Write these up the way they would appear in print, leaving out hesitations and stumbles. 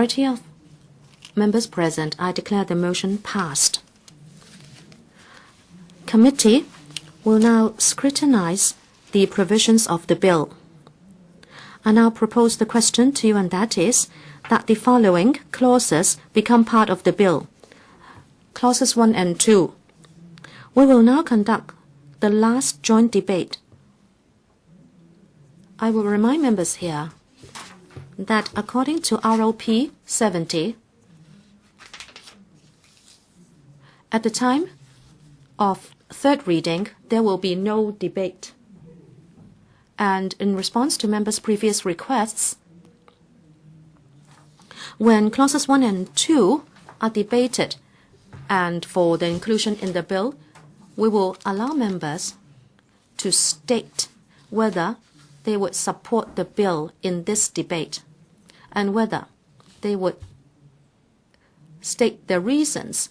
Majority of members present, I declare the motion passed. Committee will now scrutinize the provisions of the bill. I now propose the question to you, and that is that the following clauses become part of the bill. Clauses 1 and 2. We will now conduct the last joint debate. I will remind members here that according to ROP 70, at the time of third reading, there will be no debate. And in response to members' previous requests, when clauses 1 and 2 are debated and for the inclusion in the bill, we will allow members to state whether they would support the bill in this debate and whether they would state the reasons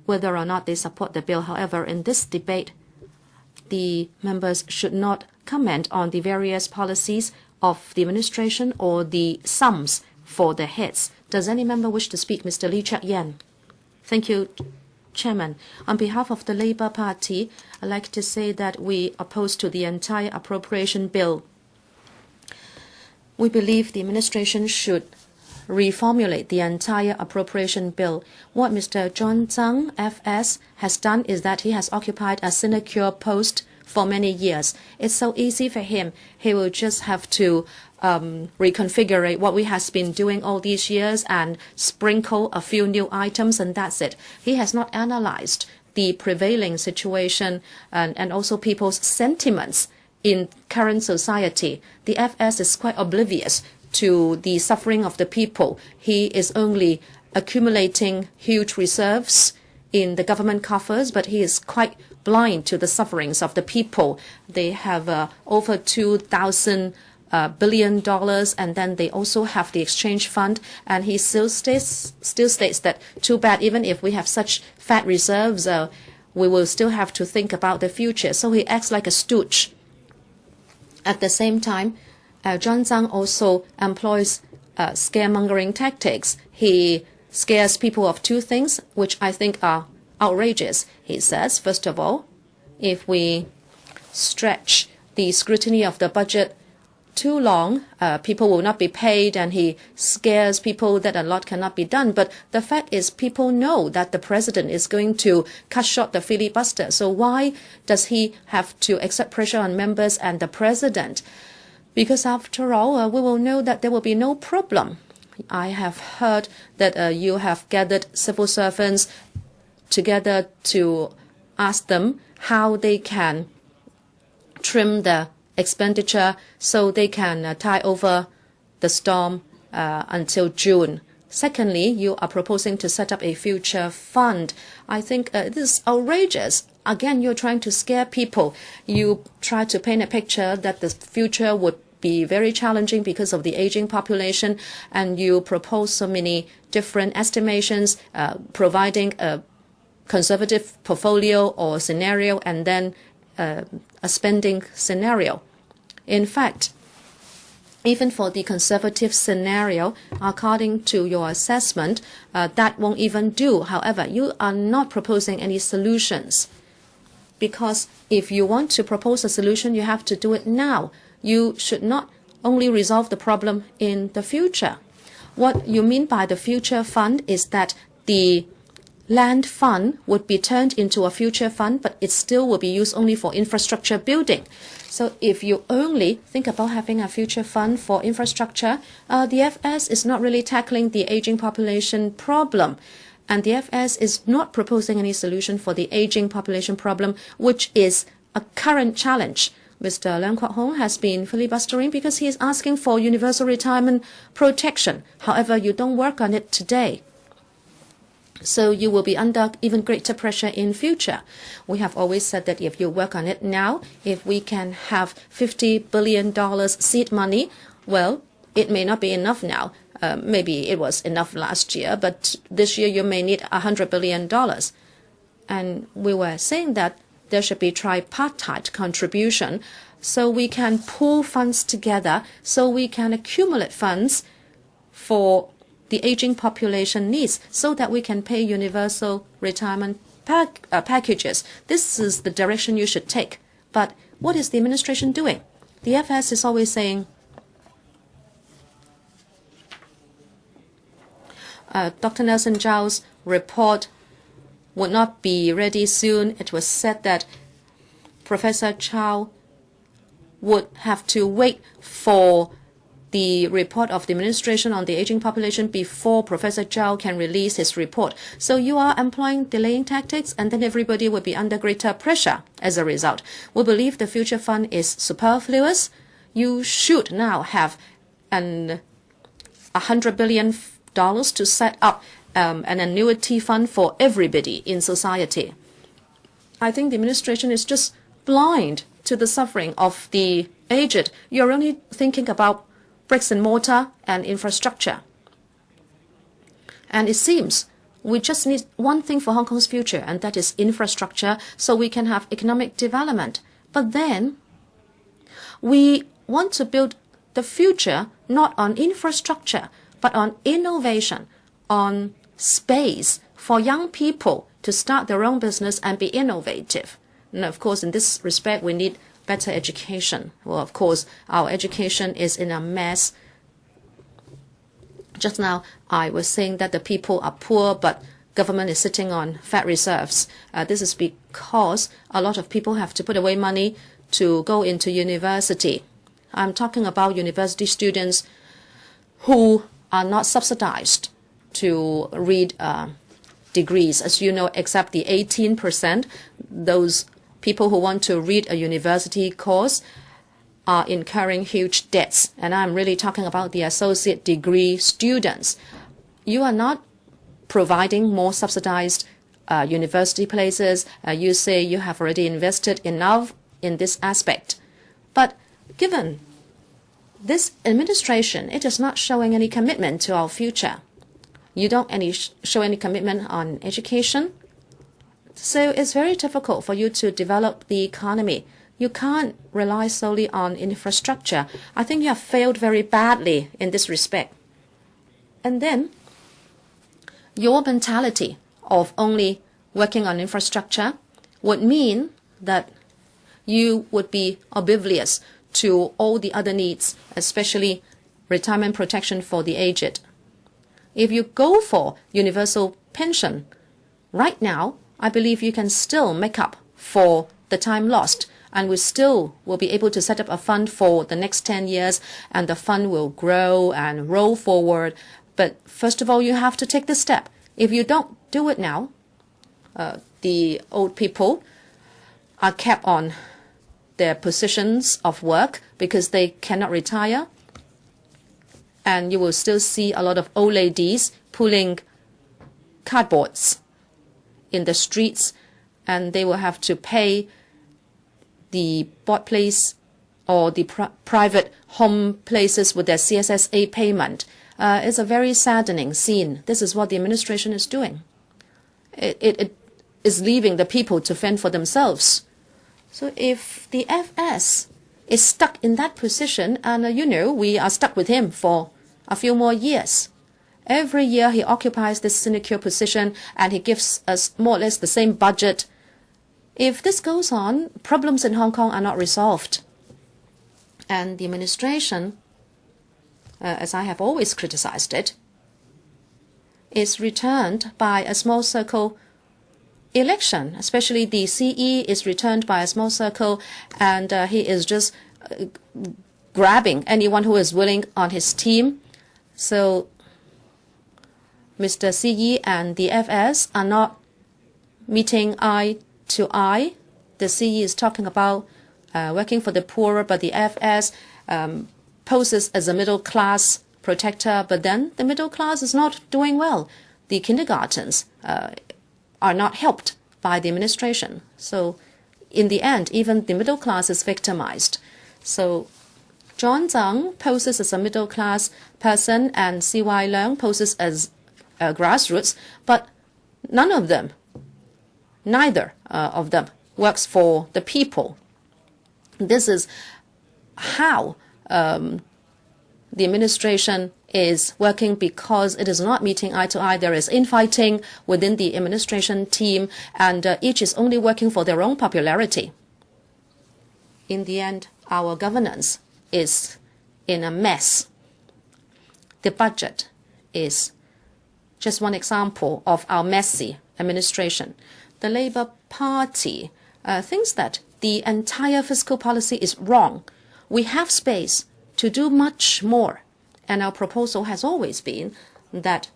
whether or not they support the bill. However, in this debate, the members should not comment on the various policies of the administration or the sums for the heads. Does any member wish to speak? Mr. Lee Cheuk-yan. Thank you, Chairman. On behalf of the Labour Party, I'd like to say that we oppose to the entire appropriation bill. We believe the administration should reformulate the entire appropriation bill. What Mr. John Tsang, FS, has done is that he has occupied a sinecure post for many years. It's so easy for him. He will just have to reconfigure what we have been doing all these years and sprinkle a few new items, and that's it. He has not analyzed the prevailing situation and also people's sentiments in current society. The FS is quite oblivious to the suffering of the people. He is only accumulating huge reserves in the government coffers, but he is quite blind to the sufferings of the people. They have over $2,000 billion, and then they also have the exchange fund, and he still states that too bad, even if we have such fat reserves, we will still have to think about the future. So he acts like a stooge. At the same time, John Tsang also employs scaremongering tactics. He scares people of two things, which I think are outrageous. He says, first of all, if we stretch the scrutiny of the budget too long, people will not be paid, and he scares people that a lot cannot be done. But the fact is, people know that the president is going to cut short the filibuster. So why does he have to exert pressure on members and the president? Because after all, we will know that there will be no problem. I have heard that you have gathered civil servants together to ask them how they can trim the expenditure so they can tide over the storm until June. Secondly, you are proposing to set up a future fund. I think this is outrageous. Again, you're trying to scare people. You try to paint a picture that the future would be very challenging because of the aging population, and you propose so many different estimations, providing a conservative portfolio or scenario, and then a spending scenario. In fact, even for the conservative scenario, according to your assessment, that won't even do. However, you are not proposing any solutions, because if you want to propose a solution, you have to do it now. You should not only resolve the problem in the future. What you mean by the future fund is that the land fund would be turned into a future fund, but it still will be used only for infrastructure building. So if you only think about having a future fund for infrastructure, the FS is not really tackling the aging population problem. And the FS is not proposing any solution for the aging population problem, which is a current challenge. Mr. Leung Kwok-hung has been filibustering because he is asking for universal retirement protection. However, you don't work on it today, so you will be under even greater pressure in future. We have always said that if you work on it now, if we can have $50 billion seed money, well, it may not be enough now. Maybe it was enough last year, but this year you may need $100 billion. And we were saying that there should be tripartite contribution, so we can pool funds together, so we can accumulate funds for the aging population needs so that we can pay universal retirement packages. This is the direction you should take. But what is the administration doing? The FS is always saying, Dr. Nelson Zhao's report would not be ready soon. It was said that Professor Chow would have to wait for the report of the administration on the aging population before Professor Zhao can release his report. So you are employing delaying tactics, and then everybody will be under greater pressure as a result. We believe the future fund is superfluous. You should now have $100 billion to set up an annuity fund for everybody in society. I think the administration is just blind to the suffering of the aged. You're only thinking about bricks and mortar and infrastructure. And it seems we just need one thing for Hong Kong's future, and that is infrastructure, so we can have economic development. But then we want to build the future not on infrastructure, but on innovation, on space for young people to start their own business and be innovative. And of course, in this respect, we need better education. Well, of course, our education is in a mess. Just now, I was saying that the people are poor, but government is sitting on fat reserves. This is because a lot of people have to put away money to go into university. I'm talking about university students who are not subsidized to read degrees. As you know, except the 18%, those people who want to read a university course are incurring huge debts. And I'm really talking about the associate degree students. You are not providing more subsidized university places. You say you have already invested enough in this aspect. But given this administration, it is not showing any commitment to our future. You don't show any commitment on education. So it's very difficult for you to develop the economy. You can't rely solely on infrastructure. I think you have failed very badly in this respect. And then your mentality of only working on infrastructure would mean that you would be oblivious to all the other needs, especially retirement protection for the aged. If you go for universal pension, right now, I believe you can still make up for the time lost, and we still will be able to set up a fund for the next 10 years, and the fund will grow and roll forward. But first of all, you have to take this step. If you don't do it now, the old people are kept on their positions of work because they cannot retire. And you will still see a lot of old ladies pulling cardboards in the streets, and they will have to pay the board place or the private home places with their CSSA payment. It's a very saddening scene. This is what the administration is doing. It is leaving the people to fend for themselves. So if the FS is stuck in that position, and we are stuck with him for a few more years. Every year he occupies this sinecure position, and he gives us more or less the same budget. If this goes on, problems in Hong Kong are not resolved. And the administration, as I have always criticized it, is returned by a small circle election. Especially the CE is returned by a small circle, and he is just grabbing anyone who is willing on his team. So Mr. CE and the FS are not meeting eye to eye. The CE is talking about working for the poor, but the FS poses as a middle class protector, but then the middle class is not doing well. The kindergartens are not helped by the administration. So in the end, even the middle class is victimized. So John Tsang poses as a middle-class person, and C.Y. Leung poses as grassroots, but neither of them works for the people. This is how the administration is working because it is not meeting eye to eye. There is infighting within the administration team, and each is only working for their own popularity. In the end, our governance is in a mess. The budget is just one example of our messy administration. The Labour Party thinks that the entire fiscal policy is wrong. We have space to do much more. And our proposal has always been that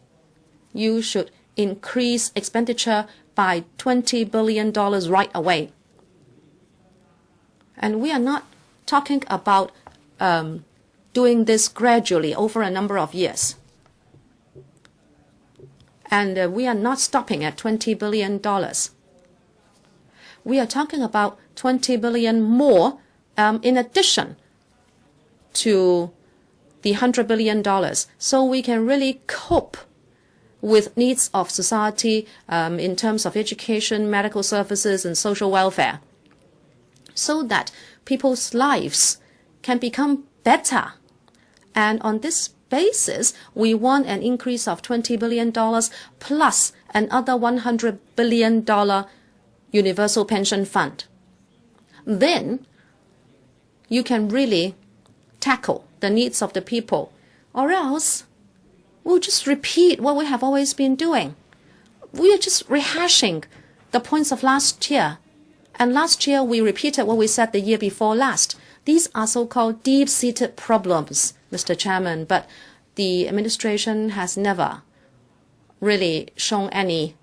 you should increase expenditure by $20 billion right away. And we are not talking about doing this gradually over a number of years. And we are not stopping at $20 billion. We are talking about $20 billion more in addition to the $100 billion, so we can really cope with needs of society in terms of education, medical services, and social welfare, so that people's lives can become better. And on this basis, we want an increase of $20 billion plus another $100 billion universal pension fund. Then you can really tackle the needs of the people, or else we'll just repeat what we have always been doing. We are just rehashing the points of last year. And last year we repeated what we said the year before last. These are so-called deep-seated problems, Mr. Chairman, but the administration has never really shown any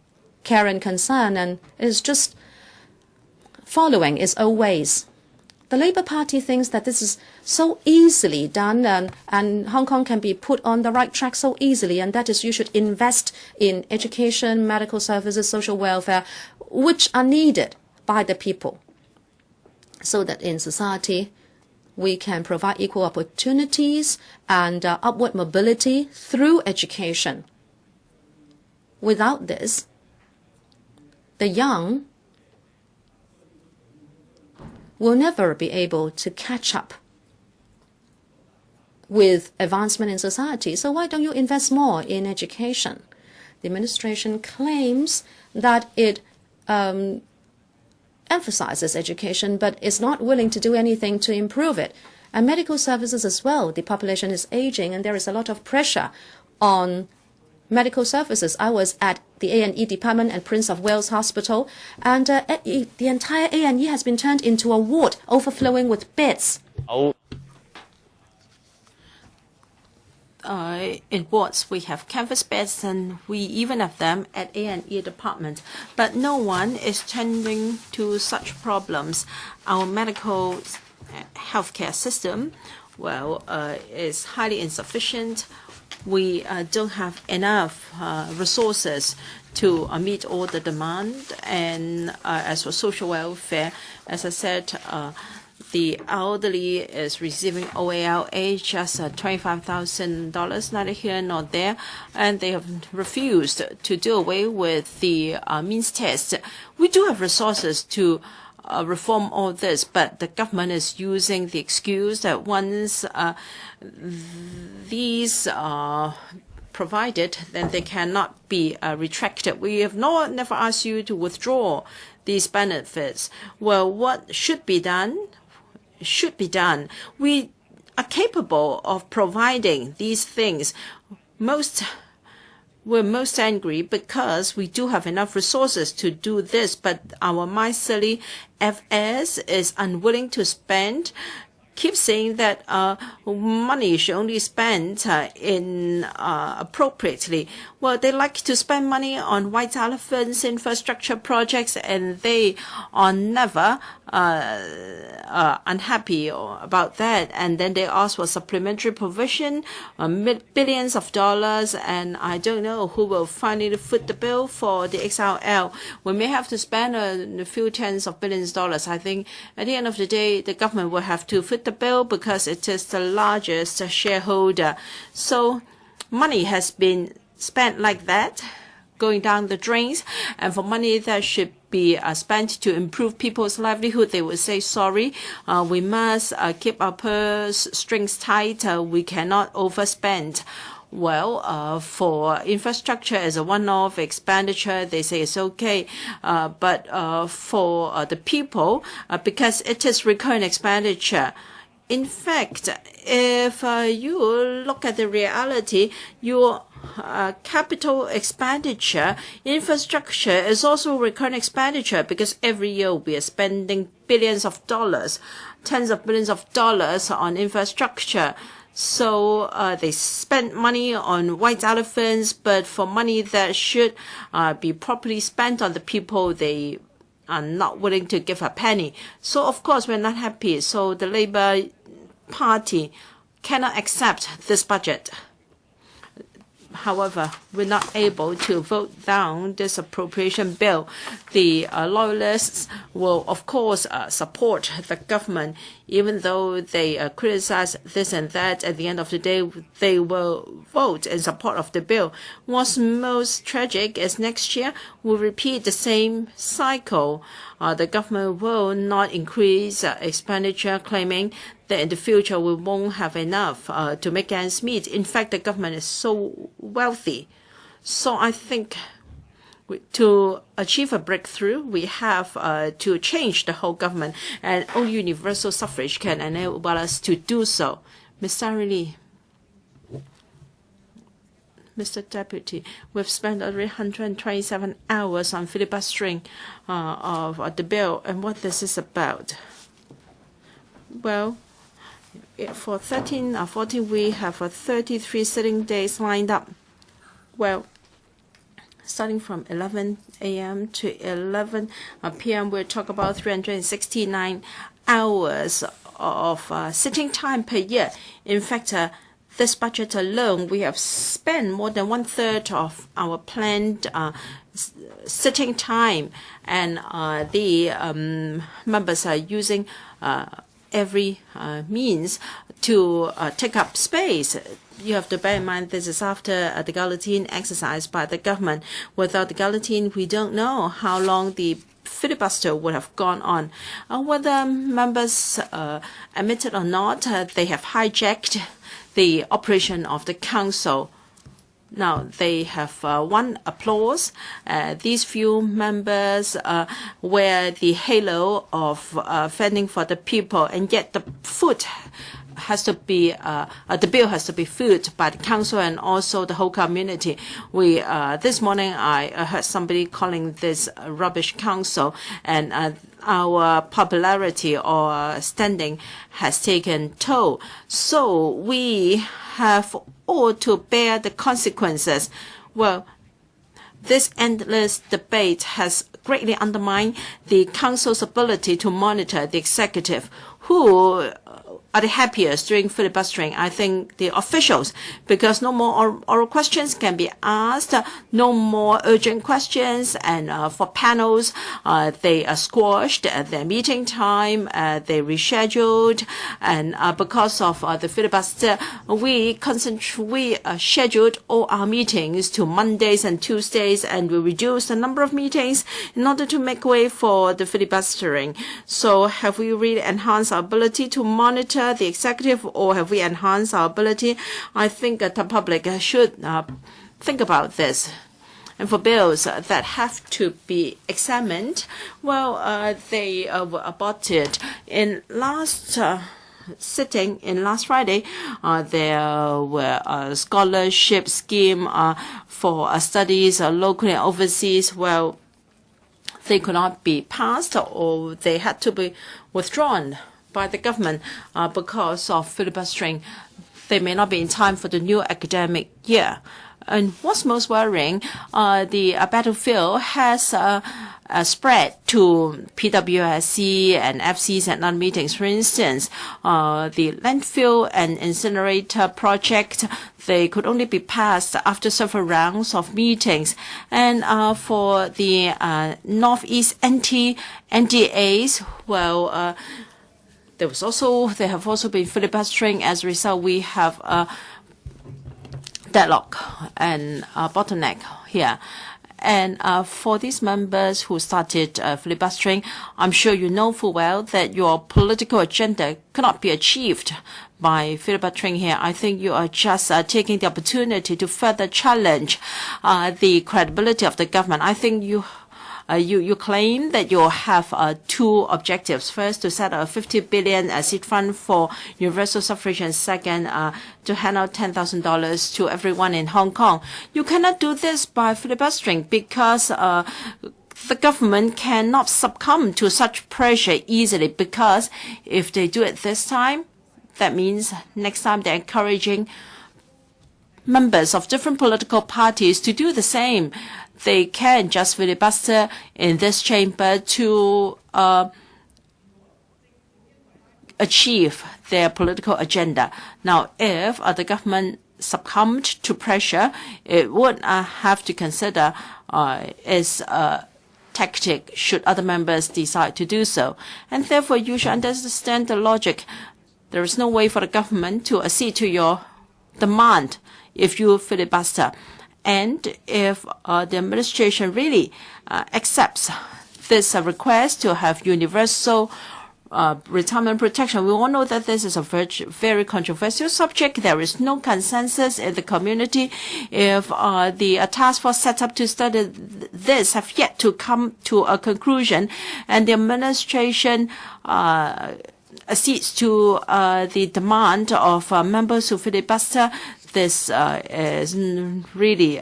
care and concern, and is just following its old ways. The Labour Party thinks that this is so easily done, and Hong Kong can be put on the right track so easily, and that is you should invest in education, medical services, social welfare, which are needed by the people, so that in society we can provide equal opportunities and upward mobility through education. Without this, the young will never be able to catch up with advancement in society. So why don't you invest more in education? The administration claims that it emphasizes education, but is not willing to do anything to improve it. And medical services as well. The population is aging, and there is a lot of pressure on medical services. I was at the A&E department at Prince of Wales Hospital, and the entire A&E has been turned into a ward overflowing with beds. In wards, we have canvas beds, and we even have them at A&E department. But no one is tending to such problems. Our medical healthcare system, is highly insufficient. We don't have enough resources to meet all the demand. And as for social welfare, as I said, the elderly is receiving OALA, just $25,000, neither here nor there, and they have refused to do away with the means test. We do have resources to reform all this, but the government is using the excuse that once these are provided, then they cannot be retracted. We have never asked you to withdraw these benefits. Well, what should be done? Should be done. We are capable of providing these things. We're most angry because we do have enough resources to do this, but our miserly FS is unwilling to spend, keep saying that money should only spend appropriately. Well, they like to spend money on white elephants, infrastructure projects, and they are never unhappy about that. And then they ask for supplementary provision, billions of dollars, and I don't know who will finally foot the bill for the XRL. We may have to spend a few tens of billions of dollars. I think at the end of the day, the government will have to foot the bill because it is the largest shareholder. So money has been spent like that, going down the drains, and for money that should be spent to improve people's livelihood, they would say, sorry, we must keep our purse strings tight, we cannot overspend. For infrastructure as a one-off expenditure, they say it's okay. But for the people, because it is recurrent expenditure, in fact, if you look at the reality, your capital expenditure, infrastructure is also recurrent expenditure, because every year we are spending billions of dollars, tens of billions of dollars on infrastructure. So they spend money on white elephants, but for money that should be properly spent on the people, they are not willing to give a penny. So of course we're not happy. So the Labour Party cannot accept this budget. However, we're not able to vote down this appropriation bill. The loyalists will, of course, support the government, even though they criticize this and that. At the end of the day, they will vote in support of the bill. What's most tragic is next year we'll repeat the same cycle. The government will not increase expenditure, claiming that in the future we won't have enough to make ends meet. In fact, the government is so wealthy. So I think to achieve a breakthrough, we have to change the whole government, and only universal suffrage can enable us to do so. Ms. Sari Lee. Mr. Deputy, we've spent already 127 hours on filibustering of the bill, and what this is about. Well, for 13 or 14, we have 33 sitting days lined up. Well, starting from 11 a.m. to 11 p.m., we'll talk about 369 hours of sitting time per year. In fact, this budget alone, we have spent more than 1/3 of our planned sitting time, and the members are using every means to take up space. You have to bear in mind this is after the guillotine exercise by the government. Without the guillotine, we don't know how long the filibuster would have gone on. Whether members admit it or not, they have hijacked the operation of the council. Now, they have won applause. These few members wear the halo of fending for the people, and yet the foot has to be the bill has to be footed by the council and also the whole community. We this morning I heard somebody calling this a rubbish council, and our popularity or standing has taken toll. So we have all to bear the consequences. Well, this endless debate has greatly undermined the council's ability to monitor the executive. Who are the happiest during filibustering? I think the officials, because no more oral questions can be asked, no more urgent questions, and for panels, they squashed their meeting time, they rescheduled, and because of the filibuster, we scheduled all our meetings to Mondays and Tuesdays, and we reduced the number of meetings in order to make way for the filibustering. So have we really enhanced our ability to monitor the executive, or have we enhanced our ability? I think that the public should think about this. And for bills that have to be examined, well, they were aborted. In last sitting, in last Friday, there were a scholarship scheme for studies locally and overseas. Well, they could not be passed, or they had to be withdrawn by the government because of filibustering. They may not be in time for the new academic year. And what's most worrying, the battlefield has spread to PWSC and FCs and non-meetings. For instance, the landfill and incinerator project, they could only be passed after several rounds of meetings. And for the Northeast NDAs, well, they have also been filibustering. As a result, we have a deadlock and a bottleneck here. And for these members who started filibustering, I'm sure you know full well that your political agenda cannot be achieved by filibustering here. I think you are just taking the opportunity to further challenge the credibility of the government. I think you claim that you have two objectives. First, to set a 50 billion seed fund for universal suffrage, and second, to hand out $10,000 to everyone in Hong Kong. You cannot do this by filibustering because the government cannot succumb to such pressure easily, because if they do it this time, that means next time they're encouraging members of different political parties to do the same. They can just filibuster in this chamber to achieve their political agenda. Now, if the government succumbed to pressure, it would have to consider its tactic should other members decide to do so. And therefore, you should understand the logic. There is no way for the government to accede to your demand if you filibuster. And if the administration really accepts this request to have universal retirement protection, we all know that this is a very controversial subject. There is no consensus in the community. If the task force set up to study this have yet to come to a conclusion, and the administration accedes to the demand of members who filibuster, this is really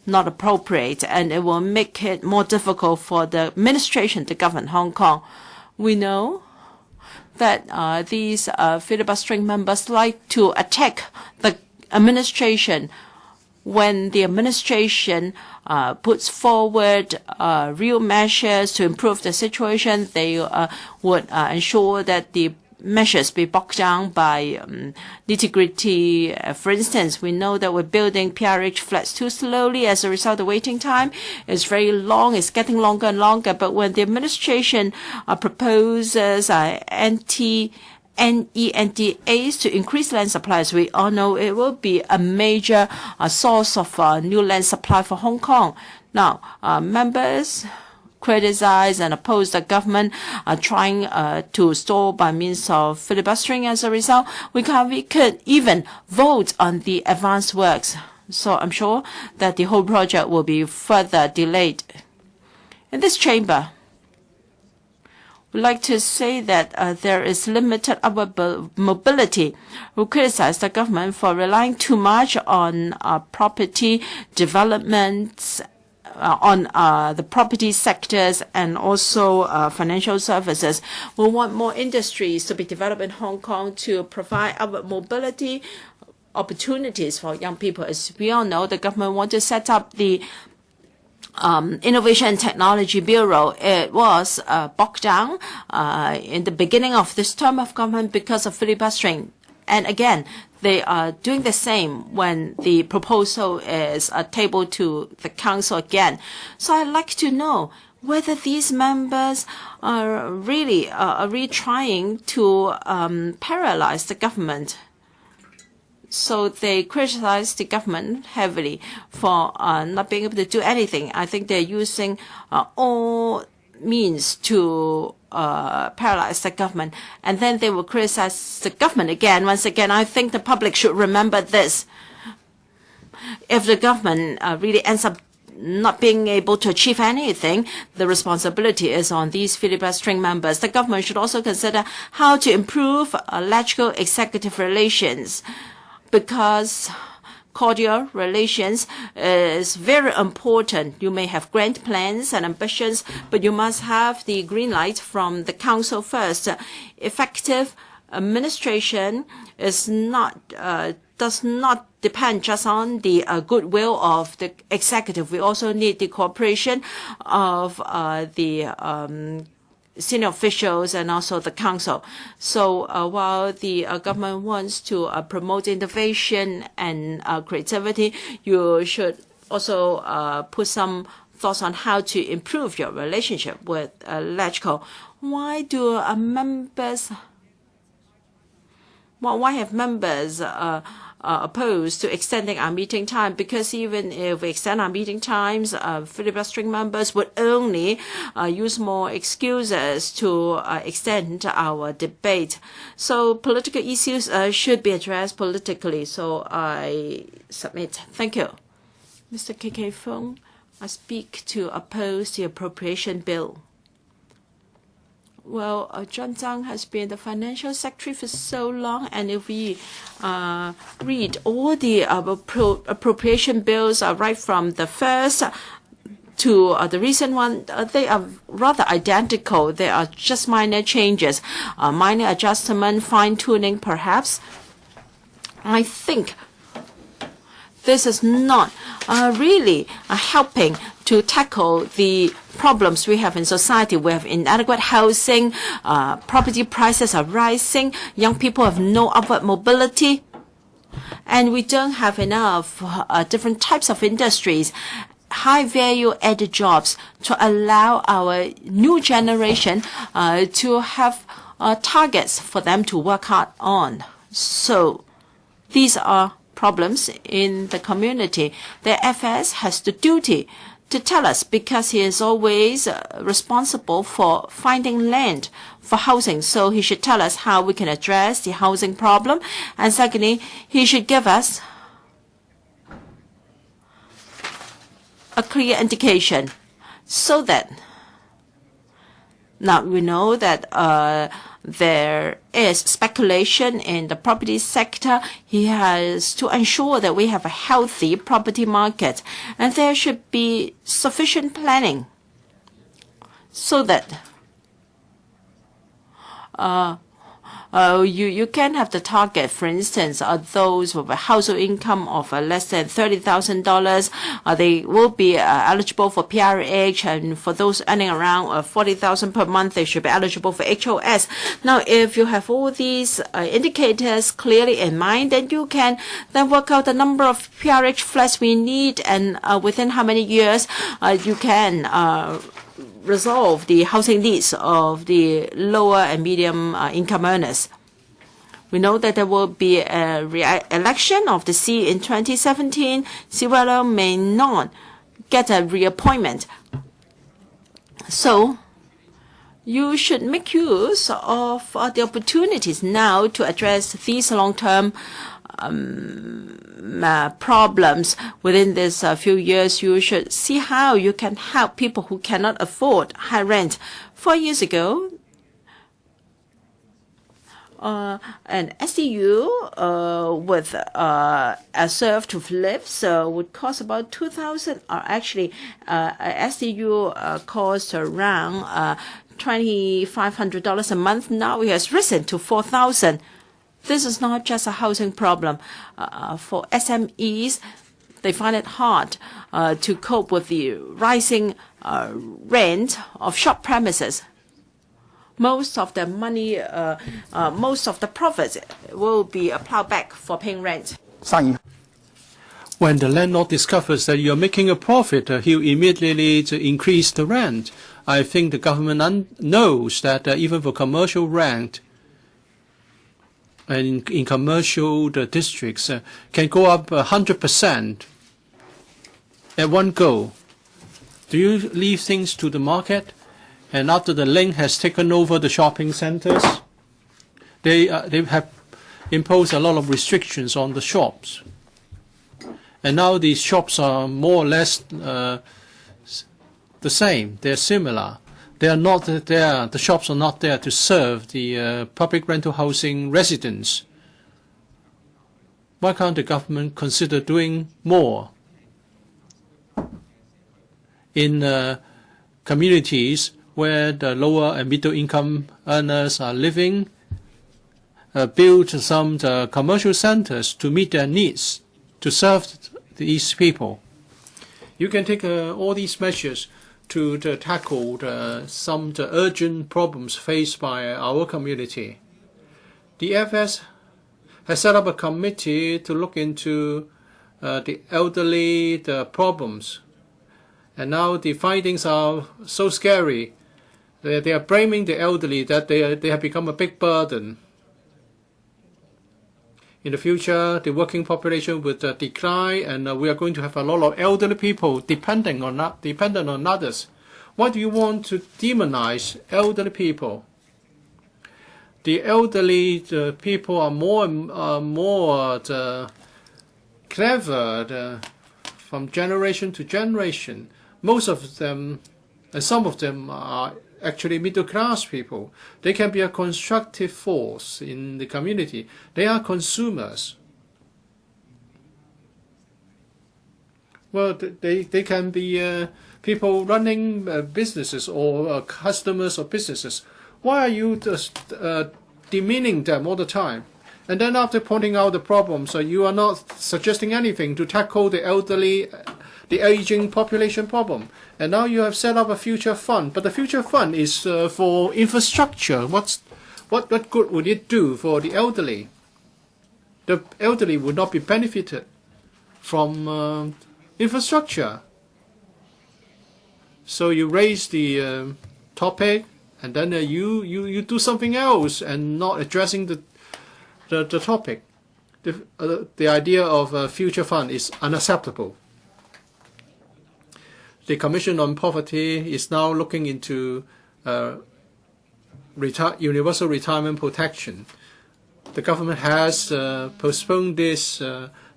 not appropriate, and it will make it more difficult for the administration to govern Hong Kong. We know that these filibustering members like to attack the administration. When the administration puts forward real measures to improve the situation, they would ensure that the measures be bogged down by nitty-gritty. For instance, we know that we're building PRH flats too slowly. As a result, the waiting time is very long. It's getting longer and longer. But when the administration proposes NENDAs to increase land supplies, we all know it will be a major source of new land supply for Hong Kong. Now, members criticize and oppose the government trying to stall by means of filibustering. As a result, we could even vote on the advanced works. So I'm sure that the whole project will be further delayed. In this chamber, we'd like to say that there is limited upward mobility. We criticize the government for relying too much on property developments, on the property sectors, and also financial services. We want more industries to be developed in Hong Kong to provide upward mobility opportunities for young people. As we all know, the government wants to set up the Innovation and Technology Bureau. It was bogged down in the beginning of this term of government because of filibustering. And again, they are doing the same when the proposal is tabled to the council again. So I'd like to know whether these members are really trying to paralyze the government. So they criticize the government heavily for not being able to do anything. I think they're using all means to paralyze the government, and then they will criticize the government again. Once again, I think the public should remember this. If the government really ends up not being able to achieve anything, the responsibility is on these filibustering members. The government should also consider how to improve legislative-executive relations, because cordial relations is very important. You may have grand plans and ambitions, but you must have the green light from the council first. Effective administration is not does not depend just on the goodwill of the executive. We also need the cooperation of the senior officials and also the council. So while the government wants to promote innovation and creativity, you should also put some thoughts on how to improve your relationship with LegCo. Why have members opposed to extending our meeting time, because even if we extend our meeting times, filibustering members would only use more excuses to extend our debate. So political issues should be addressed politically. So I submit. Thank you. Mr. Kwok-hung, I speak to oppose the appropriation bill. Well, John Tsang has been the financial secretary for so long, and if we read all the appropriation bills right from the first to the recent one, they are rather identical. They are just minor changes, minor adjustment, fine-tuning perhaps. I think this is not really helping to tackle the problems we have in society. We have inadequate housing, property prices are rising, young people have no upward mobility, and we don't have enough different types of industries, high value added jobs to allow our new generation to have targets for them to work hard on. So these are problems in the community. The FS has the duty to tell us, because he is always responsible for finding land for housing. So he should tell us how we can address the housing problem. And secondly, he should give us a clear indication so that now we know that there is speculation in the property sector. He has to ensure that we have a healthy property market, and there should be sufficient planning so that you can have the target. For instance, those with a household income of less than $30,000, they will be eligible for PRH, and for those earning around $40,000 per month, they should be eligible for HOS. Now, if you have all these indicators clearly in mind, then you can then work out the number of PRH flats we need, and within how many years you can resolve the housing needs of the lower and medium income earners. We know that there will be a re-election of the C in 2017. Sau-lan may not get a reappointment. So you should make use of the opportunities now to address these long-term problems. Within this few years, you should see how you can help people who cannot afford high rent. 4 years ago, an SDU with a served lifts would cost about 2,000, or actually SDU costs around $2,500 a month. Now it has risen to 4,000. This is not just a housing problem. For SMEs, they find it hard to cope with the rising rent of shop premises. Most of the money, most of the profits will be plowed back for paying rent. When the landlord discovers that you're making a profit, he'll immediately increase the rent. I think the government knows that even for commercial rent, and in commercial districts can go up 100% at one go. Do you leave things to the market? And after the link has taken over the shopping centers, they have imposed a lot of restrictions on the shops. And now these shops are more or less the same. They're similar. They are not there. The shops are not there to serve the public rental housing residents. Why can't the government consider doing more in communities where the lower and middle income earners are living? Build some commercial centers to meet their needs, to serve these people. You can take all these measures to tackle some urgent problems faced by our community. The FS has set up a committee to look into the elderly problems. And now the findings are so scary. They are blaming the elderly that they have become a big burden. In the future, the working population would decline, and we are going to have a lot of elderly people dependent on others. Why do you want to demonize elderly people? The elderly people are more clever from generation to generation. Most of them, and some of them are actually middle-class people. They can be a constructive force in the community. They are consumers. Well, they can be people running businesses or customers of businesses. Why are you just demeaning them all the time? And then after pointing out the problems, you are not suggesting anything to tackle the elderly, the aging population problem. And now you have set up a future fund, but the future fund is for infrastructure. What good would it do for the elderly? The elderly would not be benefited from infrastructure. So you raise the topic, and then you do something else and not addressing the topic. The idea of a future fund is unacceptable. The Commission on Poverty is now looking into universal retirement protection. The government has postponed this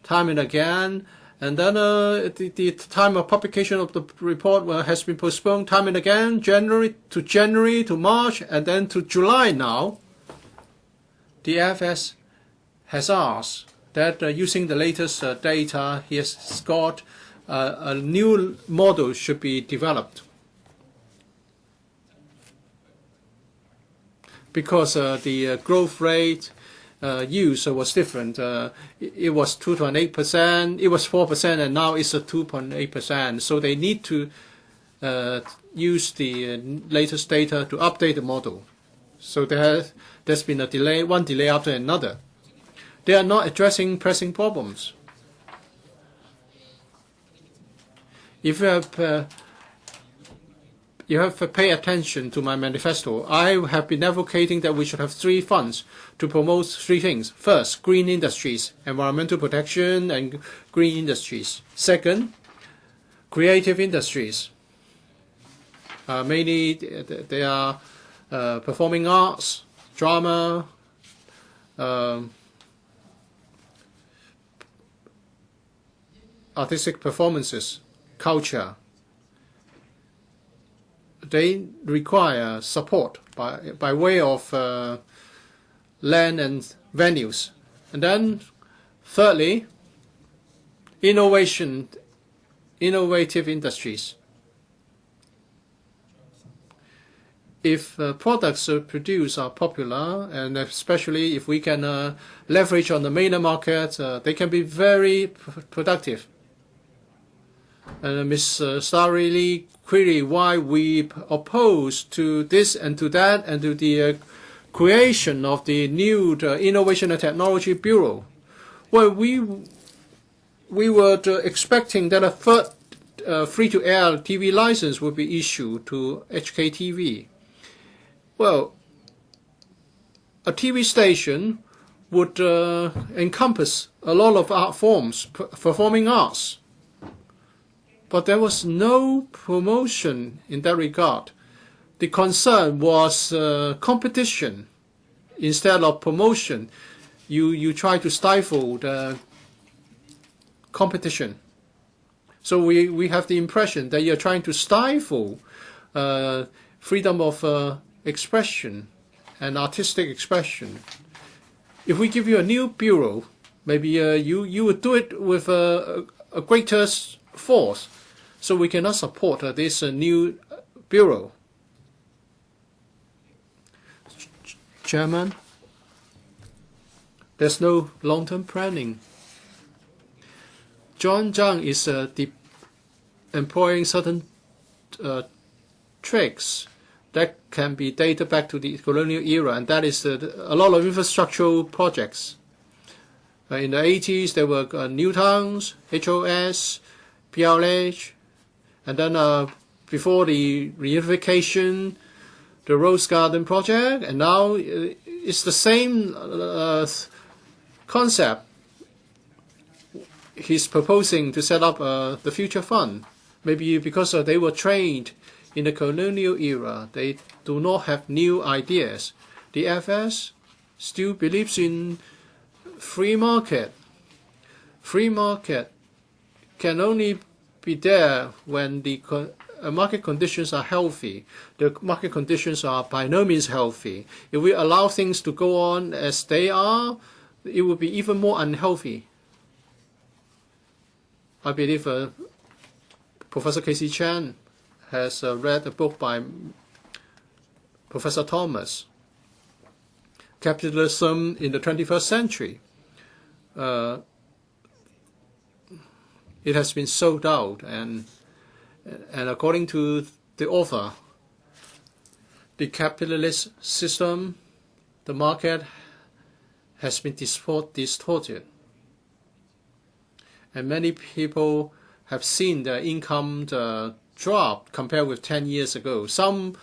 time and again, and then the time of publication of the report has been postponed time and again, January to March, and then to July now. The FS has asked that using the latest data he has got, a new model should be developed. Because the growth rate use was different. It was 2.8%, it was 4%, and now it's 2.8%. So they need to use the latest data to update the model. So there's been a delay, one delay after another. They are not pressing problems. If you have to pay attention to my manifesto, I have been advocating that we should have 3 funds to promote 3 things. First, green industries, environmental protection and green industries. Second, creative industries. Mainly they are performing arts, drama, artistic performances, culture. They require support by way of land and venues. And then thirdly, innovative industries. If products produced are popular, and especially if we can leverage on the mainland market, they can be very productive. Ms. Starry Lee query why we oppose to this and to that and to the creation of the new Innovation and Technology Bureau. Well, we were expecting that a third free-to-air TV license would be issued to HKTV. Well, a TV station would encompass a lot of art forms, performing arts. But there was no promotion in that regard. The concern was competition instead of promotion. You try to stifle the competition. So we have the impression that you're trying to stifle freedom of expression and artistic expression. If we give you a new bureau, maybe you would do it with a greater force. So we cannot support this new bureau. Chairman, there's no long-term planning. John Zhang is employing certain tricks that can be dated back to the colonial era, and that is a lot of infrastructural projects. In the 80s, there were new towns, HOS, PLH, and then before the reunification, the Rose Garden project, and now it's the same concept he's proposing to set up the future fund. Maybe because they were trained in the colonial era, they do not have new ideas. The FS still believes in free market. Free market can only be there when the market conditions are healthy. The market conditions are by no means healthy. If we allow things to go on as they are, it will be even more unhealthy. I believe Professor Casey Chan has read a book by Professor Thomas, Capitalism in the 21st Century. It has been sold out, and according to the author, the capitalist system, the market, has been distorted. And many people have seen their income drop compared with 10 years ago. Some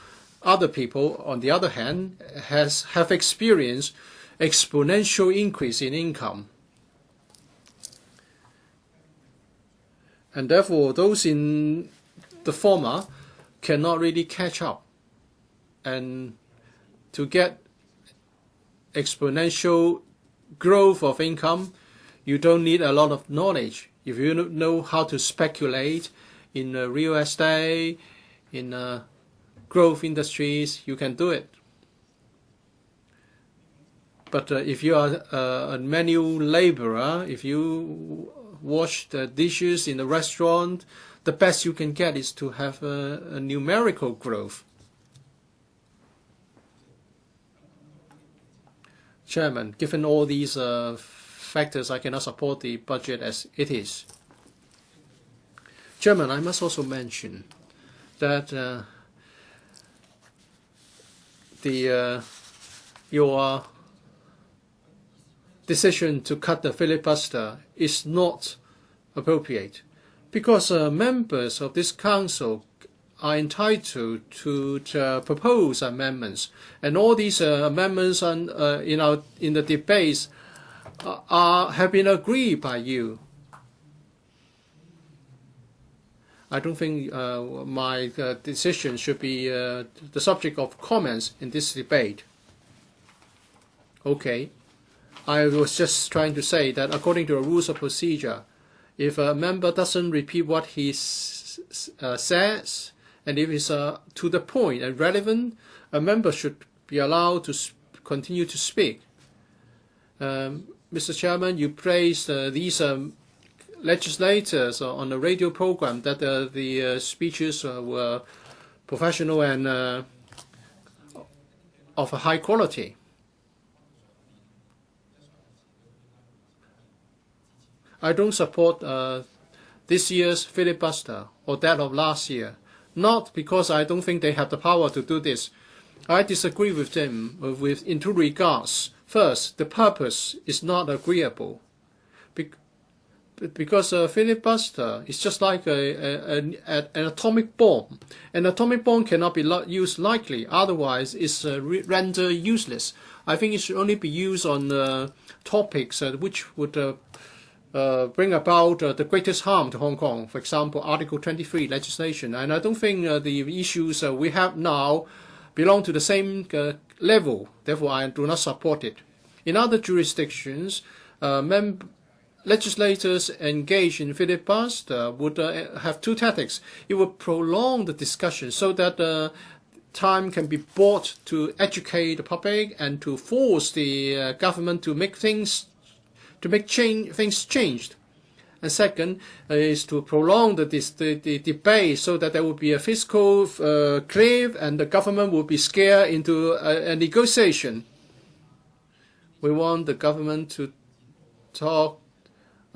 other people, on the other hand, have experienced exponential increase in income. And therefore, those in the former cannot really catch up. And to get exponential growth of income, you don't need a lot of knowledge. If you know how to speculate in real estate, in growth industries, you can do it. But if you are a manual laborer, if you wash the dishes in the restaurant, the best you can get is to have a numerical growth. Chairman, given all these factors, I cannot support the budget as it is. Chairman, I must also mention that your decision to cut the filibuster is not appropriate, because members of this council are entitled to propose amendments, and all these amendments in the debates have been agreed by you. I don't think my decision should be the subject of comments in this debate. Okay. I was just trying to say that according to the rules of procedure, if a member doesn't repeat what he says, and if it's to the point and relevant, a member should be allowed to continue to speak. Mr. Chairman, you praised these legislators on the radio program that the speeches were professional and of a high quality. I don't support this year's filibuster or that of last year, not because I don't think they have the power to do this. I disagree with them in two regards. First, the purpose is not agreeable, because a filibuster is just like an atomic bomb. An atomic bomb cannot be used lightly, otherwise it's rendered useless. I think it should only be used on topics which would bring about the greatest harm to Hong Kong, for example, Article 23 legislation. And I don't think the issues we have now belong to the same level. Therefore, I do not support it. In other jurisdictions, legislators engaged in filibuster would have two tactics. It would prolong the discussion so that time can be bought to educate the public and to force the government to make things changed. And second is to prolong the debate so that there will be a fiscal cliff and the government will be scared into a negotiation. We want the government to talk.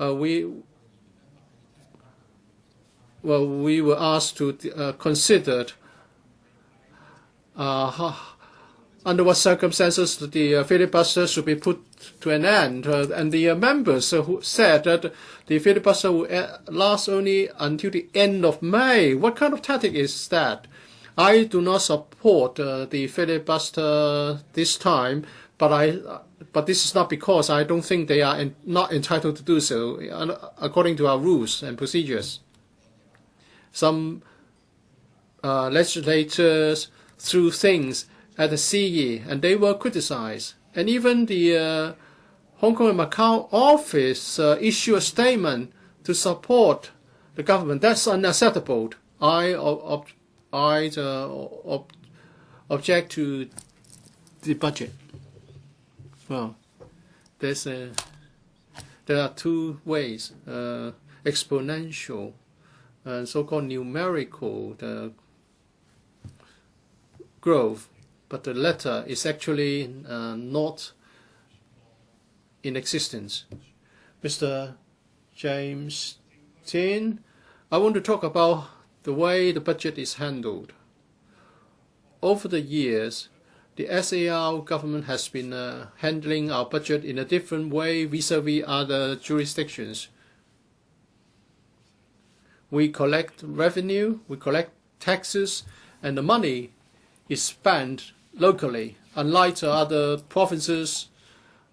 We were asked to consider under what circumstances the filibuster should be put to an end. And the members who said that the filibuster will last only until the end of May. What kind of tactic is that? I do not support the filibuster this time But this is not because I don't think they are not entitled to do so according to our rules and procedures. Some legislators threw things at the CE and they were criticized. And even the Hong Kong and Macau office issued a statement to support the government. That's unacceptable. I object to the budget. Well, there are two ways, exponential and so-called numerical growth, but the latter is actually not in existence. Mr. James Tin, I want to talk about the way the budget is handled. Over the years, the SAR government has been handling our budget in a different way vis-à-vis other jurisdictions. We collect revenue, we collect taxes, and the money is spent locally. Unlike other provinces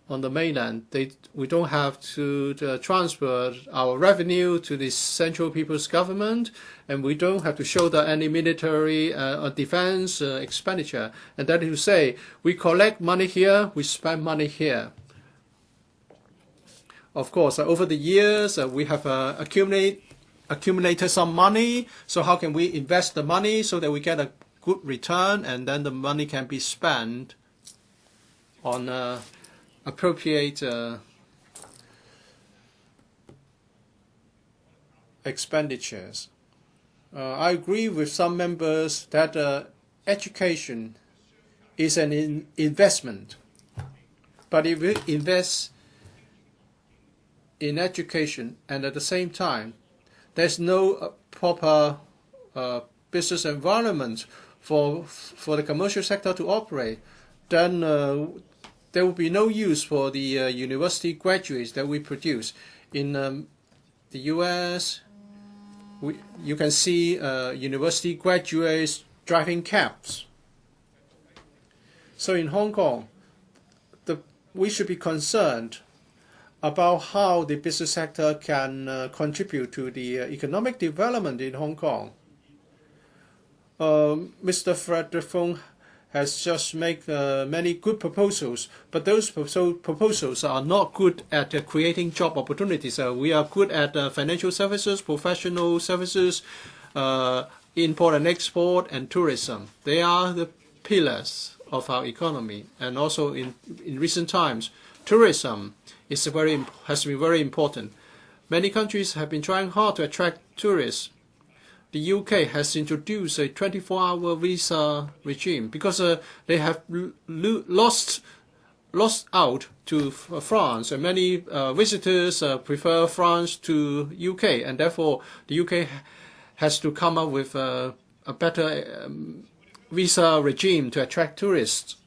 on the mainland, we don't have to transfer our revenue to the central people's government, and we don't have to shoulder any military or defense expenditure. And that is to say, we collect money here, we spend money here. Of course, over the years, we have accumulated some money. So how can we invest the money so that we get a good return, and then the money can be spent on appropriate expenditures. I agree with some members that education is an investment. But if we invest in education and at the same time there's no proper business environment for the commercial sector to operate, then there will be no use for the university graduates that we produce. In the US, you can see university graduates driving cabs. So in Hong Kong, we should be concerned about how the business sector can contribute to the economic development in Hong Kong. Mr. Frederick Fung has just made many good proposals, but those proposals are not good at creating job opportunities. We are good at financial services, professional services, import and export, and tourism. They are the pillars of our economy. And also in recent times, tourism has been very important. Many countries have been trying hard to attract tourists. The UK has introduced a 24-hour visa regime because they have lost out to France, and many visitors prefer France to UK, and therefore the UK has to come up with a better visa regime to attract tourists.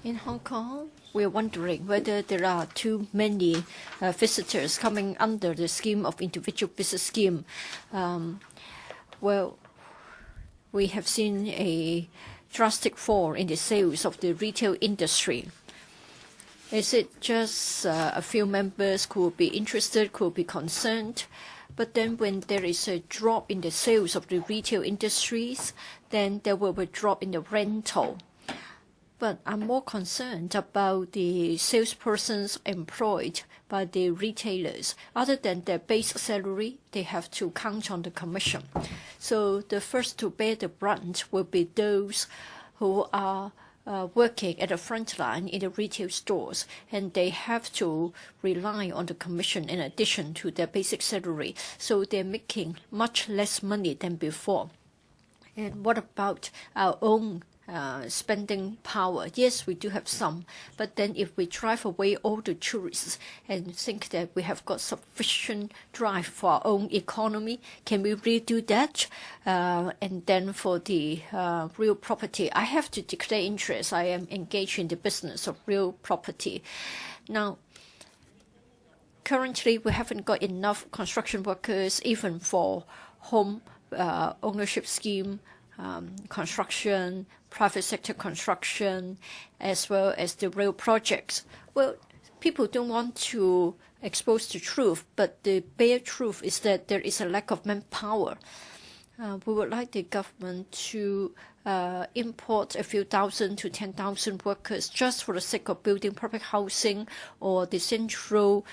In Hong Kong, we're wondering whether there are too many visitors coming under the scheme of individual business scheme. Well, we have seen a drastic fall in the sales of the retail industry. Is it just a few members could be interested, could be concerned? But then when there is a drop in the sales of the retail industries, then there will be a drop in the rental. But I'm more concerned about the salespersons employed by the retailers. Other than their base salary, they have to count on the commission. So the first to bear the brunt will be those who are working at the front line in the retail stores, and they have to rely on the commission in addition to their basic salary. So they're making much less money than before. And what about our own spending power? Yes, we do have some, but then if we drive away all the tourists and think that we have got sufficient drive for our own economy, can we really do that? And then for the real property, I have to declare interest. I am engaged in the business of real property. Now, currently, we haven't got enough construction workers even for home ownership scheme construction, private sector construction, as well as the rail projects. Well, people don't want to expose the truth, but the bare truth is that there is a lack of manpower. We would like the government to import a few thousand to 10,000 workers just for the sake of building public housing, or the central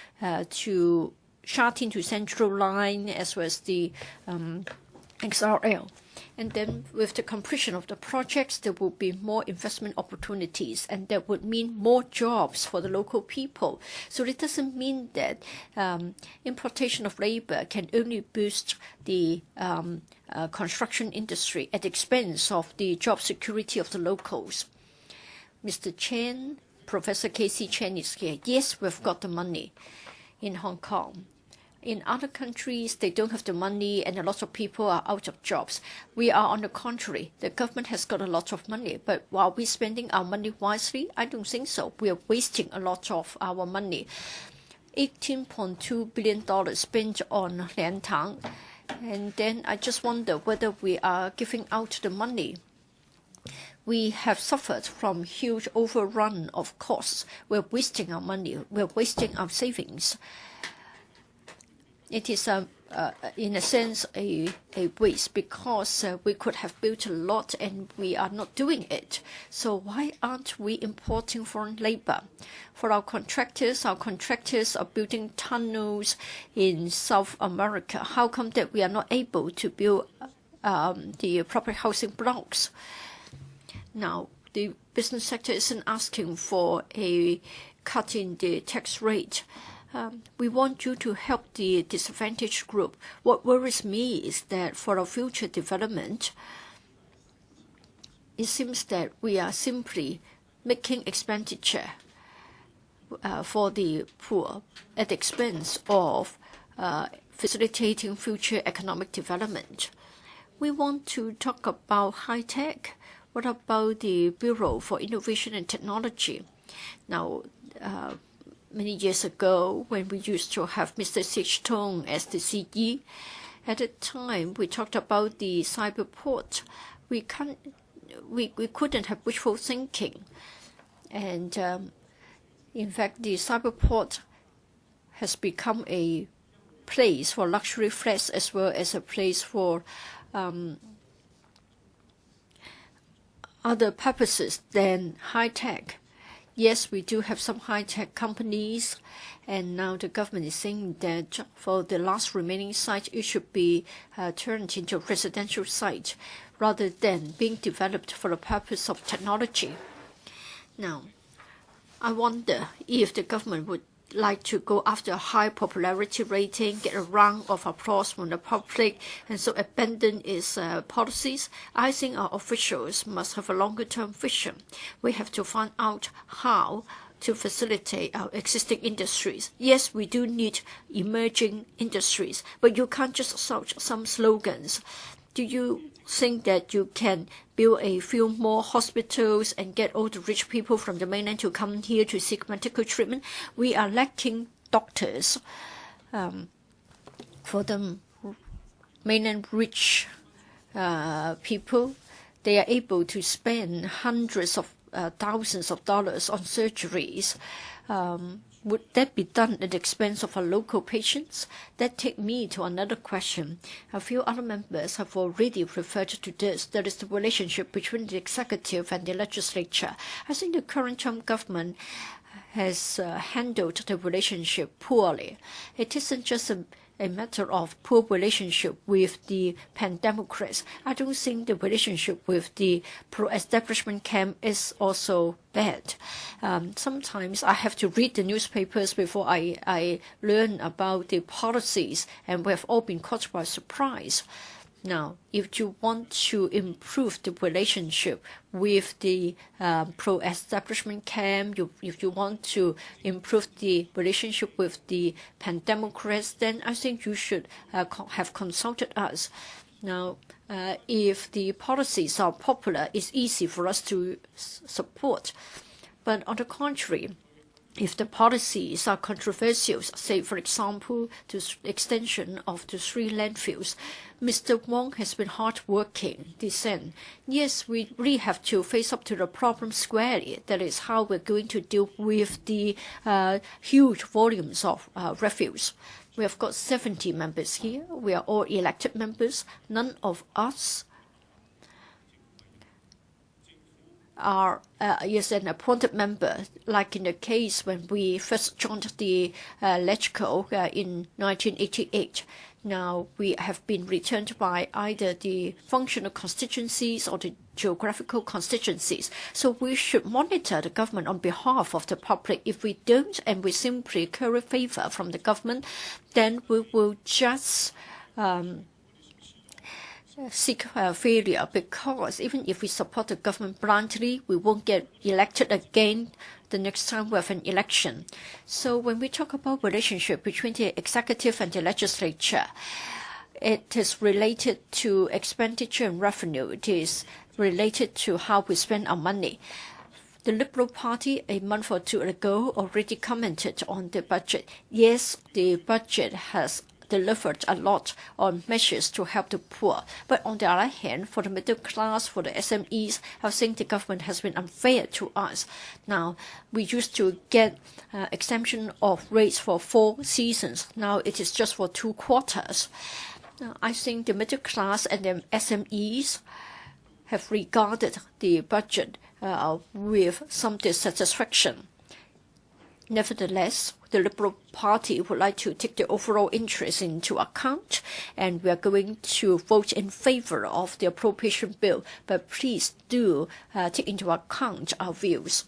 to Sha-tin to Central Line, as well as the XRL. And then with the completion of the projects, there will be more investment opportunities, and that would mean more jobs for the local people. So it doesn't mean that importation of labor can only boost the construction industry at the expense of the job security of the locals. Mr. Chen, Professor Casey Chen is here. Yes, we've got the money in Hong Kong. In other countries, they don't have the money and a lot of people are out of jobs. We are on the contrary. The government has got a lot of money, but while we're spending our money wisely, I don't think so. We are wasting a lot of our money. $18.2 billion spent on Liantang. And then I just wonder whether we are giving out the money. We have suffered from huge overrun of costs. We're wasting our money. We're wasting our savings. It is, in a sense, a waste, because we could have built a lot and we are not doing it. So why aren't we importing foreign labor? For our contractors are building tunnels in South America. How come that we are not able to build the proper housing blocks? Now, the business sector isn't asking for a cut in the tax rate. We want you to help the disadvantaged group. What worries me is that for our future development, it seems that we are simply making expenditure for the poor at the expense of facilitating future economic development. We want to talk about high-tech. What about the Bureau for Innovation and Technology? Now, many years ago, when we used to have Mr. Sich-tung as the CE, at the time we talked about the cyberport. We couldn't have wishful thinking, and in fact, the cyberport has become a place for luxury flats as well as a place for other purposes than high tech. Yes, we do have some high-tech companies, and now the government is saying that for the last remaining site, it should be turned into a residential site rather than being developed for the purpose of technology. Now, I wonder if the government would like to go after a high popularity rating, get a round of applause from the public, and so abandon its policies. I think our officials must have a longer-term vision. We have to find out how to facilitate our existing industries. Yes, we do need emerging industries, but you can't just shout some slogans. Do you think that you can build a few more hospitals and get all the rich people from the mainland to come here to seek medical treatment? We are lacking doctors. For the mainland rich people, they are able to spend hundreds of thousands of dollars on surgeries. Would that be done at the expense of our local patients? That takes me to another question. A few other members have already referred to this. That is the relationship between the executive and the legislature. I think the current Trump government has handled the relationship poorly. It isn't just a matter of poor relationship with the pan-democrats. I don't think the relationship with the pro-establishment camp is also bad. Sometimes I have to read the newspapers before I learn about the policies, and we have all been caught by surprise. Now, if you want to improve the relationship with the pro-establishment camp, if you want to improve the relationship with the pan-democrats, then I think you should have consulted us. Now, if the policies are popular, it's easy for us to support. But on the contrary, if the policies are controversial, say, for example, the extension of the 3 landfills, Mr. Wong has been hard-working, dissent. Yes, we really have to face up to the problem squarely. That is how we're going to deal with the huge volumes of refuse. We have got 70 members here. We are all elected members. None of us is an appointed member, like in the case when we first joined the LegCo in 1988. Now we have been returned by either the functional constituencies or the geographical constituencies. So we should monitor the government on behalf of the public. If we don't and we simply curry favor from the government, then we will just seek failure, because even if we support the government blindly, we won't get elected again the next time we have an election. So when we talk about relationship between the executive and the legislature, it is related to expenditure and revenue. It is related to how we spend our money. The Liberal Party a month or 2 ago already commented on the budget. Yes, the budget has delivered a lot on measures to help the poor. But on the other hand, for the middle class, for the SMEs, I think the government has been unfair to us. Now, we used to get exemption of rates for 4 seasons. Now it is just for 2 quarters. Now, I think the middle class and the SMEs have regarded the budget with some dissatisfaction. Nevertheless, the Liberal Party would like to take the overall interest into account, and we are going to vote in favor of the appropriation bill. But please do take into account our views.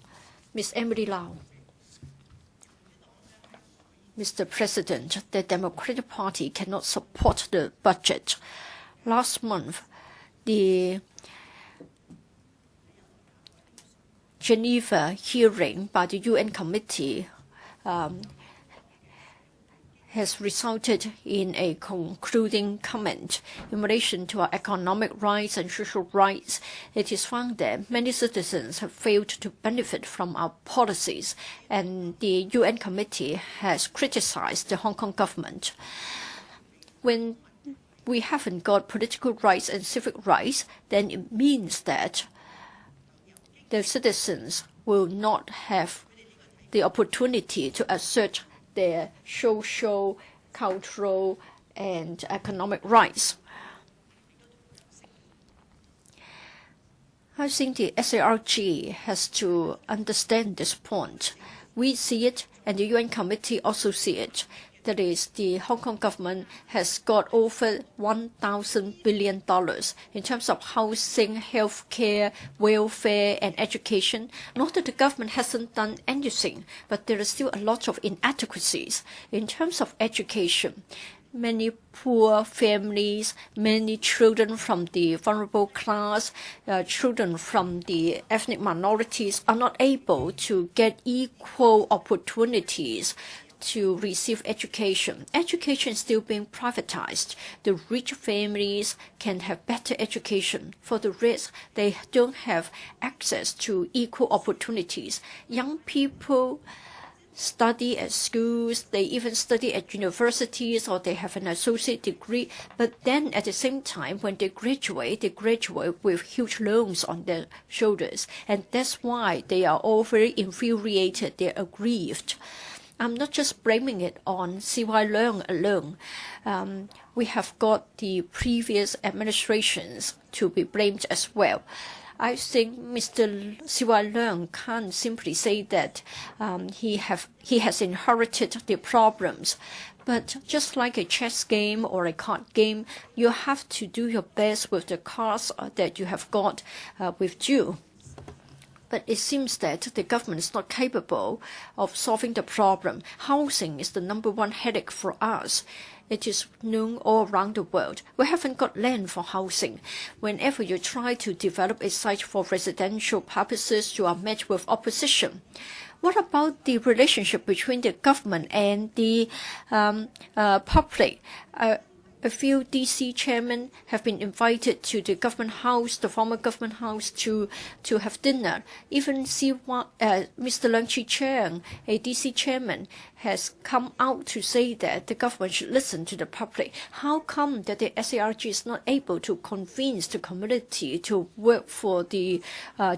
Ms. Emily Lau. Mr. President, the Democratic Party cannot support the budget. Last month, the Geneva hearing by the UN Committee has resulted in a concluding comment in relation to our economic rights and social rights. It is found that many citizens have failed to benefit from our policies, and the UN Committee has criticized the Hong Kong government. When we haven't got political rights and civic rights, then it means that the citizens will not have the opportunity to assert their social, cultural, and economic rights. I think the SARG has to understand this point. We see it, and the UN Committee also see it. That is, the Hong Kong government has got over $1,000 billion in terms of housing, healthcare, welfare, and education. Not that the government hasn't done anything, but there are still a lot of inadequacies. In terms of education, many poor families, many children from the vulnerable class, children from the ethnic minorities are not able to get equal opportunities to receive education. Education is still being privatized. The rich families can have better education. For the rest, they don't have access to equal opportunities. Young people study at schools, they even study at universities, or they have an associate degree. But then at the same time, when they graduate with huge loans on their shoulders. And that's why they are all very infuriated, they're aggrieved. I'm not just blaming it on C.Y. Leung alone. We have got the previous administrations to be blamed as well. I think Mr. C.Y. Leung can't simply say that he has inherited the problems. But just like a chess game or a card game, you have to do your best with the cards that you have got with you. But it seems that the government is not capable of solving the problem. Housing is the #1 headache for us. It is known all around the world. We haven't got land for housing. Whenever you try to develop a site for residential purposes, you are met with opposition. What about the relationship between the government and the public? a few DC chairmen have been invited to the government house, the former government house, to have dinner. Even Mr. Leung Chee-chiang, a DC chairman, has come out to say that the government should listen to the public. How come that the SARG is not able to convince the community to work for the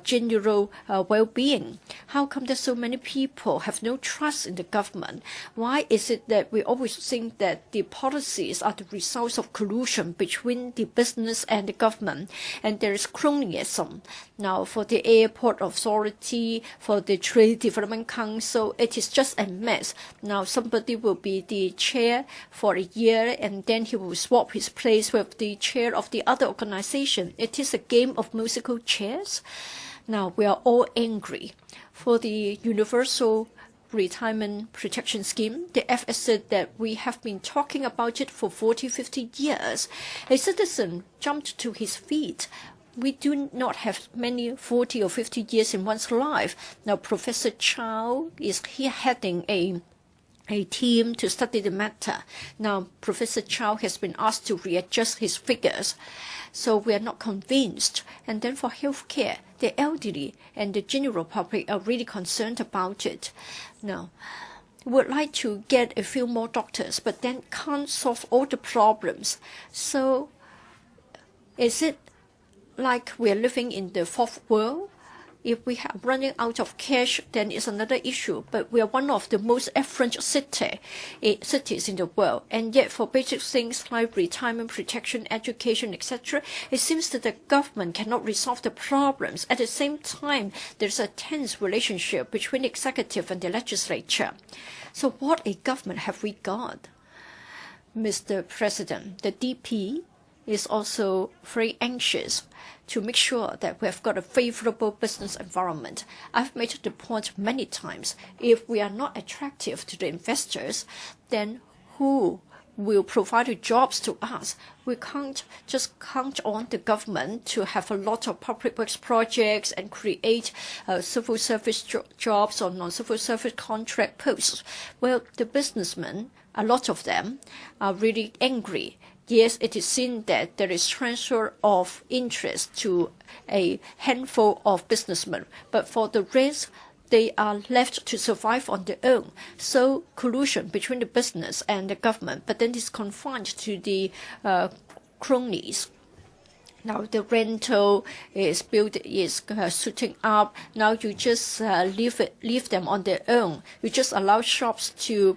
general well-being? How come that so many people have no trust in the government? Why is it that we always think that the policies are the results of collusion between the business and the government, and there is cronyism? Now, for the airport authority, for the Trade Development Council, it is just a mess. Now, somebody will be the chair for a year, and then he will swap his place with the chair of the other organization. It is a game of musical chairs. Now, we are all angry. For the Universal Retirement Protection Scheme, the FS said that we have been talking about it for 40, 50 years. A citizen jumped to his feet. We do not have many 40 or 50 years in one's life. Now, Professor Chow is here heading a team to study the matter. Now, Professor Chow has been asked to readjust his figures, so we are not convinced. And then for healthcare, the elderly and the general public are really concerned about it. Now, we would like to get a few more doctors, but then can't solve all the problems. So, is it like we are living in the fourth world? If we are running out of cash, then it's another issue. But we are one of the most affluent cities in the world. And yet for basic things like retirement protection, education, etc., it seems that the government cannot resolve the problems. At the same time, there's a tense relationship between the executive and the legislature. So what a government have we got? Mr. President, the DP is also very anxious to make sure that we have got a favorable business environment. I've made the point many times, if we are not attractive to the investors, then who will provide the jobs to us? We can't just count on the government to have a lot of public works projects and create civil service jobs or non-civil service contract posts. Well, the businessmen, a lot of them, are really angry. Yes, it is seen that there is transfer of interest to a handful of businessmen, but for the rest, they are left to survive on their own. So collusion between the business and the government, but then it's confined to the cronies. Now the rental is shooting up. Now you just leave them on their own. You just allow shops to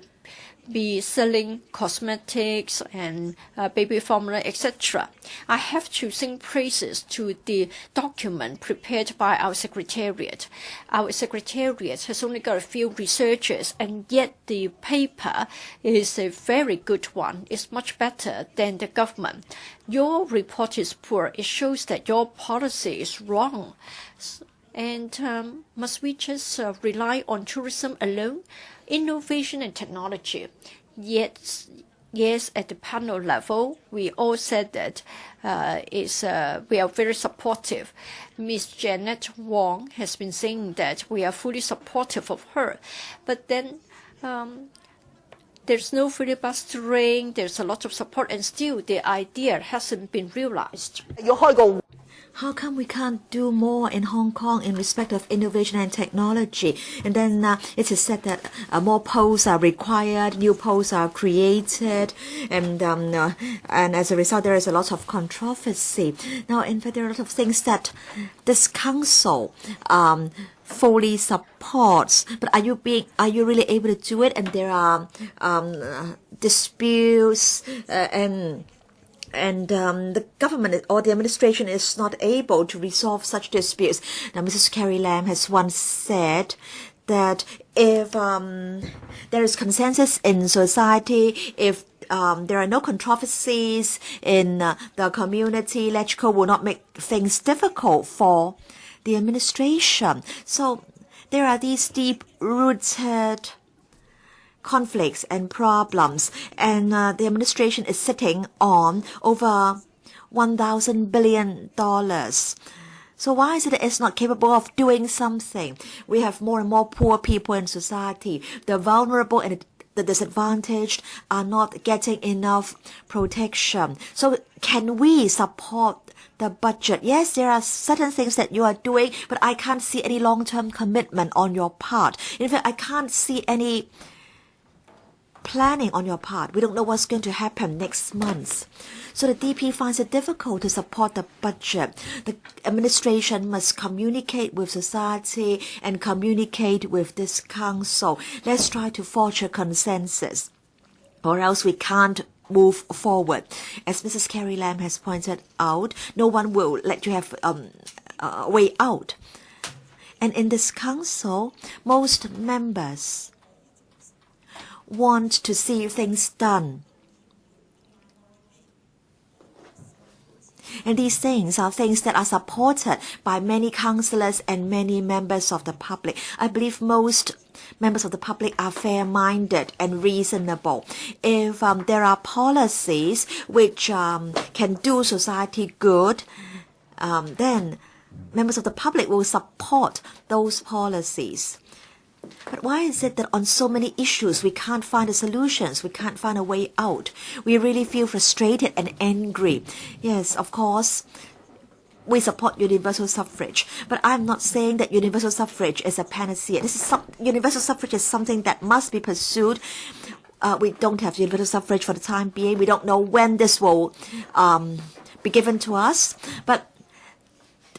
be selling cosmetics and baby formula, etc. I have to sing praises to the document prepared by our secretariat. Our secretariat has only got a few researchers, and yet the paper is a very good one. It's much better than the government. Your report is poor. It shows that your policy is wrong. And must we just rely on tourism alone? Innovation and technology. Yes, at the panel level, we all said that we are very supportive. Ms. Janet Wong has been saying that we are fully supportive of her. But then there's no filibustering, there's a lot of support, and still the idea hasn't been realized. How come we can't do more in Hong Kong in respect of innovation and technology? And then it is said that more posts are required, new posts are created, and as a result there is a lot of controversy. Now, in fact, there are a lot of things that this council fully supports, but are you really able to do it? And there are disputes and the government or the administration is not able to resolve such disputes. Now, Mrs. Carrie Lam has once said that if there is consensus in society, if there are no controversies in the community, LegCo will not make things difficult for the administration. So there are these deep-rooted conflicts and problems, and the administration is sitting on over $1,000 billion. So why is it that it's not capable of doing something? We have more and more poor people in society. The vulnerable and the disadvantaged are not getting enough protection. So can we support the budget? Yes, there are certain things that you are doing, but I can't see any long-term commitment on your part. In fact, I can't see any planning on your part. We don't know what's going to happen next month. So the DP finds it difficult to support the budget. The administration must communicate with society and communicate with this council. Let's try to forge a consensus, or else we can't move forward. As Mrs. Carrie Lam has pointed out, no one will let you have a way out. And in this council, most members want to see things done. And these things are things that are supported by many councillors and many members of the public. I believe most members of the public are fair-minded and reasonable. If there are policies which can do society good, then members of the public will support those policies. But why is it that on so many issues we can't find the solutions, we can't find a way out? We really feel frustrated and angry. Yes, of course, we support universal suffrage, but I'm not saying that universal suffrage is a panacea. Universal suffrage is something that must be pursued. We don't have universal suffrage for the time being. We don't know when this will be given to us, but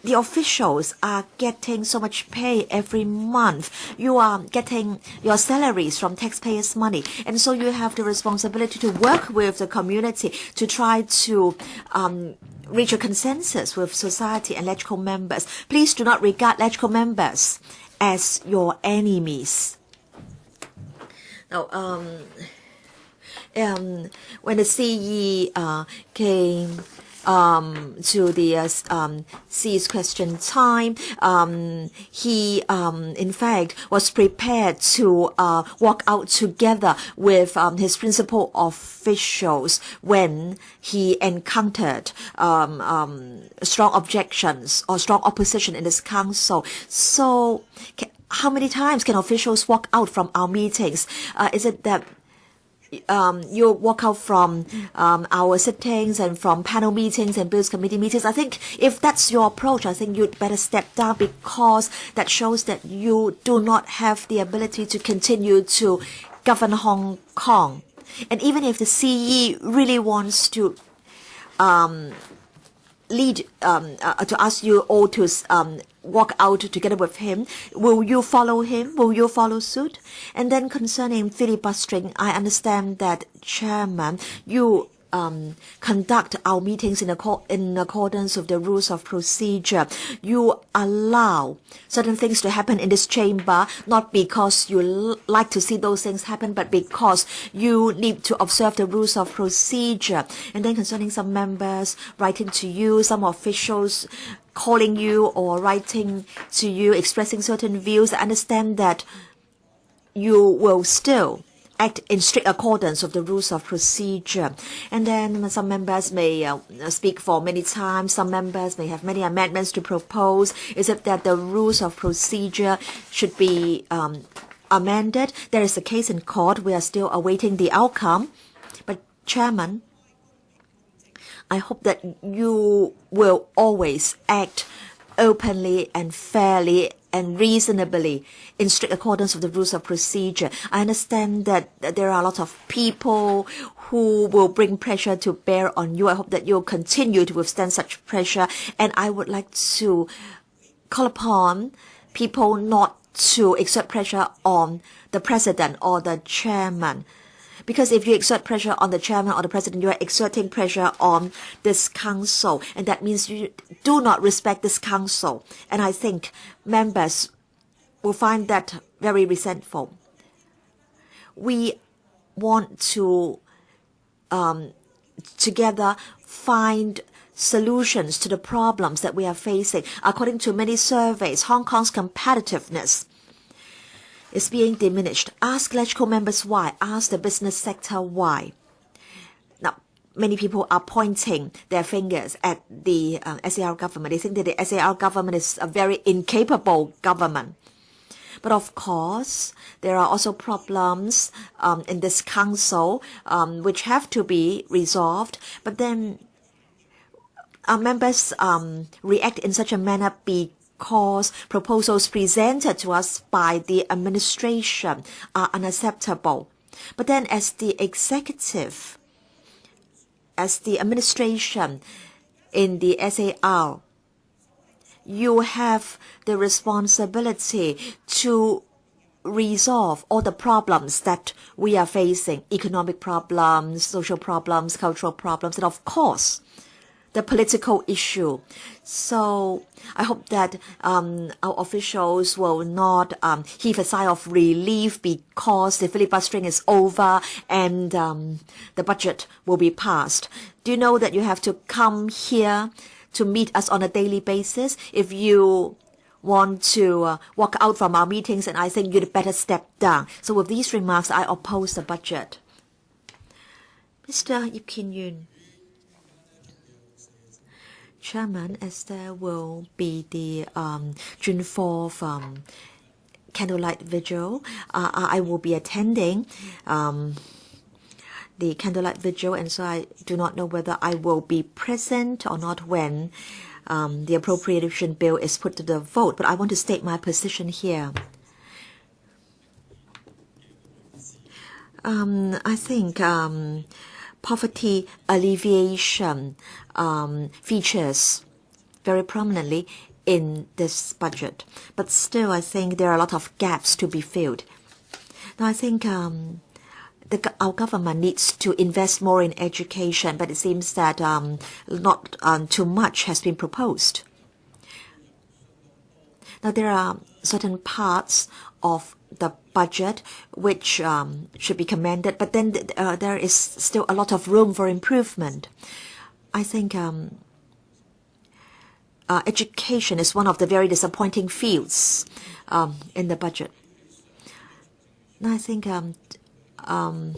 the officials are getting so much pay every month. You are getting your salaries from taxpayers' money. And so you have the responsibility to work with the community to try to reach a consensus with society and LegCo members. Please do not regard LegCo members as your enemies. Now, when the CE came to the C's question time, he in fact was prepared to walk out together with his principal officials when he encountered strong objections or strong opposition in this council. So how many times can officials walk out from our meetings? Is it that you walk out from our sittings and from panel meetings and bills committee meetings? I think if that's your approach, I think you'd better step down, because that shows that you do not have the ability to continue to govern Hong Kong. And even if the CE really wants to lead to ask you all to walk out together with him, will you follow him? Will you follow suit? And then concerning filibustering, I understand that, Chairman, you conduct our meetings in accordance with the rules of procedure. You allow certain things to happen in this chamber, not because you like to see those things happen, but because you need to observe the rules of procedure. And then concerning some members writing to you, some officials calling you or writing to you, expressing certain views, I understand that you will still act in strict accordance with the rules of procedure. And then some members may speak for many times. Some members may have many amendments to propose. Is it that the rules of procedure should be amended? There is a case in court. We are still awaiting the outcome. But, Chairman, I hope that you will always act openly and fairly and reasonably in strict accordance with the rules of procedure. I understand that there are a lot of people who will bring pressure to bear on you. I hope that you'll continue to withstand such pressure. And I would like to call upon people not to exert pressure on the president or the chairman. Because if you exert pressure on the chairman or the president, you are exerting pressure on this council. And that means you do not respect this council. And I think members will find that very resentful. We want to together find solutions to the problems that we are facing. According to many surveys, Hong Kong's competitiveness is being diminished. Ask LegCo members why. Ask the business sector why. Now, many people are pointing their fingers at the SAR government. They think that the SAR government is a very incapable government. But of course, there are also problems in this council which have to be resolved. But then our members react in such a manner because proposals presented to us by the administration are unacceptable. But then as the executive, as the administration in the SAR, you have the responsibility to resolve all the problems that we are facing, economic problems, social problems, cultural problems, and of course, the political issue. So I hope that our officials will not heave a sigh of relief because the filibustering is over and the budget will be passed. Do you know that you have to come here to meet us on a daily basis? If you want to walk out from our meetings, and I think you'd better step down. So with these remarks, I oppose the budget. Mr. Kin-yuen. Chairman, as there will be the June 4th candlelight vigil, I will be attending the candlelight vigil, and so I do not know whether I will be present or not when the appropriation bill is put to the vote. But I want to state my position here. I think poverty alleviation features very prominently in this budget. But still, I think there are a lot of gaps to be filled. Now, I think our government needs to invest more in education, but it seems that not too much has been proposed. Now, there are certain parts of the budget which should be commended, but then there is still a lot of room for improvement. I think education is one of the very disappointing fields in the budget. Now, I think I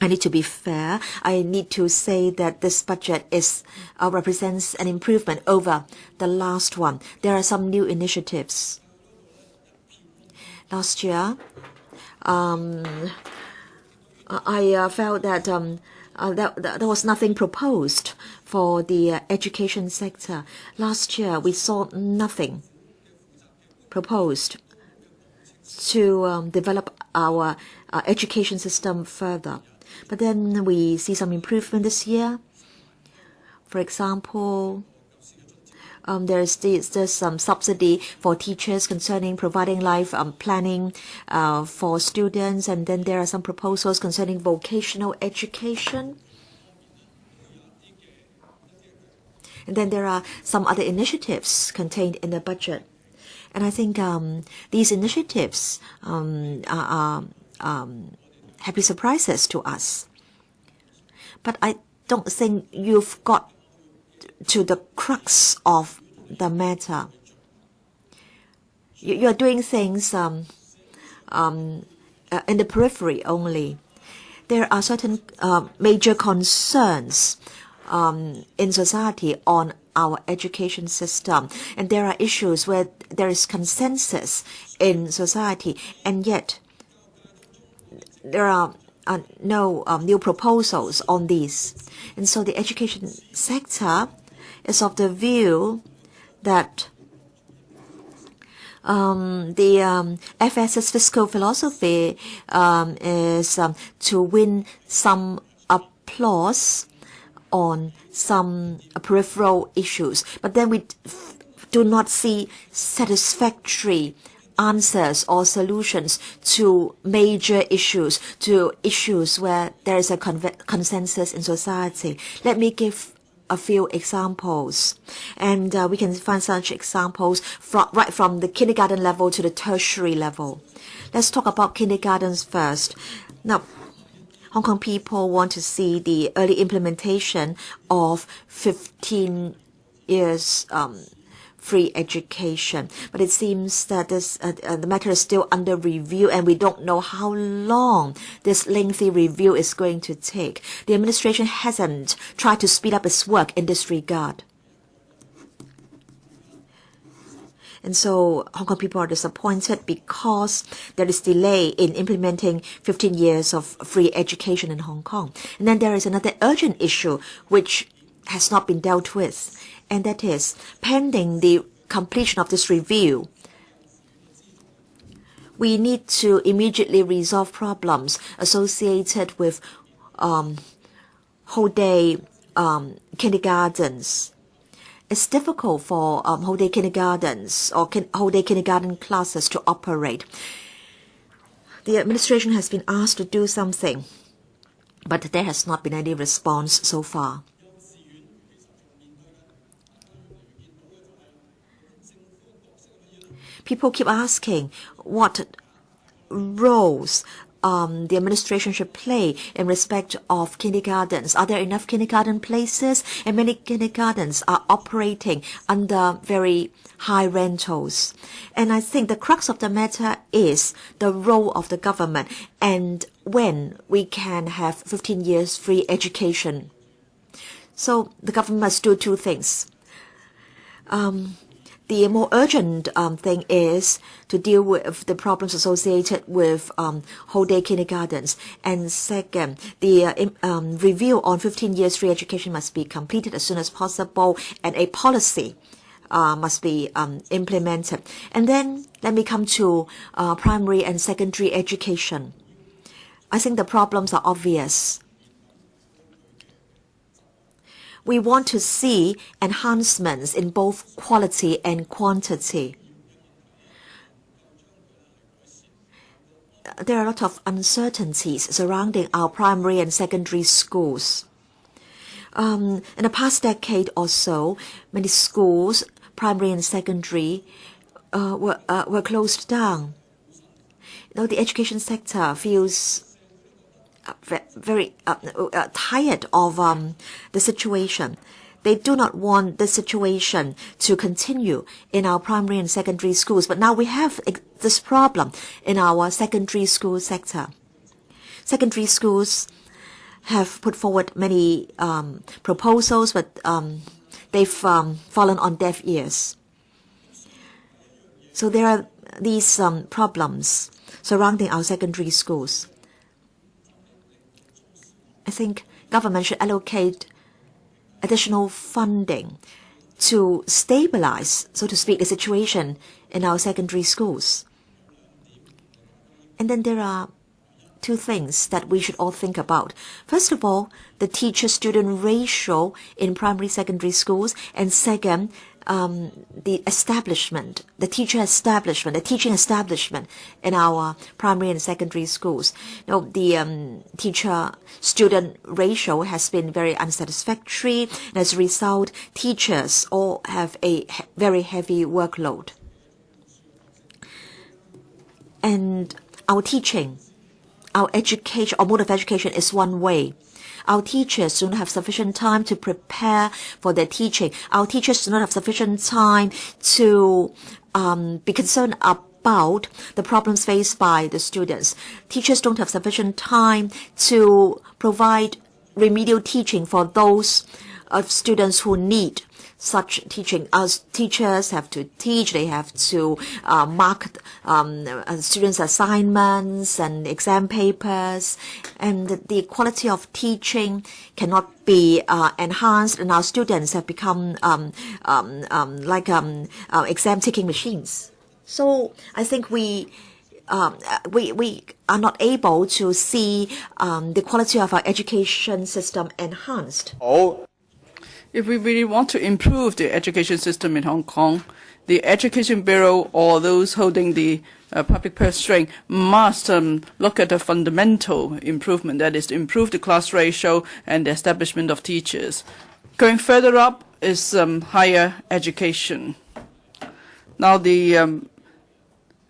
need to be fair. I need to say that this budget represents an improvement over the last one. There are some new initiatives. Last year, I felt that there was nothing proposed for the education sector. Last year, we saw nothing proposed to develop our education system further. But then we see some improvement this year. For example, there's some subsidy for teachers concerning providing life planning for students, and then there are some proposals concerning vocational education. And then there are some other initiatives contained in the budget. And I think these initiatives are happy surprises to us. But I don't think you've got to the crux of the matter. You're doing things in the periphery only. There are certain major concerns in society on our education system, and there are issues where there is consensus in society, and yet there are no new proposals on these. And so the education sector is of the view that the FS's fiscal philosophy is to win some applause on some peripheral issues, but then we do not see satisfactory answers or solutions to major issues, to issues where there is a consensus in society. Let me give a few examples, and we can find such examples right from the kindergarten level to the tertiary level. Let's talk about kindergartens first. Now, Hong Kong people want to see the early implementation of 15 years free education, but it seems that the matter is still under review, and we don't know how long this lengthy review is going to take. The administration hasn't tried to speed up its work in this regard. And so Hong Kong people are disappointed because there is delay in implementing 15 years of free education in Hong Kong. And then there is another urgent issue which has not been dealt with, and that is pending the completion of this review. We need to immediately resolve problems associated with whole day kindergartens. It's difficult for whole day kindergartens or whole day kindergarten classes to operate. The administration has been asked to do something, but there has not been any response so far. People keep asking what roles the administration should play in respect of kindergartens. Are there enough kindergarten places? And many kindergartens are operating under very high rentals. And I think the crux of the matter is the role of the government and when we can have 15 years free education. So the government must do two things. The more urgent thing is to deal with the problems associated with whole day kindergartens. And second, the review on 15 years free education must be completed as soon as possible, and a policy must be implemented. And then let me come to primary and secondary education. I think the problems are obvious. We want to see enhancements in both quality and quantity. There are a lot of uncertainties surrounding our primary and secondary schools. In the past decade or so, many schools, primary and secondary, were closed down. The education sector feels very tired of the situation. They do not want the situation to continue in our primary and secondary schools. But now we have this problem in our secondary school sector. Secondary schools have put forward many proposals, but they've fallen on deaf ears. So there are these problems surrounding our secondary schools. I think government should allocate additional funding to stabilize, so to speak, the situation in our secondary schools. And then there are two things that we should all think about. First of all, the teacher-student ratio in primary secondary schools, and second, the establishment, the teaching establishment in our primary and secondary schools. The teacher-student ratio has been very unsatisfactory, and as a result, teachers all have a very heavy workload. And our teaching, our education, or mode of education is one way. Our teachers do not have sufficient time to prepare for their teaching. Our teachers do not have sufficient time to be concerned about the problems faced by the students. Teachers don't have sufficient time to provide remedial teaching for those students who need such teaching. As teachers have to teach, they have to mark students' assignments and exam papers, and the quality of teaching cannot be enhanced, and our students have become like exam-taking machines. So I think we are not able to see the quality of our education system enhanced. If we really want to improve the education system in Hong Kong, the Education Bureau or those holding the public purse string must look at a fundamental improvement, that is to improve the class ratio and the establishment of teachers. Going further up is higher education. Now the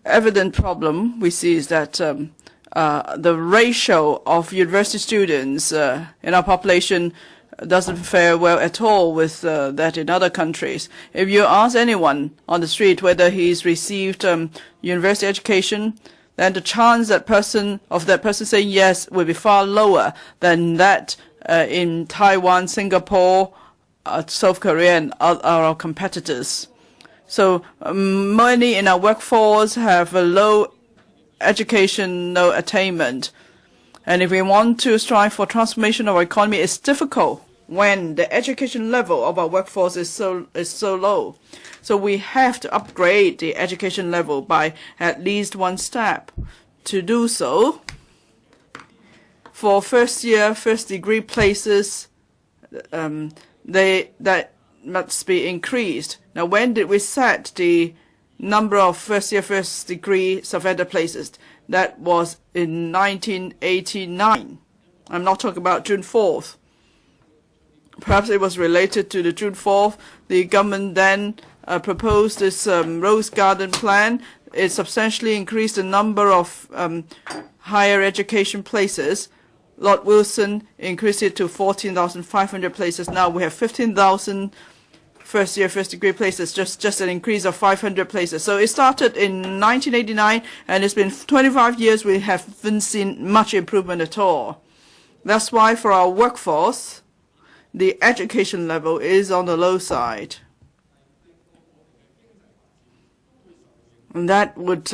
evident problem we see is that the ratio of university students in our population doesn't fare well at all with that in other countries. If you ask anyone on the street whether he's received university education, then the chance that person saying yes will be far lower than that in Taiwan, Singapore, South Korea, and our competitors. So many in our workforce have a low educational attainment. And if we want to strive for transformation of our economy, it's difficult when the education level of our workforce is so low. So we have to upgrade the education level by at least one step. To do so, for first year, first degree places, that must be increased. Now, when did we set the number of first year, first degree sub-vendor places? That was in 1989. I'm not talking about June 4th. Perhaps it was related to the June 4th. The government then proposed this Rose Garden plan. It substantially increased the number of higher education places. Lord Wilson increased it to 14,500 places. Now we have 15,000 first year, first degree places, just an increase of 500 places. So it started in 1989, and it's been 25 years. We haven't seen much improvement at all. That's why for our workforce, the education level is on the low side. And that would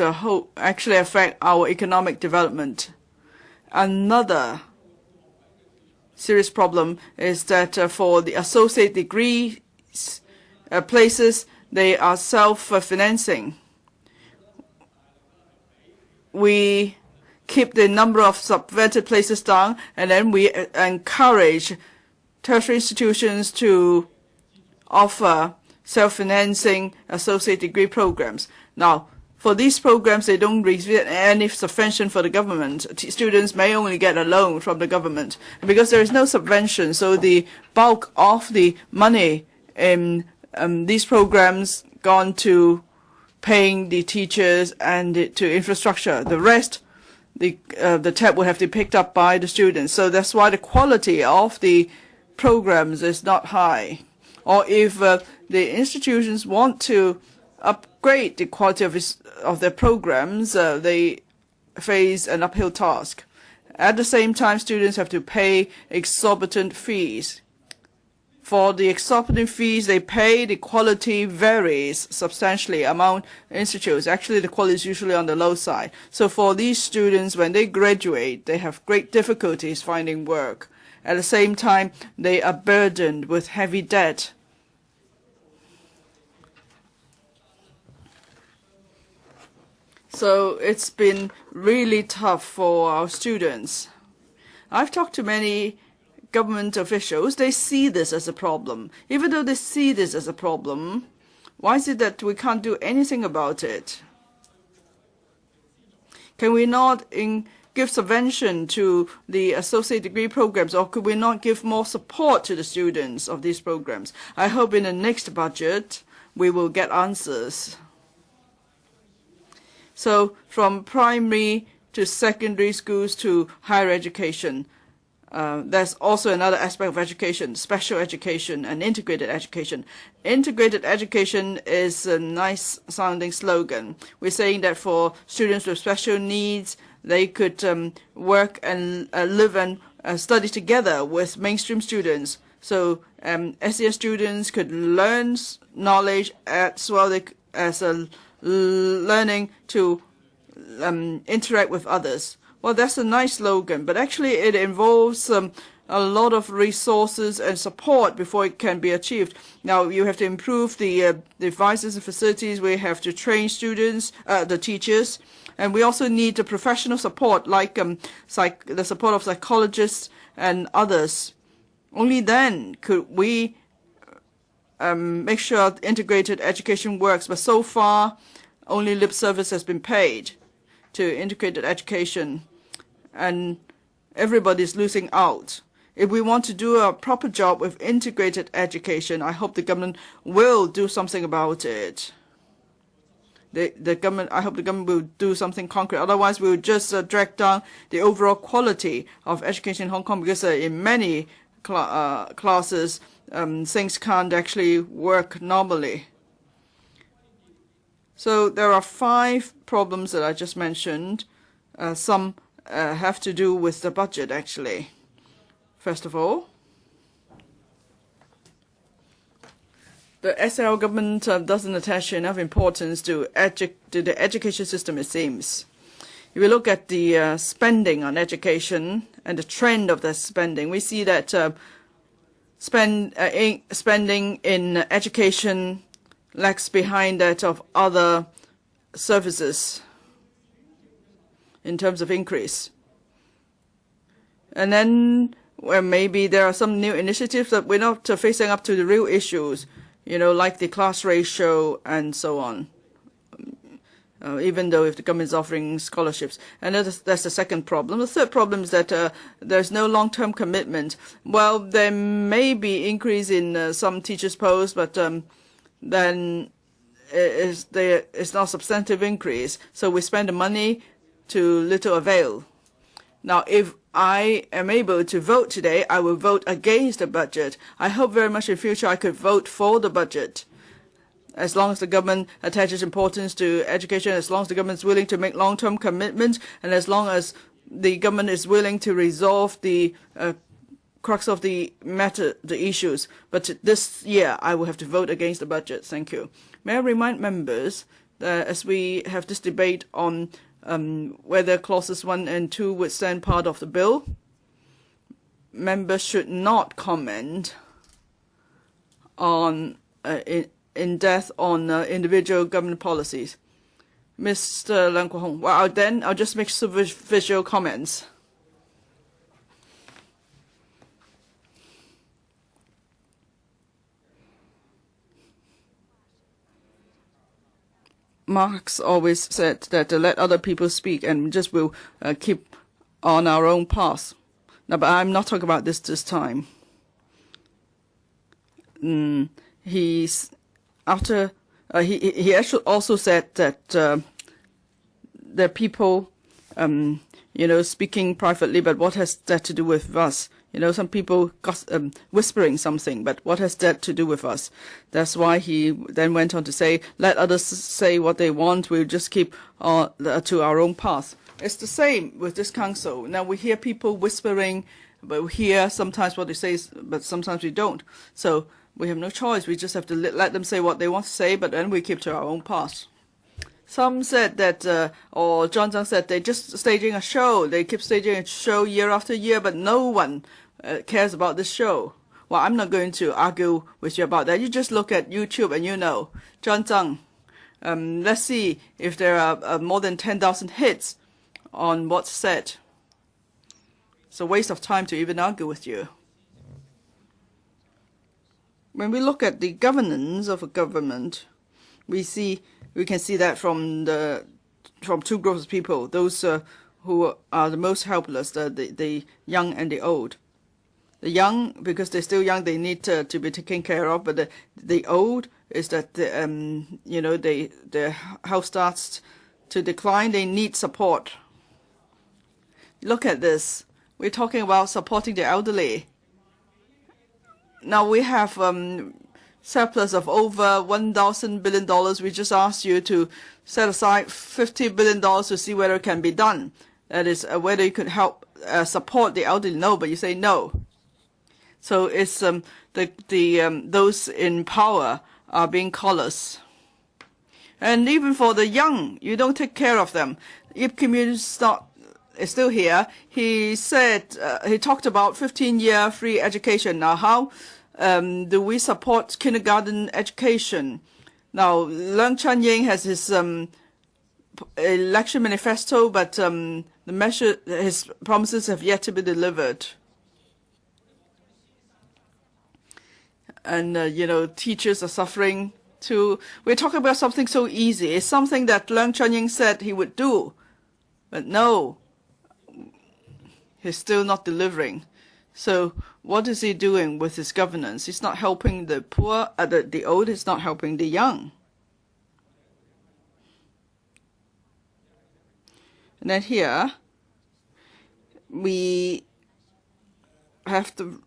actually affect our economic development. Another serious problem is that for the associate degree places, they are self-financing. We keep the number of subvented places down, and then we encourage tertiary institutions to offer self-financing associate degree programs. Now, for these programs, they don't receive any subvention for the government. Students may only get a loan from the government. And because there is no subvention, so the bulk of the money in these programs gone to paying the teachers and to infrastructure. The rest, the tab will have to be picked up by the students. So that's why the quality of the programs is not high. Or if the institutions want to upgrade the quality of their programs, they face an uphill task. At the same time, students have to pay exorbitant fees. For the exorbitant fees they pay, the quality varies substantially among institutes. Actually, the quality is usually on the low side. So for these students, when they graduate, they have great difficulties finding work. At the same time, they are burdened with heavy debt. So it's been really tough for our students. I've talked to many government officials. They see this as a problem. Even though they see this as a problem, why is it that we can't do anything about it? Can we not give subvention to the associate degree programs, or could we not give more support to the students of these programs? I hope in the next budget we will get answers. So from primary to secondary schools to higher education, there's also another aspect of education, special education and integrated education. Integrated education is a nice sounding slogan. We're saying that for students with special needs, they could work and live and study together with mainstream students. So SES students could learn knowledge as well as learning to interact with others. Well, that's a nice slogan, but actually it involves a lot of resources and support before it can be achieved. Now, you have to improve the devices and facilities. We have to train students, the teachers, and we also need the professional support, like the support of psychologists and others. Only then could we make sure integrated education works. But so far, only lip service has been paid to integrated education, and everybody's losing out. If we want to do a proper job with integrated education, I hope the government will do something about it. I hope the government will do something concrete. Otherwise, we will just drag down the overall quality of education in Hong Kong, because in many classes, things can't actually work normally. So there are 5 problems that I just mentioned. Some have to do with the budget, actually. First of all, the SL government doesn't attach enough importance to the education system, it seems. If we look at the spending on education and the trend of the spending, we see that spending in education lags behind that of other services in terms of increase. And then maybe there are some new initiatives that we're not facing up to the real issues, like the class ratio and so on. Even though if the government is offering scholarships. And that's the second problem. The third problem is that there's no long-term commitment. Well, there may be increase in some teachers' posts, but then it's not substantive increase. So we spend the money to little avail. Now, if I am able to vote today, I will vote against the budget. I hope very much in future I could vote for the budget. As long as the government attaches importance to education, as long as the government is willing to make long-term commitments, and as long as the government is willing to resolve the crux of the matter, the issues. But this year, I will have to vote against the budget. Thank you. May I remind members that as we have this debate on whether clauses 1 and 2 would stand part of the bill, members should not comment on in depth on individual government policies. Mr. Kwok-hung, well, then I'll just make superficial comments. Marx always said that let other people speak and just will keep on our own path. Now, but I'm not talking about this time. He's after he actually also said that there are people, speaking privately, but what has that to do with us? Some people whispering something, but what has that to do with us? That's why he then went on to say, let others say what they want, we'll just keep to our own path. It's the same with this council. Now we hear people whispering, but we hear sometimes what they say, but sometimes we don't. So we have no choice. We just have to let them say what they want to say, but then we keep to our own path. Some said that, or John Zhang said, they're just staging a show. They keep staging a show year after year, but no one cares about this show. Well, I'm not going to argue with you about that. You just look at YouTube and you know. John Zhang, let's see if there are more than 10,000 hits on what's said. It's a waste of time to even argue with you. When we look at the governance of a government, we can see that from two groups of people: those who are the most helpless, the young and the old. The young, because they're still young, they need to be taken care of. But the old is that their health starts to decline. They need support. Look at this. We're talking about supporting the elderly. Now we have surplus of over $1,000 billion. We just asked you to set aside $50 billion to see whether it can be done. That is, whether you could help support the elderly. No, but you say no. So it's those in power are being callous. And even for the young, you don't take care of them. If community is still here, he said, he talked about 15-year free education. Now, how do we support kindergarten education? Now, Leung Chun-ying has his election manifesto, but his promises have yet to be delivered. And, teachers are suffering too. We're talking about something so easy. It's something that Leung Chun-ying said he would do. But no, he's still not delivering. So what is he doing with his governance? He's not helping the poor, the old. He's not helping the young. And then here, we have to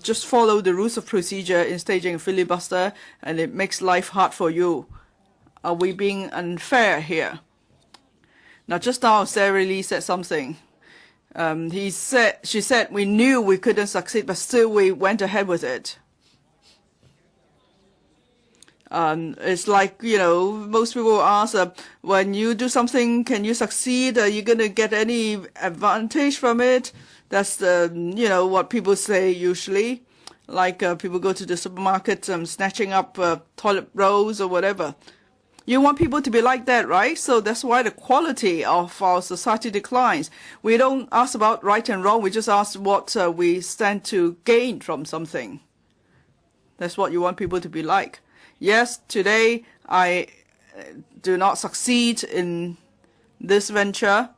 just follow the rules of procedure in staging a filibuster, and it makes life hard for you. Are we being unfair here? Now, just now, Sarah Lee said something. She said, we knew we couldn't succeed, but still we went ahead with it. It's like, most people ask, when you do something, can you succeed? Are you going to get any advantage from it? That's what people say usually. Like people go to the supermarket snatching up toilet rolls or whatever. You want people to be like that, right? So that's why the quality of our society declines. We don't ask about right and wrong. We just ask what we stand to gain from something. That's what you want people to be like. Yes, today I do not succeed in this venture,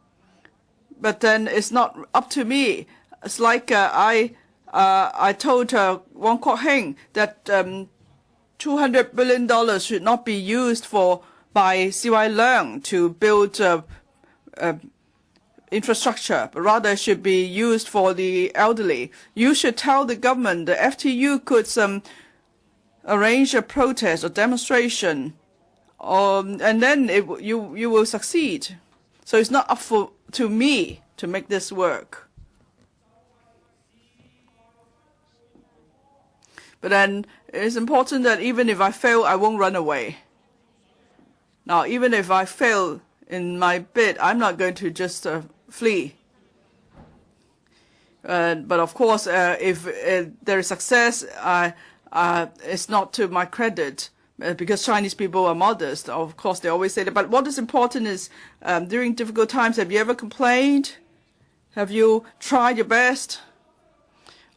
but then it's not up to me. It's like I told Kwok-hing that $200 billion should not be used by Sau-lan to build infrastructure, but rather should be used for the elderly. You should tell the government the FTU could arrange a protest or demonstration, and then you will succeed. So it's not up to me to make this work. But then it's important that even if I fail, I won't run away. Now, even if I fail in my bid, I'm not going to just flee. But of course, if there is success, it's not to my credit, because Chinese people are modest. Of course, they always say that. But what is important is, during difficult times, have you ever complained? Have you tried your best?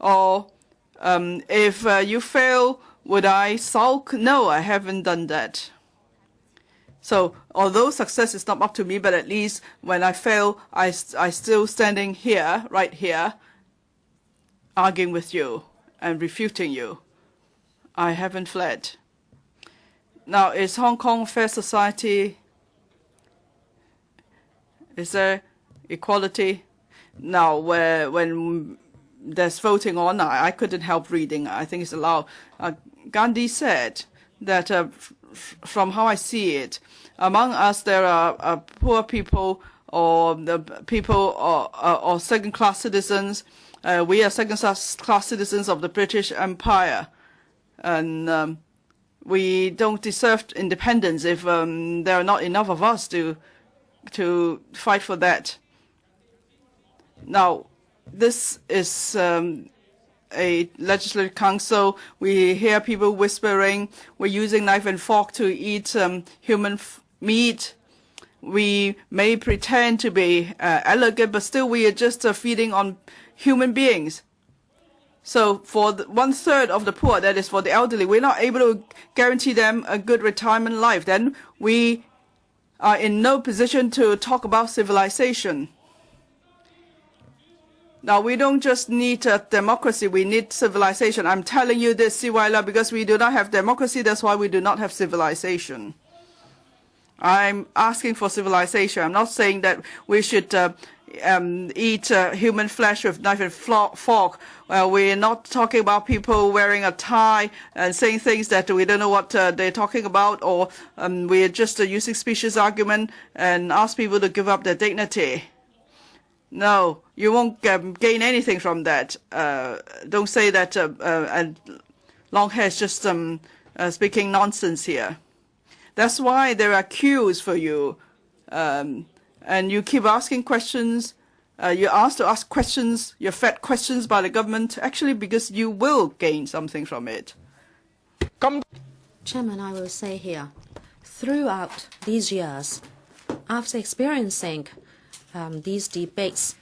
Or if you fail, would I sulk? No, I haven't done that. So although success is not up to me, but at least when I fail, I still standing here, right here, arguing with you and refuting you. I haven't fled. Now, is Hong Kong a fair society? Is there equality? Now, when there's voting on, I couldn't help reading. I think it's allowed. Gandhi said that from how I see it, among us there are poor people or the people or second-class citizens. We are second-class citizens of the British Empire, and we don't deserve independence if there are not enough of us to fight for that. Now, this is a legislative council. We hear people whispering. We're using knife and fork to eat human meat. We may pretend to be elegant, but still we are just feeding on human beings. So for 1/3 of the poor, that is for the elderly, we're not able to guarantee them a good retirement life. Then we are in no position to talk about civilization. Now, we don't just need democracy, we need civilization. I'm telling you this, Siwaila, because we do not have democracy, that's why we do not have civilization. I'm asking for civilization. I'm not saying that we should eat human flesh with knife and fork. We're not talking about people wearing a tie and saying things that we don't know what they're talking about, or we're just using specious argument and ask people to give up their dignity. No, you won't gain anything from that. Don't say that and long hair is just speaking nonsense here. That's why there are queues for you. And you keep asking questions. You're asked to ask questions. You're fed questions by the government, actually because you will gain something from it. Chairman, I will say here, throughout these years, after experiencing these debates,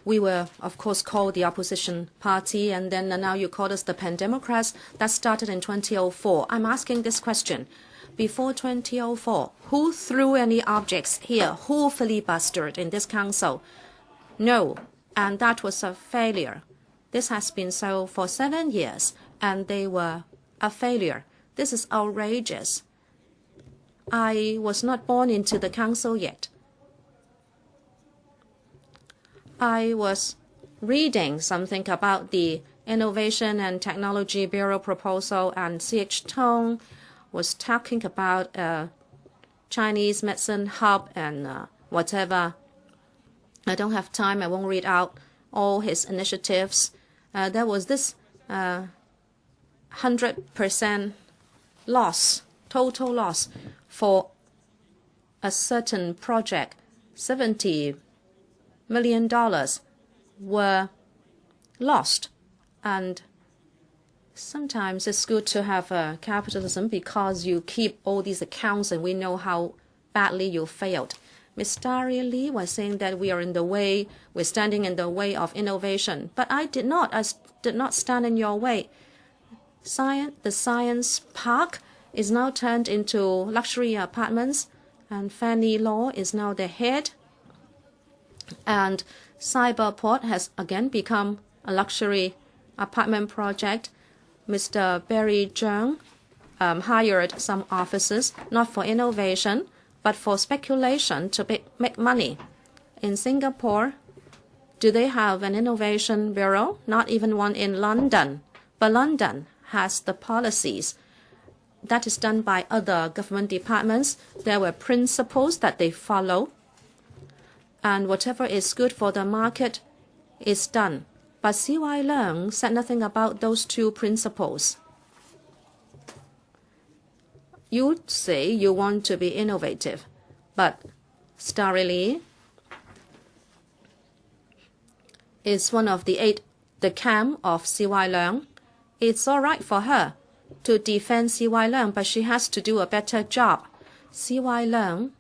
we were, of course, called the opposition party, and then now you call us the Pan-Democrats. That started in 2004. I'm asking this question. Before 2004, who threw any objects here? Who filibustered in this council? No, and that was a failure. This has been so for 7 years, and they were a failure. This is outrageous. I was not born into the council yet. I was reading something about the Innovation and Technology Bureau proposal, and C.H. Tung was talking about a Chinese medicine hub and whatever. I don't have time. I won't read out all his initiatives. There was this 100% loss total loss for a certain project. $70 million were lost. And sometimes it's good to have capitalism because you keep all these accounts and we know how badly you failed. Ms. Starry Lee was saying that we are in the way, we're standing in the way of innovation. But I did not. I did not stand in your way. The science park is now turned into luxury apartments, and Fanny Law is now the head. And Cyberport has again become a luxury apartment project. Mr. Barry Zhang hired some officers, not for innovation, but for speculation to make money. In Singapore, do they have an innovation bureau? Not even one in London. But London has the policies. That is done by other government departments. There were principles that they follow. And whatever is good for the market is done. But C.Y. Leung said nothing about those two principles. You say you want to be innovative, but Starry Lee is one of the camp of C.Y. Leung. It's all right for her to defend C.Y. Leung, but she has to do a better job. C.Y. Leung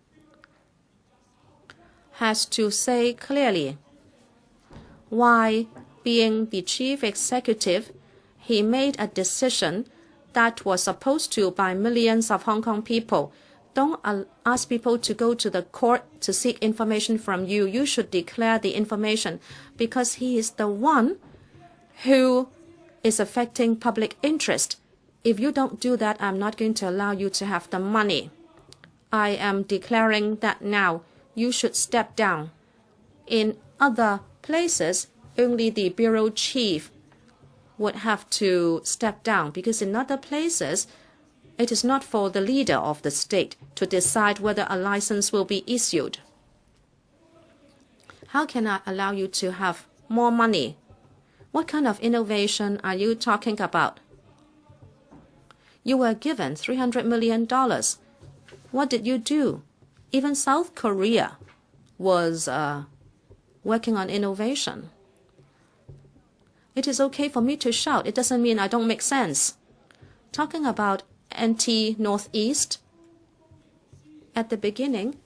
has to say clearly why, being the chief executive, he made a decision that was opposed to by millions of Hong Kong people. Don't ask people to go to the court to seek information from you. You should declare the information because he is the one who is affecting public interest. If you don't do that, I'm not going to allow you to have the money. I am declaring that now. You should step down. In other places, only the bureau chief would have to step down because in other places, it is not for the leader of the state to decide whether a license will be issued. How can I allow you to have more money? What kind of innovation are you talking about? You were given $300 million. What did you do? Even South Korea was working on innovation. It is okay for me to shout. It doesn't mean I don't make sense. Talking about anti-Northeast, at the beginning,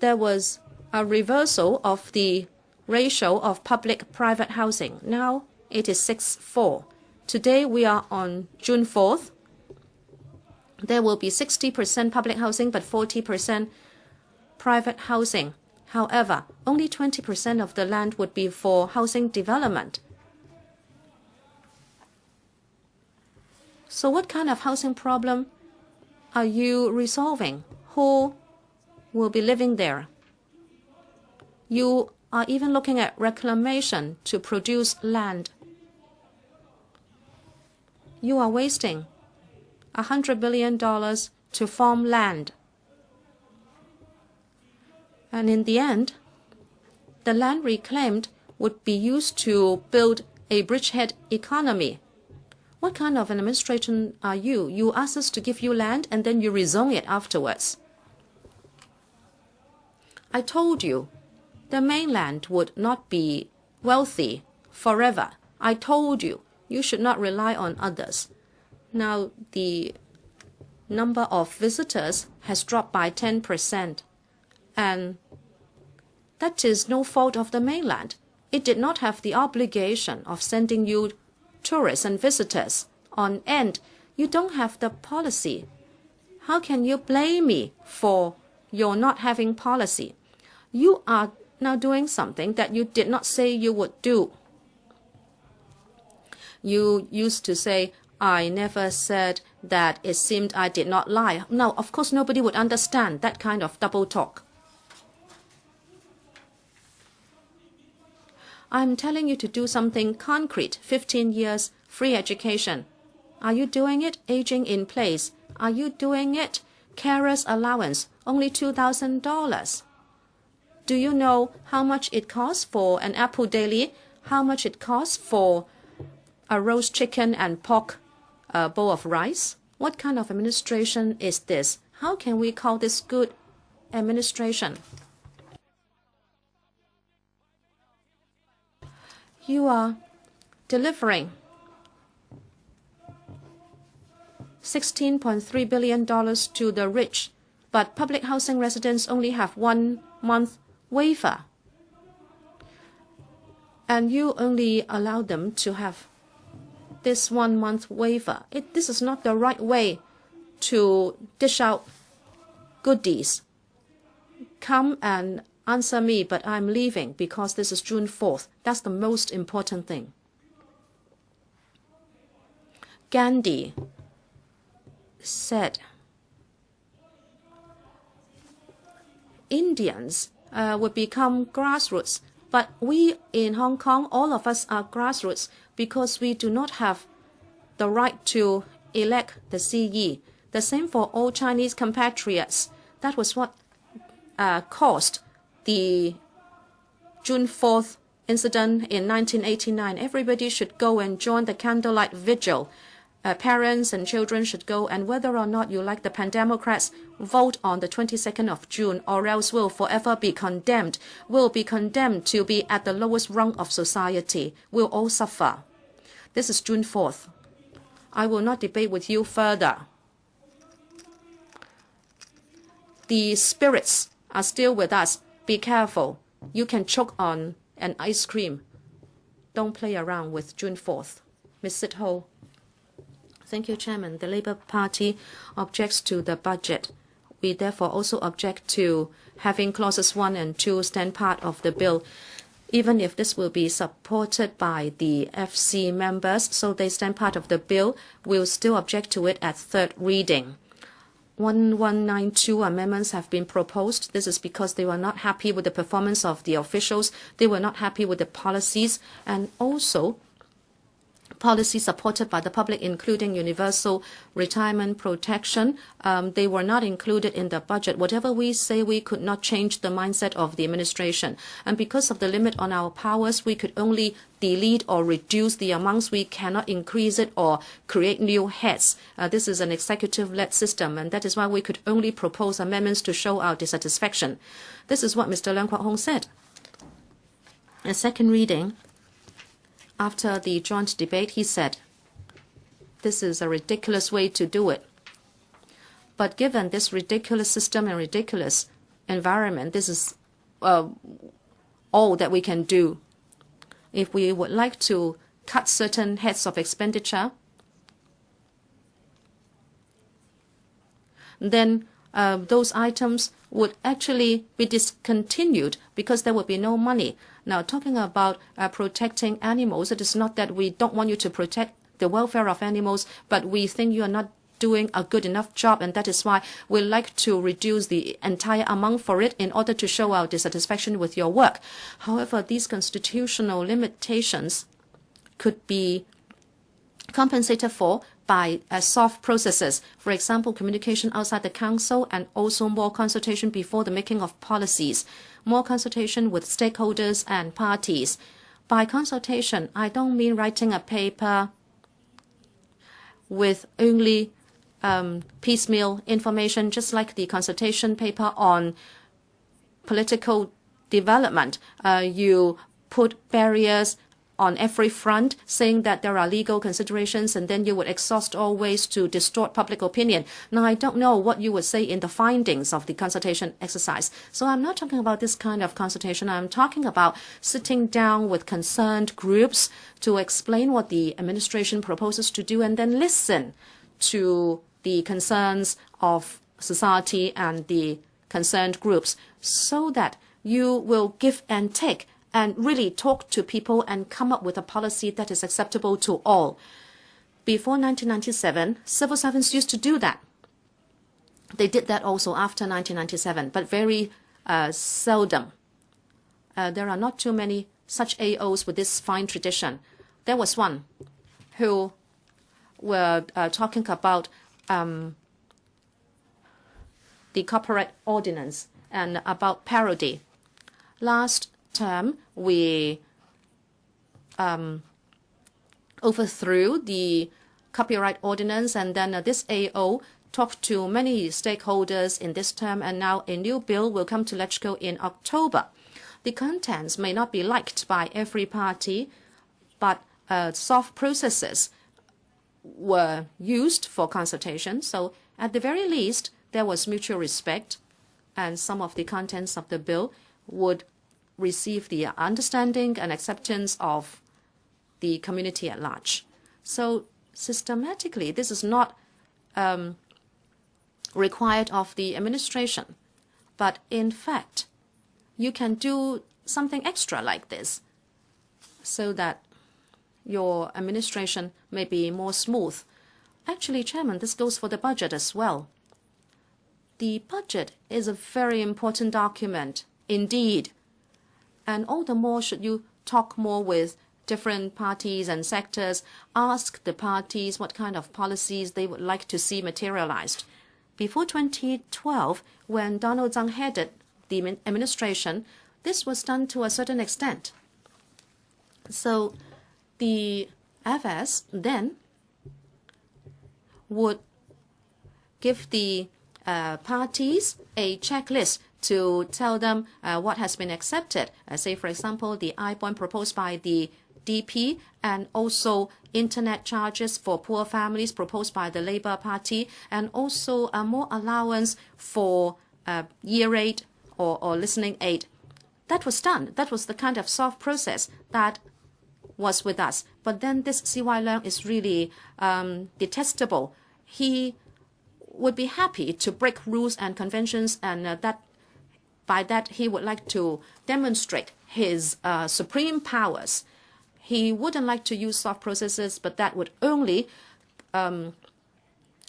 there was a reversal of the ratio of public-private housing. Now it is 6:4. Today we are on June 4th. There will be 60% public housing but 40% private housing. However, only 20% of the land would be for housing development. So what kind of housing problem are you resolving? Who will be living there? You are even looking at reclamation to produce land. You are wasting $100 billion to farm land. And in the end, the land reclaimed would be used to build a bridgehead economy. What kind of an administration are you? You ask us to give you land and then you rezone it afterwards. I told you the mainland would not be wealthy forever. I told you you should not rely on others. Now the number of visitors has dropped by 10%. And that is no fault of the mainland. It did not have the obligation of sending you tourists and visitors on end. You don't have the policy. How can you blame me for your not having policy? You are now doing something that you did not say you would do. You used to say, I never said that. It seemed I did not lie. Now, of course, nobody would understand that kind of double talk. I'm telling you to do something concrete. 15 years, free education. Are you doing it? Aging in place. Are you doing it? Carers allowance, only $2,000. Do you know how much it costs for an apple daily? How much it costs for a roast chicken and pork bowl of rice? What kind of administration is this? How can we call this good administration? You are delivering $16.3 billion to the rich, but public housing residents only have 1 month waiver. And you only allow them to have this 1 month waiver. This is not the right way to dish out goodies. Come and answer me, but I'm leaving because this is June 4th. That's the most important thing. Gandhi said Indians would become grassroots, but we in Hong Kong, all of us are grassroots because we do not have the right to elect the CE. The same for all Chinese compatriots. That was what caused the June 4th incident in 1989. Everybody should go and join the candlelight vigil. Parents and children should go, and whether or not you like the Pan-Democrats, vote on the 22nd of June, or else will forever be condemned. Will be condemned to be at the lowest rung of society. We'll all suffer. This is June 4th. I will not debate with you further. The spirits are still with us. Be careful. You can choke on an ice cream. Don't play around with June 4th. Ms. Sit-ho. Thank you, Chairman. The Labour Party objects to the budget. We therefore also object to having clauses 1 and 2 stand part of the bill, even if this will be supported by the FC members, so they stand part of the bill. We'll still object to it at third reading. 1192 amendments have been proposed. This is because they were not happy with the performance of the officials. They were not happy with the policies, and also policies supported by the public, including universal retirement protection. They were not included in the budget. Whatever we say, we could not change the mindset of the administration. And because of the limit on our powers, we could only delete or reduce the amounts. We cannot increase it or create new heads. This is an executive-led system, and that is why we could only propose amendments to show our dissatisfaction. This is what Mr. Leung Kwok-hung said. A second reading, after the joint debate, he said, this is a ridiculous way to do it. But given this ridiculous system and ridiculous environment, this is all that we can do. If we would like to cut certain heads of expenditure, then those items would actually be discontinued because there would be no money. Now, talking about protecting animals, it is not that we don't want you to protect the welfare of animals, but we think you are not doing a good enough job, and that is why we like to reduce the entire amount for it in order to show our dissatisfaction with your work. However, these constitutional limitations could be compensated for by soft processes. For example, communication outside the council, and also more consultation before the making of policies, more consultation with stakeholders and parties. By consultation, I don't mean writing a paper with only piecemeal information, just like the consultation paper on political development. You put barriers on every front, saying that there are legal considerations, and then you would exhaust all ways to distort public opinion. Now, I don't know what you would say in the findings of the consultation exercise. So I'm not talking about this kind of consultation. I'm talking about sitting down with concerned groups to explain what the administration proposes to do, and then listen to the concerns of society and the concerned groups, so that you will give and take and really talk to people and come up with a policy that is acceptable to all. Before 1997, civil servants used to do that. They did that also after 1997, but very seldom. There are not too many such AOs with this fine tradition. There was one who were talking about the corporate ordinance and about parody. Last term, we overthrew the copyright ordinance, and then this AO talked to many stakeholders in this term, and now a new bill will come to LegCo in October. The contents may not be liked by every party, but soft processes were used for consultation. So at the very least, there was mutual respect, and some of the contents of the bill would receive the understanding and acceptance of the community at large. So systematically, this is not required of the administration, but in fact, you can do something extra like this so that your administration may be more smooth. Actually, Chairman, this goes for the budget as well. The budget is a very important document indeed, and all the more should you talk more with different parties and sectors, ask the parties what kind of policies they would like to see materialized. Before 2012, when Donald Tsang headed the administration, this was done to a certain extent. So the FS then would give the parties a checklist to tell them what has been accepted. Say, for example, the I-bond proposed by the DP, and also internet charges for poor families proposed by the Labour Party, and also more allowance for year aid or listening aid. That was done. That was the kind of soft process that was with us. But then this C.Y. Leung is really detestable. He would be happy to break rules and conventions, and that by that he would like to demonstrate his supreme powers. He wouldn't like to use soft processes, but that would only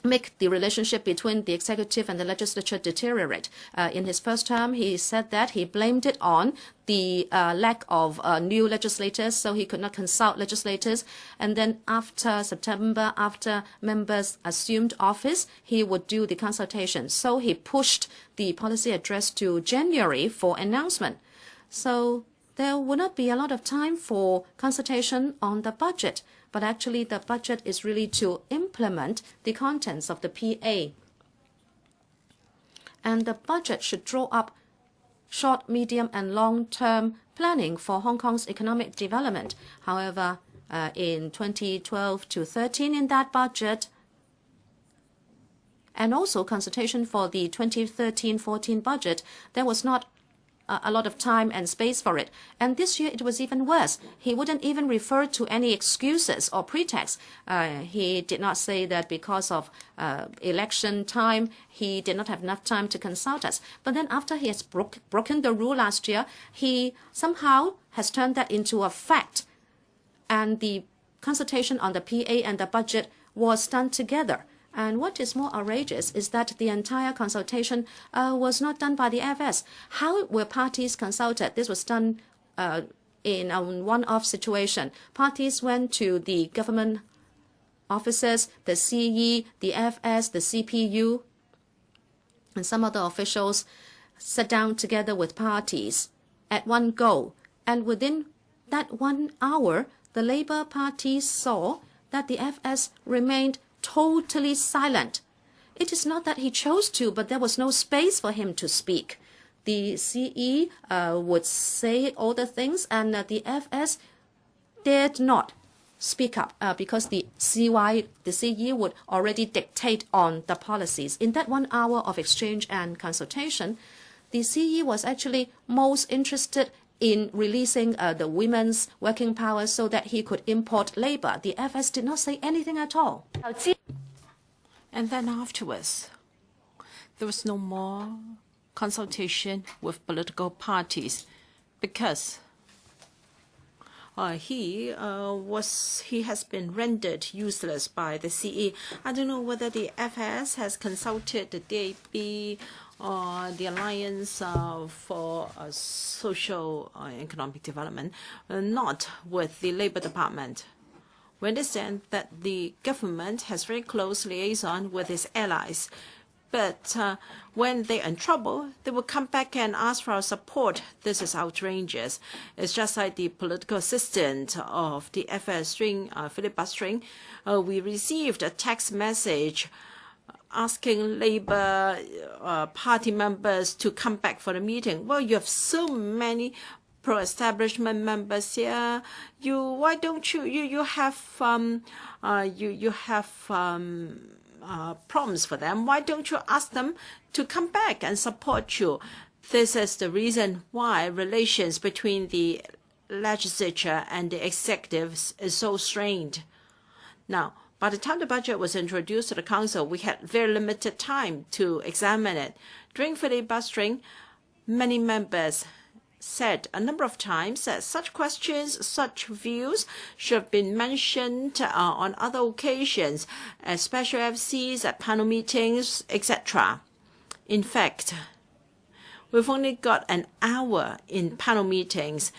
make the relationship between the executive and the legislature deteriorate. In his first term, he said that he blamed it on the lack of new legislators, so he could not consult legislators. And then after September, after members assumed office, he would do the consultation. So he pushed the policy address to January for announcement. So there will not be a lot of time for consultation on the budget. But actually, the budget is really to implement the contents of the PA. And the budget should draw up short, medium, and long-term planning for Hong Kong's economic development. However, in 2012 to 13 in that budget, and also consultation for the 2013-14 budget, there was not a lot of time and space for it. And this year it was even worse. He wouldn't even refer to any excuses or pretexts. He did not say that because of election time, he did not have enough time to consult us. But then after he has broken the rule last year, he somehow has turned that into a fact. And the consultation on the PA and the budget was done together. And what is more outrageous is that the entire consultation was not done by the FS. How were parties consulted? This was done in a one-off situation. Parties went to the government officers, the CE, the FS, the CPU, and some other officials sat down together with parties at one go. And within that 1 hour, the Labour Party saw that the FS remained totally silent. It is not that he chose to, but there was no space for him to speak. The CE would say all the things, and the FS dared not speak up because the CE would already dictate on the policies. In that 1 hour of exchange and consultation, the CE was actually most interested in releasing the women's working power so that he could import labor. The FS did not say anything at all. And then afterwards, there was no more consultation with political parties because he has been rendered useless by the CE. I don't know whether the FS has consulted the DAB or the Alliance for Social and Economic Development, not with the Labour Department. We understand that the government has very close liaison with its allies, But when they're in trouble, they will come back and ask for our support. This is outrageous. It's just like the political assistant of the FS string, filibustering. We received a text message asking Labour Party members to come back for the meeting. Well, you have so many pro-establishment members here. Why don't you have problems for them? Why don't you ask them to come back and support you? This is the reason why relations between the legislature and the executives is so strained. Now, by the time the budget was introduced to the council, we had very limited time to examine it. During filibustering, many members said a number of times that such questions, such views should have been mentioned on other occasions, at special FCs, at panel meetings, etc. In fact, we've only got an hour in panel meetings.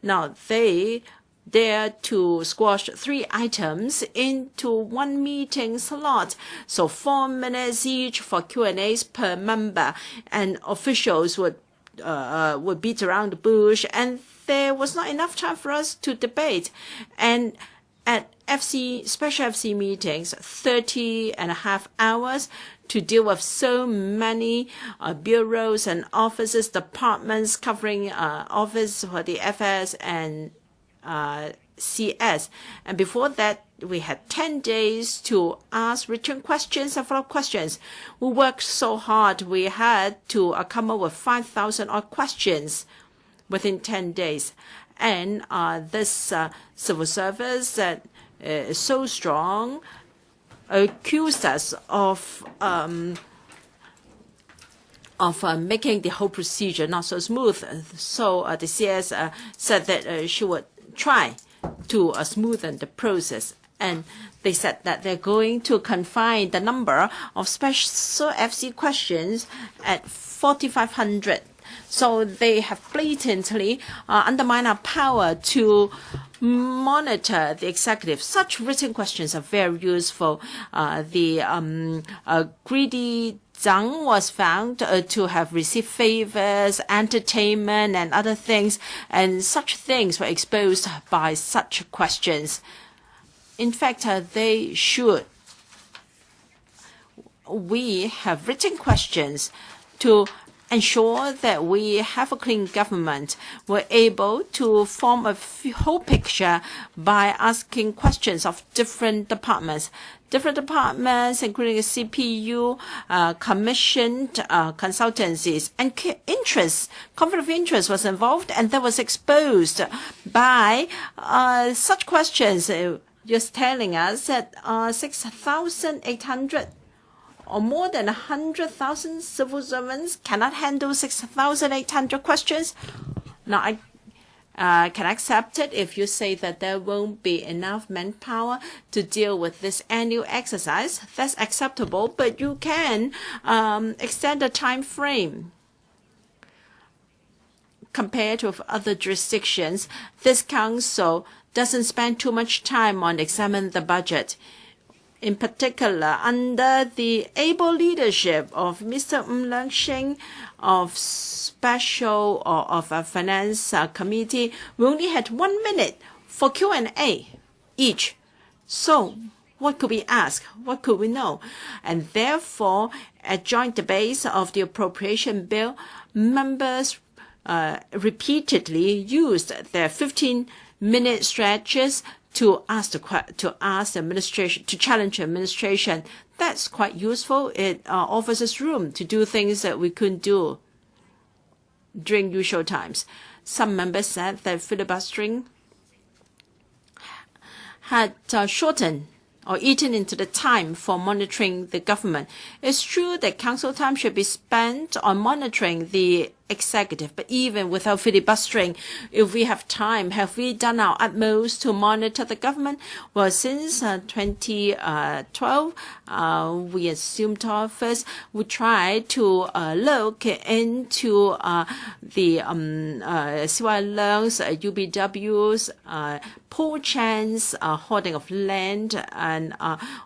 Now, they dare to squash 3 items into 1 meeting slot. So 4 minutes each for Q&As per member, and officials would beat around the bush, and there was not enough time for us to debate. And at special FC meetings, 30.5 hours to deal with so many bureaus and offices, departments covering office for the FS and CS. And before that, we had 10 days to ask written questions and follow-up questions. We worked so hard, we had to come up with 5,000 odd questions within 10 days. And this civil service that is so strong accused us of making the whole procedure not so smooth. So the CS said that she would try to smoothen the process. And they said that they're going to confine the number of special FC questions at 4,500. So they have blatantly undermined our power to monitor the executive. Such written questions are very useful. The greedy Zhang was found to have received favors, entertainment, and other things, and such things were exposed by such questions. In fact, we have written questions to ensure that we have a clean government. We're able to form a whole picture by asking questions of different departments. Different departments, including the CPU, commissioned consultancies, and conflict of interest was involved, and that was exposed by such questions. Just telling us that 6,800 or more than 100,000 civil servants cannot handle 6,800 questions. Now, I can accept it if you say that there won't be enough manpower to deal with this annual exercise. That's acceptable, but you can extend the time frame. Compared with other jurisdictions, this council doesn't spend too much time on examining the budget. In particular, under the able leadership of Mr. Leung-shing of Special or of a Finance Committee, we only had 1 minute for Q&A each. So what could we ask? What could we know? And therefore, at joint debates of the appropriation bill, members repeatedly used their 15-minute stretches to ask the administration, to challenge the administration. That's quite useful. It offers us room to do things that we couldn't do during usual times. Some members said that filibustering had shortened or eaten into the time for monitoring the government. It's true that council time should be spent on monitoring the executive, but even without filibustering, if we have time, have we done our utmost to monitor the government? Well, since 2012, we assumed office. We tried to look into the CY Leung's, UBW's, Paul Chan's hoarding of land, and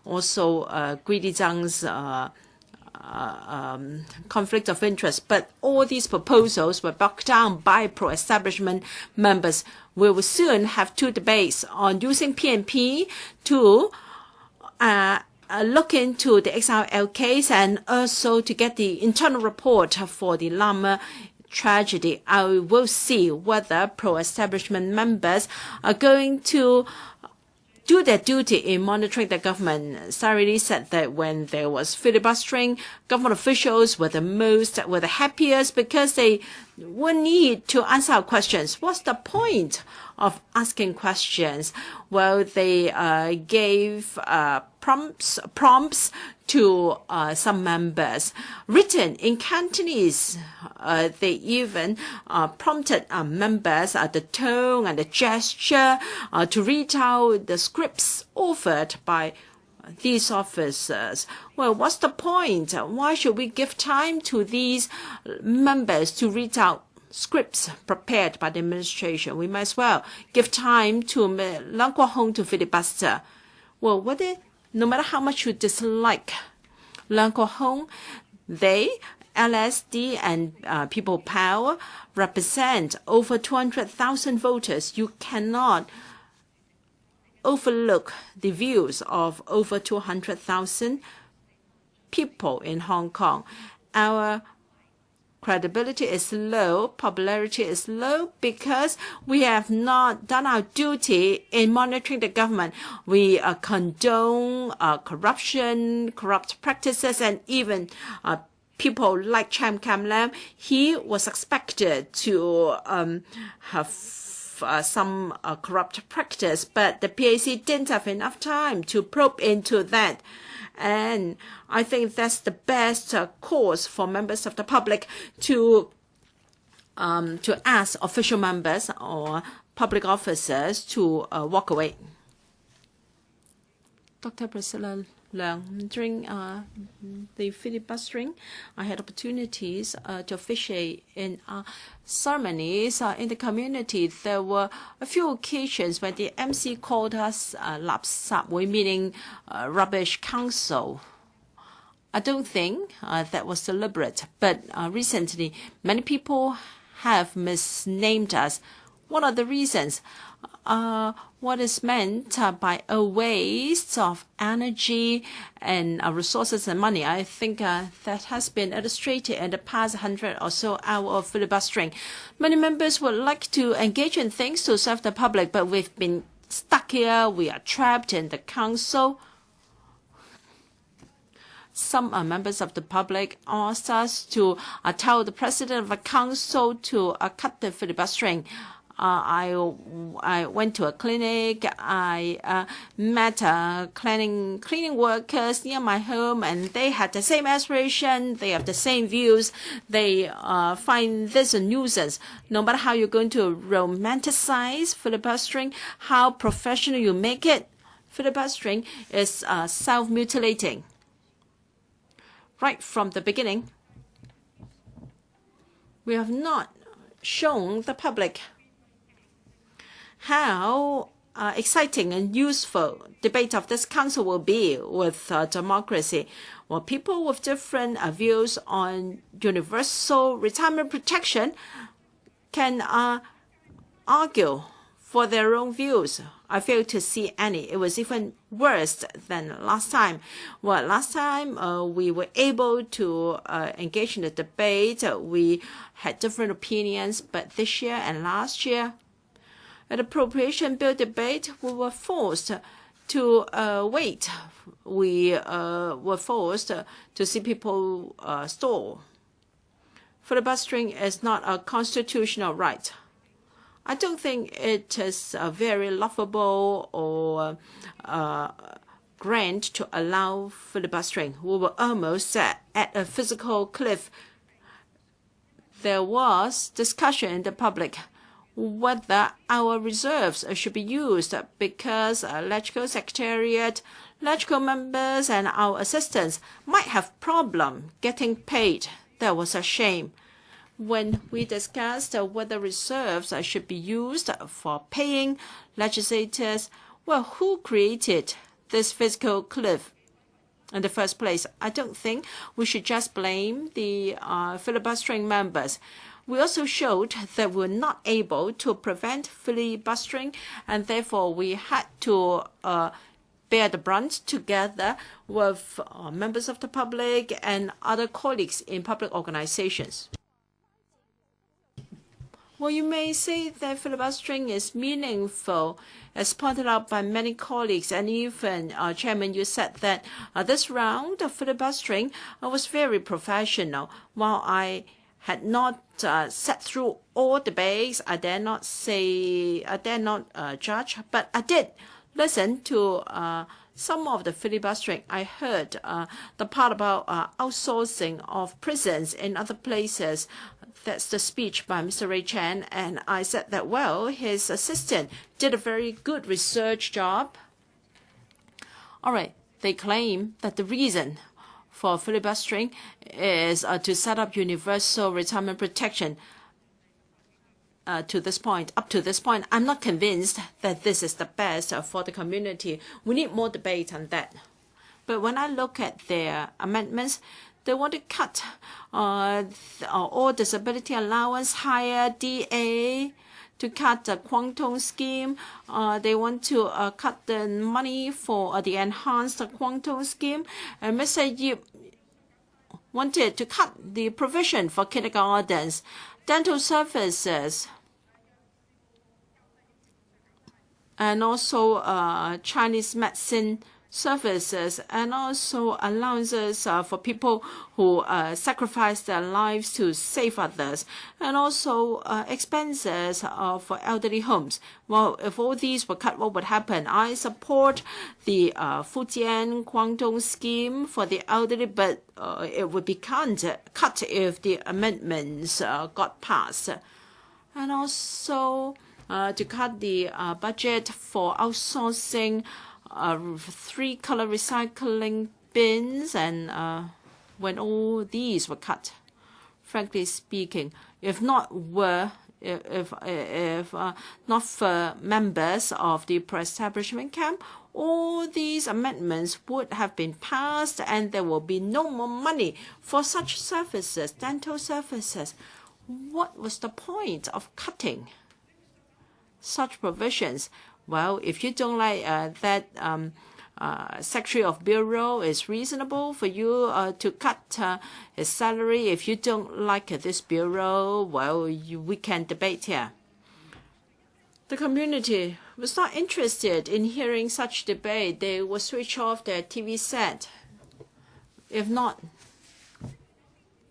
also Greedy Zhang's conflict of interest. But all these proposals were bogged down by pro-establishment members. We will soon have 2 debates on using PNP to look into the XRL case and also to get the internal report for the Lama tragedy. I will see whether pro-establishment members are going to do their duty in monitoring the government. Sarili said that when there was filibustering, government officials were the happiest because they would need to answer our questions. What's the point of asking questions? Well, they gave prompts to some members written in Cantonese. They even prompted members the tone and the gesture to read out the scripts offered by these officers. Well, what's the point? Why should we give time to these members to read out scripts prepared by the administration? We might as well give time to Kwok-hung to filibuster. Well, no matter how much you dislike Kwok-hung, they, LSD and People Power, represent over 200,000 voters. You cannot overlook the views of over 200,000 people in Hong Kong. Our credibility is low, popularity is low because we have not done our duty in monitoring the government. We condone corruption, corrupt practices, and even people like Cham Kam Lam. He was expected to have some corrupt practice, but the PAC didn't have enough time to probe into that. And I think that's the best course for members of the public to ask official members or public officers to walk away. Dr. Priscilla Leung, during the filibustering, I had opportunities to officiate in ceremonies in the community. There were a few occasions when the MC called us lap sap, meaning rubbish council. I don't think that was deliberate, but recently many people have misnamed us. What are the reasons? What is meant by a waste of energy and resources and money? I think that has been illustrated in the past 100 or so hours of filibustering. Many members would like to engage in things to serve the public, but we've been stuck here. We are trapped in the council. Some members of the public asked us to tell the president of the council to cut the filibustering. I went to a clinic. I met cleaning workers near my home, and they had the same aspiration. They have the same views. They find this a nuisance. No matter how you're going to romanticize filibustering, how professional you make it, filibustering is self-mutilating. Right from the beginning, we have not shown the public how exciting and useful debate of this council will be with democracy. Well, people with different views on universal retirement protection can argue for their own views. I failed to see any. It was even worse than last time. Well, last time we were able to engage in the debate. We had different opinions, but this year and last year, at the Appropriation Bill debate, we were forced to wait. We were forced to see people stall. Filibustering is not a constitutional right. I don't think it is very laughable or grand to allow filibustering. We were almost at a physical cliff. There was discussion in the public whether our reserves should be used because LegCo Secretariat, LegCo members and our assistants might have problem getting paid. That was a shame. When we discussed whether reserves should be used for paying legislators, well, who created this fiscal cliff? in the first place. I don't think we should just blame the filibustering members. We also showed that we were not able to prevent filibustering, and therefore we had to bear the brunt together with members of the public and other colleagues in public organizations. Well, you may say that filibustering is meaningful, as pointed out by many colleagues, and even Chairman, you said that this round of filibustering was very professional. While I had not sat through all debates, I dare not judge, but I did listen to some of the filibustering. I heard the part about outsourcing of prisons in other places. That's the speech by Mr. Ray Chan, and I said that, well, his assistant did a very good research job. All right, they claim that the reason for filibustering is to set up universal retirement protection. Up to this point, I'm not convinced that this is the best for the community. We need more debate on that. But when I look at their amendments, they want to cut all disability allowance, higher DA, to cut the Kwok-hung scheme. They want to cut the money for the enhanced Kwok-hung scheme. And Mr. Yip wanted to cut the provision for kindergartens, dental services, and also Chinese medicine services, and also allowances for people who sacrifice their lives to save others, and also expenses for elderly homes. Well, if all these were cut, what would happen? I support the Fujian Kwok-hung scheme for the elderly, but it would be cut if the amendments got passed. And also to cut the budget for outsourcing 3-color recycling bins, and when all these were cut, frankly speaking, if not for members of the pro-establishment camp, all these amendments would have been passed, and there will be no more money for such services, dental services. What was the point of cutting such provisions? Well, if you don't like that Secretary of Bureau, is reasonable for you to cut his salary. If you don't like this bureau, well, we can debate here. The community was not interested in hearing such debate. They will switch off their TV set. If not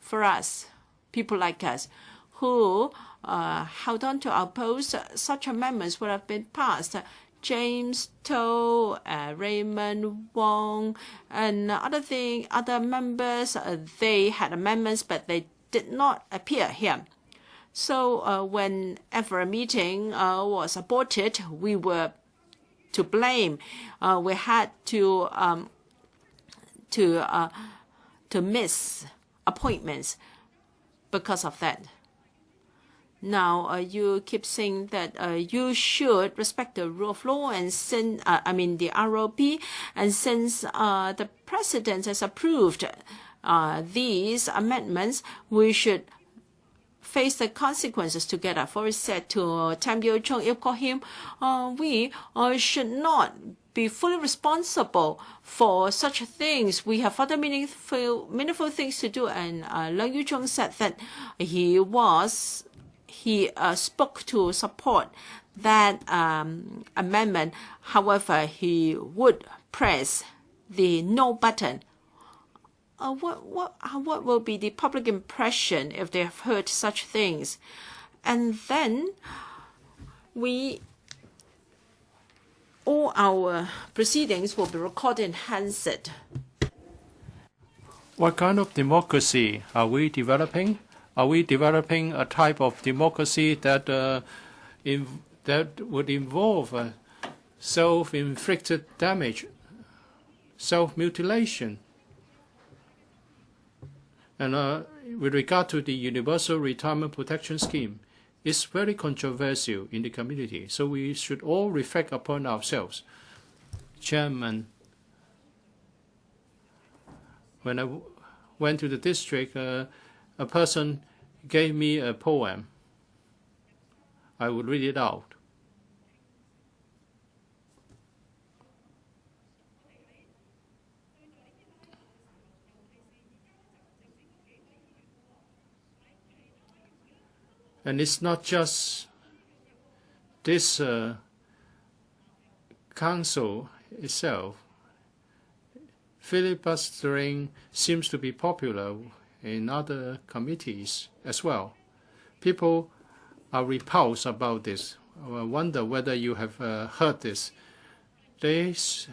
for us, people like us, who held on to our post, such amendments would have been passed. James To, Raymond Wong, and other members, they had amendments, but they did not appear here. So whenever a meeting was aborted, we were to blame. We had to miss appointments because of that. Now, you keep saying that you should respect the rule of law, and since the ROP, and since the President has approved these amendments, we should face the consequences together. For it said to Tam Yo-chung, if Kwok-hing, we should not be fully responsible for such things. We have other meaningful things to do. And Leung Yu-chung said that he spoke to support that amendment. However, he would press the no button. What will be the public impression if they have heard such things? And then all our proceedings will be recorded in handset. What kind of democracy are we developing? Are we developing a type of democracy that would involve self-inflicted damage, self-mutilation? And with regard to the Universal Retirement Protection Scheme, it's very controversial in the community, so we should all reflect upon ourselves. Chairman, When I went to the district, a person gave me a poem. I would read it out. And it's not just this council itself. Filibustering seems to be popular in other committees as well. People are repulsed about this. I wonder whether you have heard this. These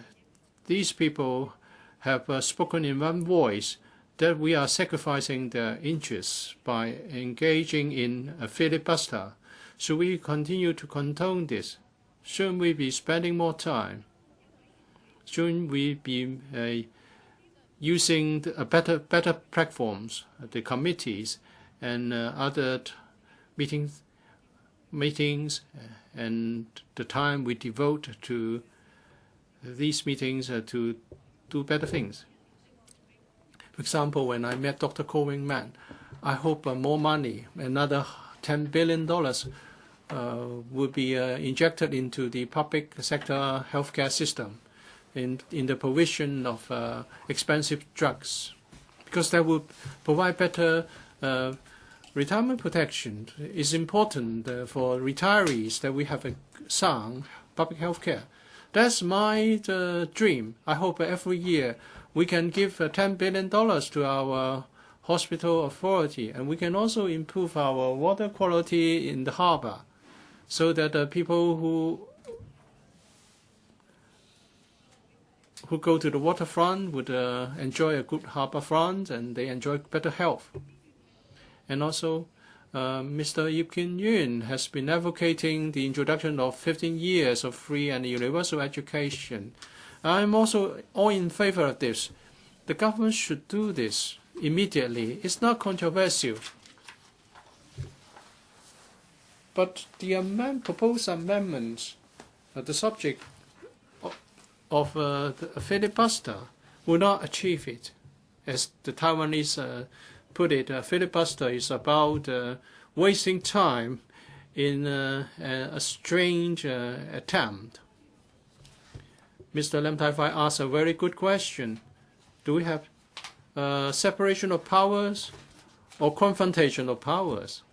people have spoken in one voice that we are sacrificing their interests by engaging in a filibuster. Should we continue to condone this? Shouldn't we be spending more time? Shouldn't we be using better platforms, the committees and other meetings, and the time we devote to these meetings to do better things? For example, when I met Dr. Kwok-hing, I hope more money, another $10 billion, would be injected into the public sector healthcare system in the provision of expensive drugs, because that would provide better retirement protection. It's important for retirees that we have a sound public health care. That's my dream. I hope every year we can give $10 billion to our hospital authority, and we can also improve our water quality in the harbor, so that people who go to the waterfront would enjoy a good harbor front, and they enjoy better health. And also, Mr. Kin-yuen has been advocating the introduction of 15 years of free and universal education. I'm also all in favor of this. The government should do this immediately. It's not controversial. But the proposed amendments, the subject of the filibuster, will not achieve it. As the Taiwanese put it, filibuster is about wasting time in a strange attempt. Mr. Lam Tai-fai asked a very good question. Do we have separation of powers or confrontation of powers?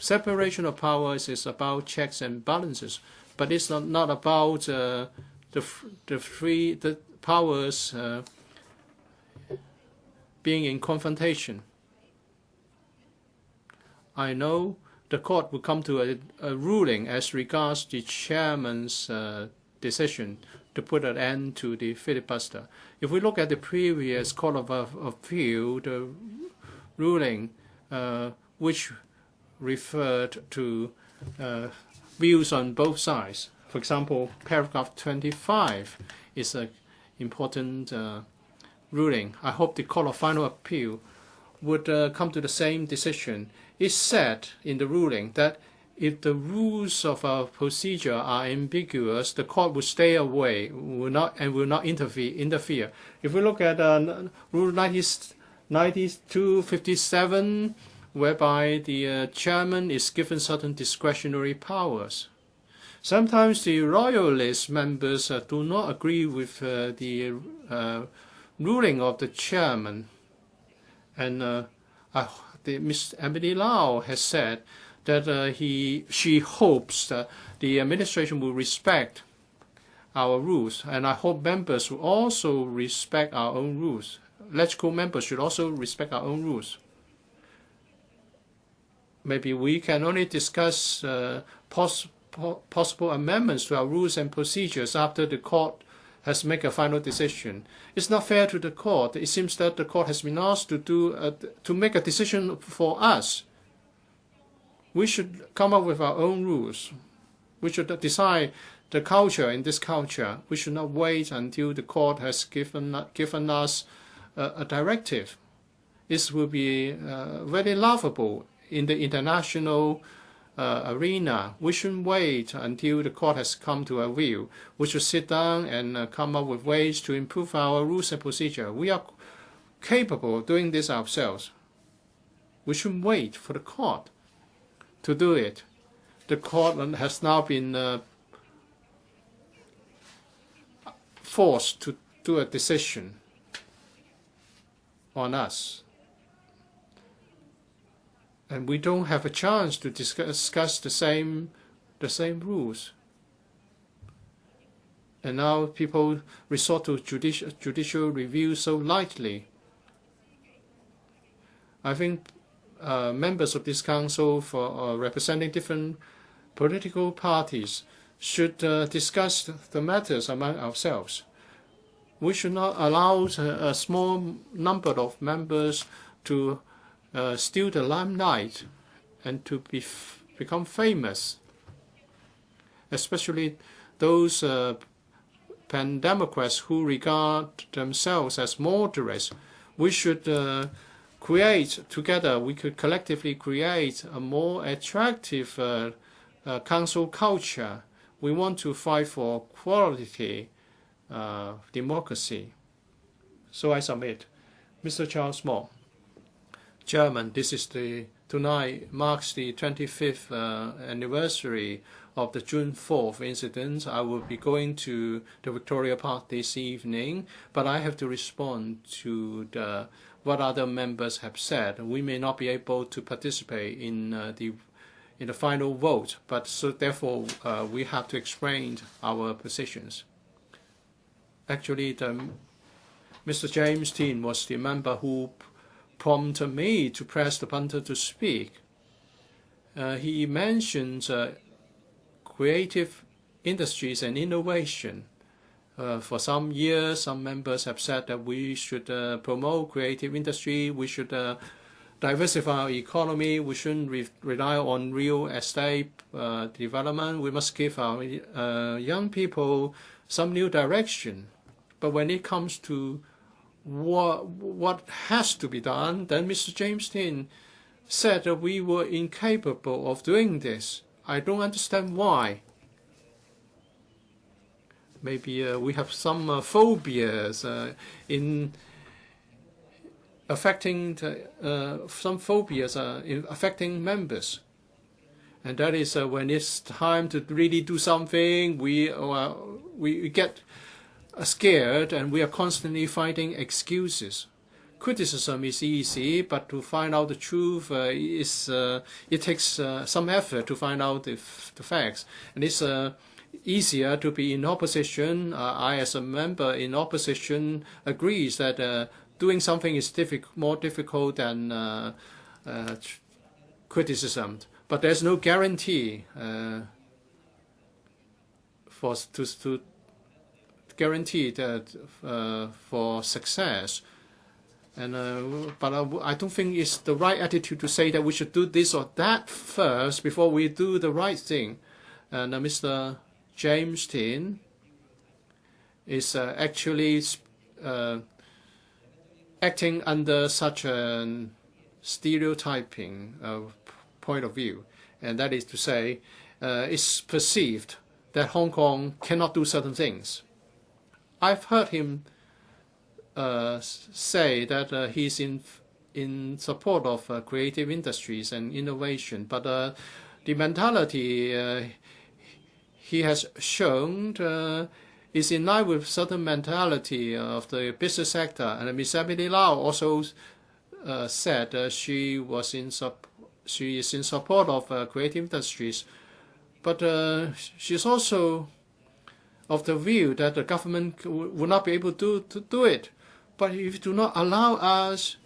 Separation of powers is about checks and balances, but it's not about the powers being in confrontation. I know the court will come to a ruling as regards the chairman's decision to put an end to the filibuster. If we look at the previous Court of Appeal, the ruling which referred to views on both sides. For example, paragraph 25 is an important ruling. I hope the Court of Final Appeal would come to the same decision. It said in the ruling that if the rules of our procedure are ambiguous, the court will stay away, will not interfere. If we look at Rule 9257, whereby the chairman is given certain discretionary powers, sometimes the royalist members do not agree with the ruling of the chairman, and Ms. Emily Lau has said that she hopes that the administration will respect our rules, and I hope members will also respect our own rules. Legislative members should also respect our own rules. Maybe we can only discuss possible amendments to our rules and procedures after the court has made a final decision. It's not fair to the court. It seems that the court has been asked to make a decision for us. We should come up with our own rules. We should decide the culture in this culture. We should not wait until the court has given us a directive. This will be very laughable in the international arena. We shouldn't wait until the court has come to a view. We should sit down and come up with ways to improve our rules and procedure. We are capable of doing this ourselves. We shouldn't wait for the court to do it. The court has now been forced to do a decision on us. And we don't have a chance to discuss the same rules. And now people resort to judicial review so lightly. I think members of this council for representing different political parties should discuss the matters among ourselves. We should not allow a small number of members to steal the limelight and to become famous, especially those pan-democrats who regard themselves as moderates. We should create together, we could collectively create a more attractive council culture. We want to fight for quality democracy. So I submit. Mr. Charles Moore. Chairman, tonight marks the 25th anniversary of the June 4th incident. I will be going to the Victoria Park this evening, but I have to respond to what other members have said. We may not be able to participate in the final vote, but so therefore we have to explain our positions. Actually, Mr. James Tin was the member who prompted me to press the button to speak. He mentioned creative industries and innovation. For some years, some members have said that we should promote creative industry, we should diversify our economy, we shouldn't rely on real estate development, we must give our young people some new direction. But when it comes to what has to be done, then Mr. James Tin said that we were incapable of doing this. I don't understand why. Maybe we have some phobias in affecting affecting members, and that is when it's time to really do something, we get scared and we are constantly finding excuses. Criticism is easy, but to find out the truth it takes some effort to find out the facts, and it's easier to be in opposition. I, as a member in opposition, agrees that doing something is more difficult than criticism. But there's no guarantee to guarantee that for success. And but I don't think it's the right attitude to say that we should do this or that first before we do the right thing. And Mr. James Tin is actually acting under such a stereotyping point of view, and that is to say, it's perceived that Hong Kong cannot do certain things. I've heard him say that he's in support of creative industries and innovation, but the mentality he has shown is in line with certain mentality of the business sector. And Ms. Emily Lau also said she is in support of creative industries, but she's also of the view that the government will not be able to do it. But if you do not allow us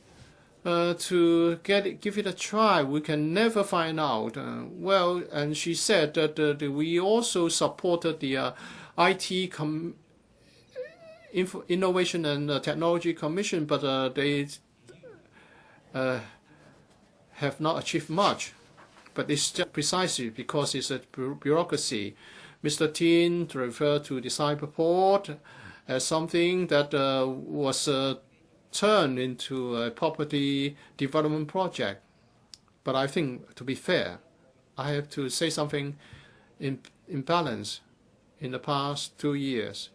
to give it a try, we can never find out. Well, and she said that we also supported the IT Innovation and Technology Commission, but they have not achieved much. But it's just precisely because it's a bureaucracy. Mr. Tin referred to the cyberport as something that was turned into a property development project. But I think, to be fair, I have to say something in balance. In the past 2 years,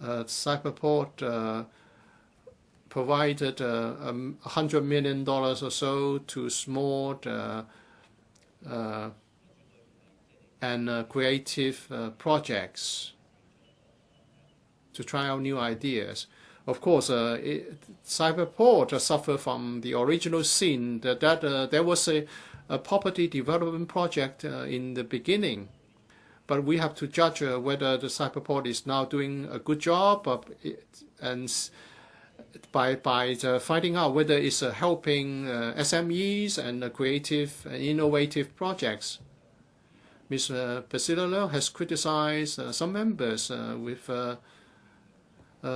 cyberport provided $100 million or so to small and creative projects to try out new ideas. Of course, Cyberport suffered from the original sin that there was a property development project in the beginning. But we have to judge whether the Cyberport is now doing a good job and by finding out whether it's helping SMEs and creative and innovative projects. Ms. Priscilla has criticized some members with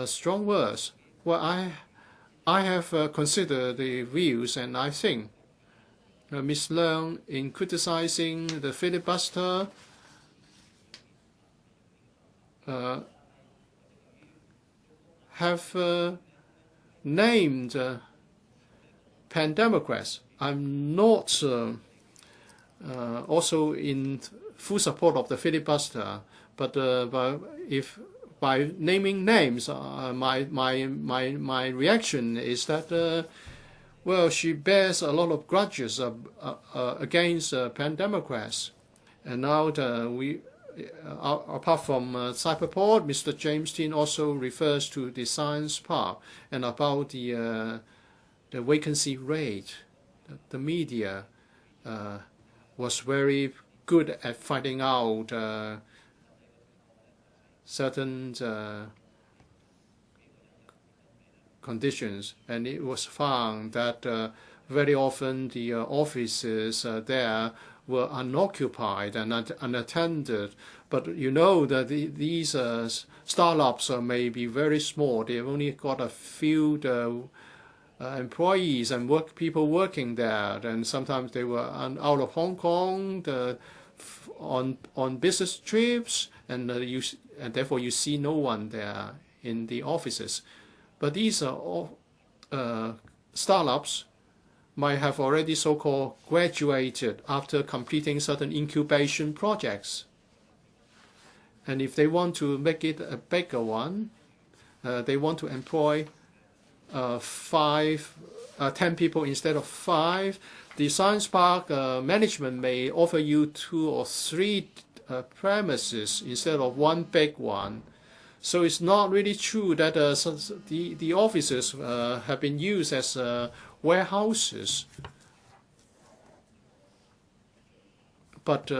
strong words. Well, I have considered the views, and I think Ms. Leung, in criticizing the filibuster, have named pan-democrats. I'm not also in full support of the filibuster, but if by naming names, my reaction is that well, she bears a lot of grudges against pan-democrats, and now we. Apart from Cyberport, Mr. James Tin also refers to the science park and about the vacancy rate. The media was very good at finding out certain conditions, and it was found that very often the offices there were unoccupied and unattended. But you know that these startups may be very small. They've only got a few employees and people working there, and sometimes they were out of Hong Kong on business trips, and therefore you see no one there in the offices. But these startups might have already so-called graduated after completing certain incubation projects. And if they want to make it a bigger one, they want to employ 10 people instead of 5. The science park management may offer you 2 or 3 premises instead of one big one. So it's not really true that the offices have been used as warehouses. But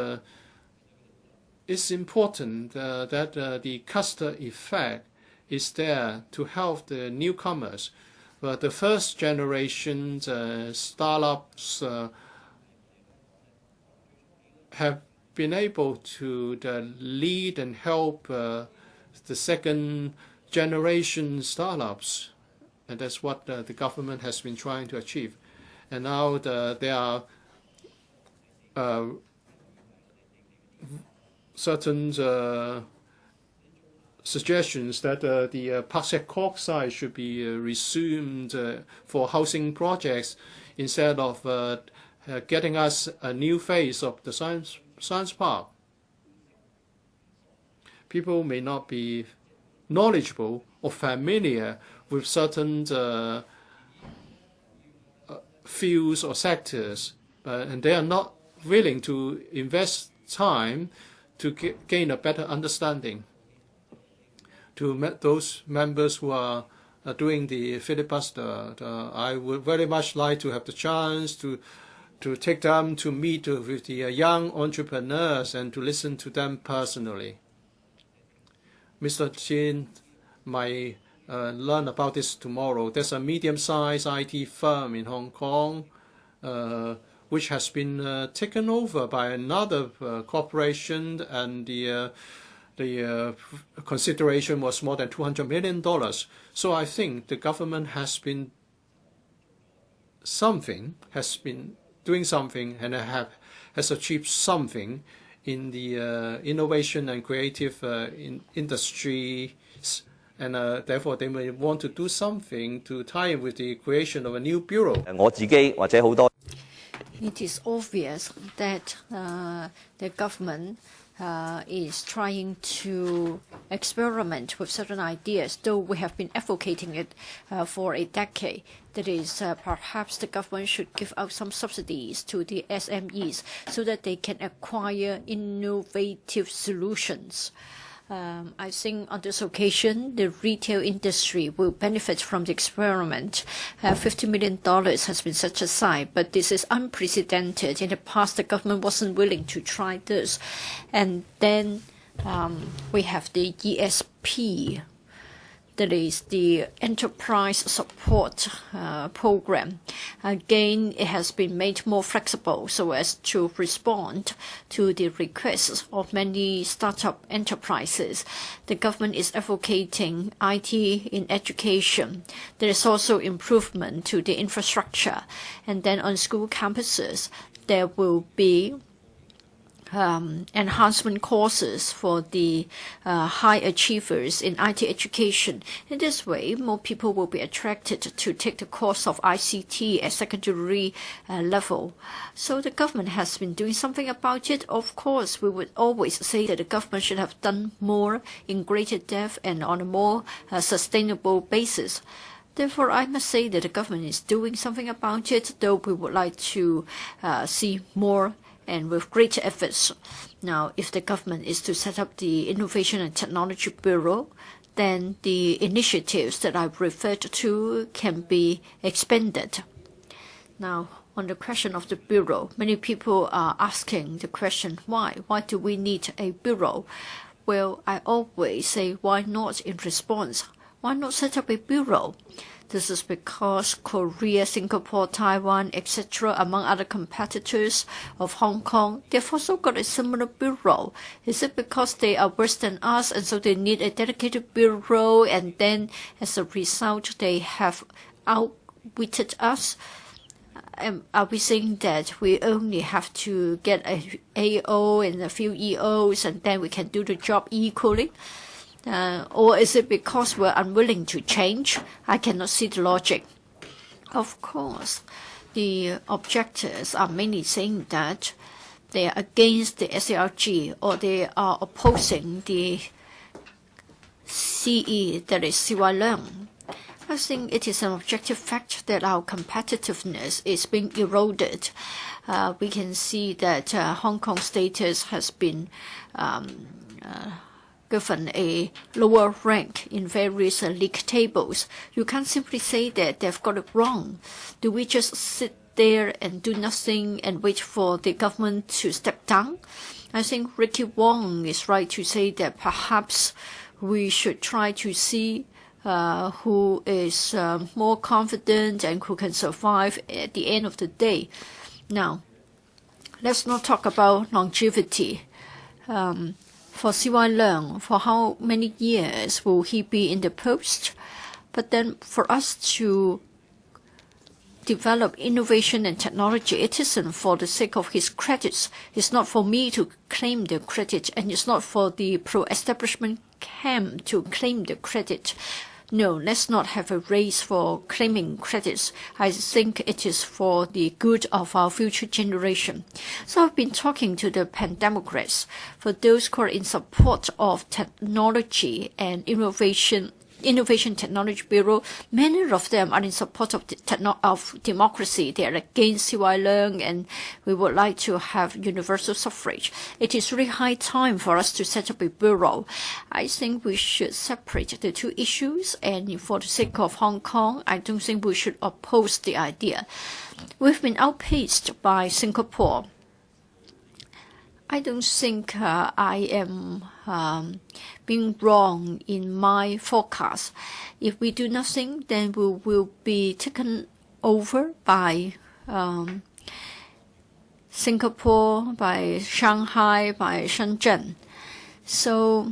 it's important that the cluster effect is there to help the newcomers. But the first generation startups have been able to lead and help the second generation startups. And that's what the government has been trying to achieve. And now there are certain suggestions that the Pak Sek Kok site should be resumed for housing projects instead of getting us a new phase of the science park. People may not be knowledgeable or familiar with certain fields or sectors, and they are not willing to invest time to gain a better understanding. To those members who are doing the filibuster, I would very much like to have the chance to take them to meet with the young entrepreneurs and to listen to them personally. Mr. Chin might learn about this tomorrow. There's a medium-sized IT firm in Hong Kong which has been taken over by another corporation, and the consideration was more than $200 million. So I think the government has been doing something and has achieved something in the innovation and creative industries, and therefore they may want to do something to tie in with the creation of a new bureau. It is obvious that the government is trying to experiment with certain ideas, though we have been advocating it for a decade. That is, perhaps the government should give out some subsidies to the SMEs so that they can acquire innovative solutions. I think on this occasion, the retail industry will benefit from the experiment. $50 million has been set aside, but this is unprecedented. In the past, the government wasn't willing to try this. And then we have the ESP, that is the Enterprise Support Program. Again, it has been made more flexible so as to respond to the requests of many startup enterprises. The government is advocating IT in education. There is also improvement to the infrastructure. And then on school campuses, there will be enhancement courses for the high achievers in IT education. In this way, more people will be attracted to take the course of ICT at secondary level. So the government has been doing something about it. Of course, we would always say that the government should have done more in greater depth and on a more sustainable basis. Therefore, I must say that the government is doing something about it, though we would like to see more and with greater efforts. Now, if the government is to set up the Innovation and Technology Bureau, then the initiatives that I've referred to can be expanded. Now, on the question of the bureau, many people are asking the question, why? Why do we need a bureau? Well, I always say, why not in response? Why not set up a bureau? This is because Korea, Singapore, Taiwan, etc., among other competitors of Hong Kong, they've also got a similar bureau. Is it because they are worse than us and so they need a dedicated bureau and then as a result they have outwitted us? Are we saying that we only have to get a AO and a few EOs and then we can do the job equally? Or is it because we're unwilling to change? I cannot see the logic. Of course, the objectors are mainly saying that they are against the SARG or they are opposing the CE, that is Sau-lan. I think it is an objective fact that our competitiveness is being eroded. We can see that Hong Kong status has been given a lower rank in various league tables. You can't simply say that they've got it wrong. Do we just sit there and do nothing and wait for the government to step down? I think Ricky Wong is right to say that perhaps we should try to see who is more confident and who can survive at the end of the day. Now, let's not talk about longevity. For Sau-lan, for how many years will he be in the post? But then for us to develop innovation and technology, it isn't for the sake of his credits. It's not for me to claim the credit, and it's not for the pro-establishment camp to claim the credit. No, let's not have a race for claiming credits. I think it is for the good of our future generation. So I've been talking to the Pan-Democrats, for those who are in support of technology and Innovation Technology Bureau. Many of them are in support of democracy. They are against Sau-lan, and we would like to have universal suffrage. It is really high time for us to set up a bureau. I think we should separate the two issues, and for the sake of Hong Kong, I don't think we should oppose the idea. We've been outpaced by Singapore. I don't think I am being wrong in my forecast. If we do nothing, then we will be taken over by Singapore, by Shanghai, by Shenzhen. So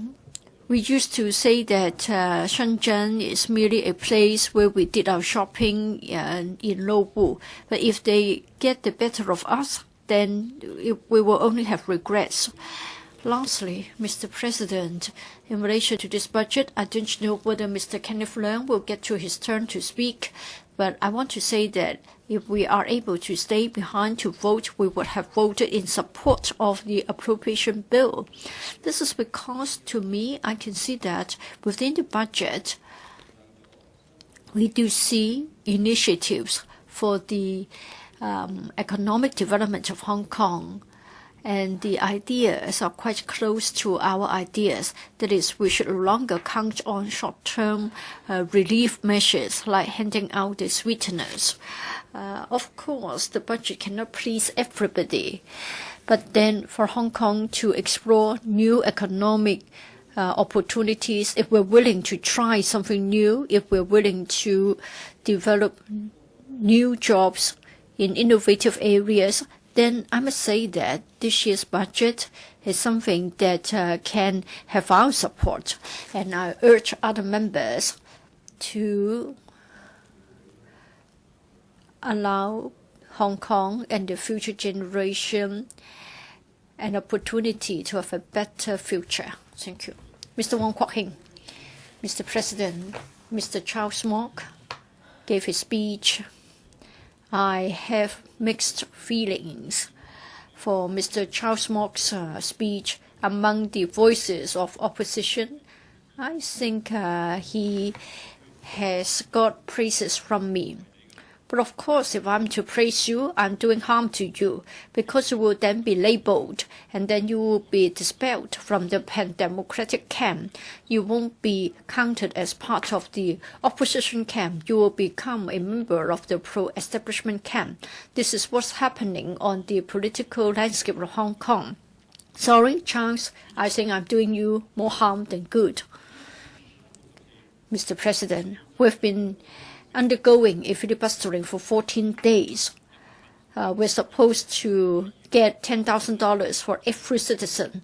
we used to say that Shenzhen is merely a place where we did our shopping in Lowu. But if they get the better of us, then we will only have regrets. Lastly, Mr. President, in relation to this budget, I don't know whether Mr. Kenneth Leung will get to his turn to speak, But I want to say that if we are able to stay behind to vote, we would have voted in support of the appropriation bill. This is because, to me, I can see that within the budget, we do see initiatives for the economic development of Hong Kong. And the ideas are quite close to our ideas. That is, we should no longer count on short-term relief measures like handing out the sweeteners. Of course, the budget cannot please everybody. But then for Hong Kong to explore new economic opportunities, if we're willing to try something new, if we're willing to develop new jobs in innovative areas, then I must say that this year's budget is something that can have our support. And I urge other members to allow Hong Kong and the future generation an opportunity to have a better future. Thank you. Mr. Kwok-hing, Mr. President, Mr. Charles Mok gave his speech. I have mixed feelings for Mr. Charles Mok's speech. Among the voices of opposition, I think he has got praises from me. But of course, if I'm to praise you, I'm doing harm to you, because you will then be labeled, and then you will be dispelled from the pan-democratic camp. You won't be counted as part of the opposition camp. You will become a member of the pro-establishment camp. This is what's happening on the political landscape of Hong Kong. Sorry, Charles, I think I'm doing you more harm than good. Mr. President, we've been undergoing a filibustering for 14 days. We're supposed to get $10,000 for every citizen.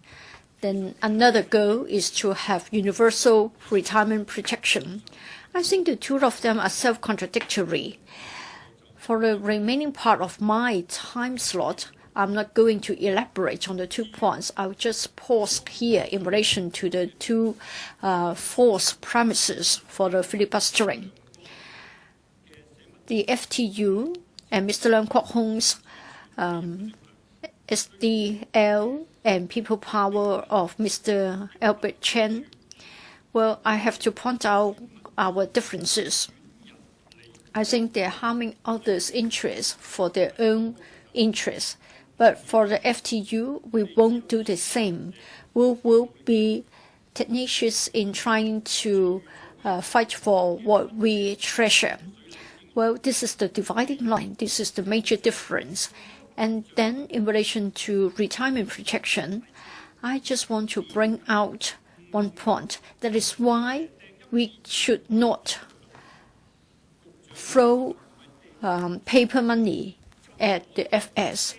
Then another goal is to have universal retirement protection. I think the two of them are self-contradictory. For the remaining part of my time slot, I'm not going to elaborate on the 2 points. I'll just pause here in relation to the two false premises for the filibustering. The FTU and Mr. Leung Kwok-hung's SDL and People Power of Mr. Albert Chen. Well, I have to point out our differences. I think they're harming others' interests for their own interests. But for the FTU, we won't do the same. We will be tenacious in trying to fight for what we treasure. Well, this is the dividing line. This is the major difference. And then in relation to retirement protection, I just want to bring out one point. That is why we should not throw paper money at the FS.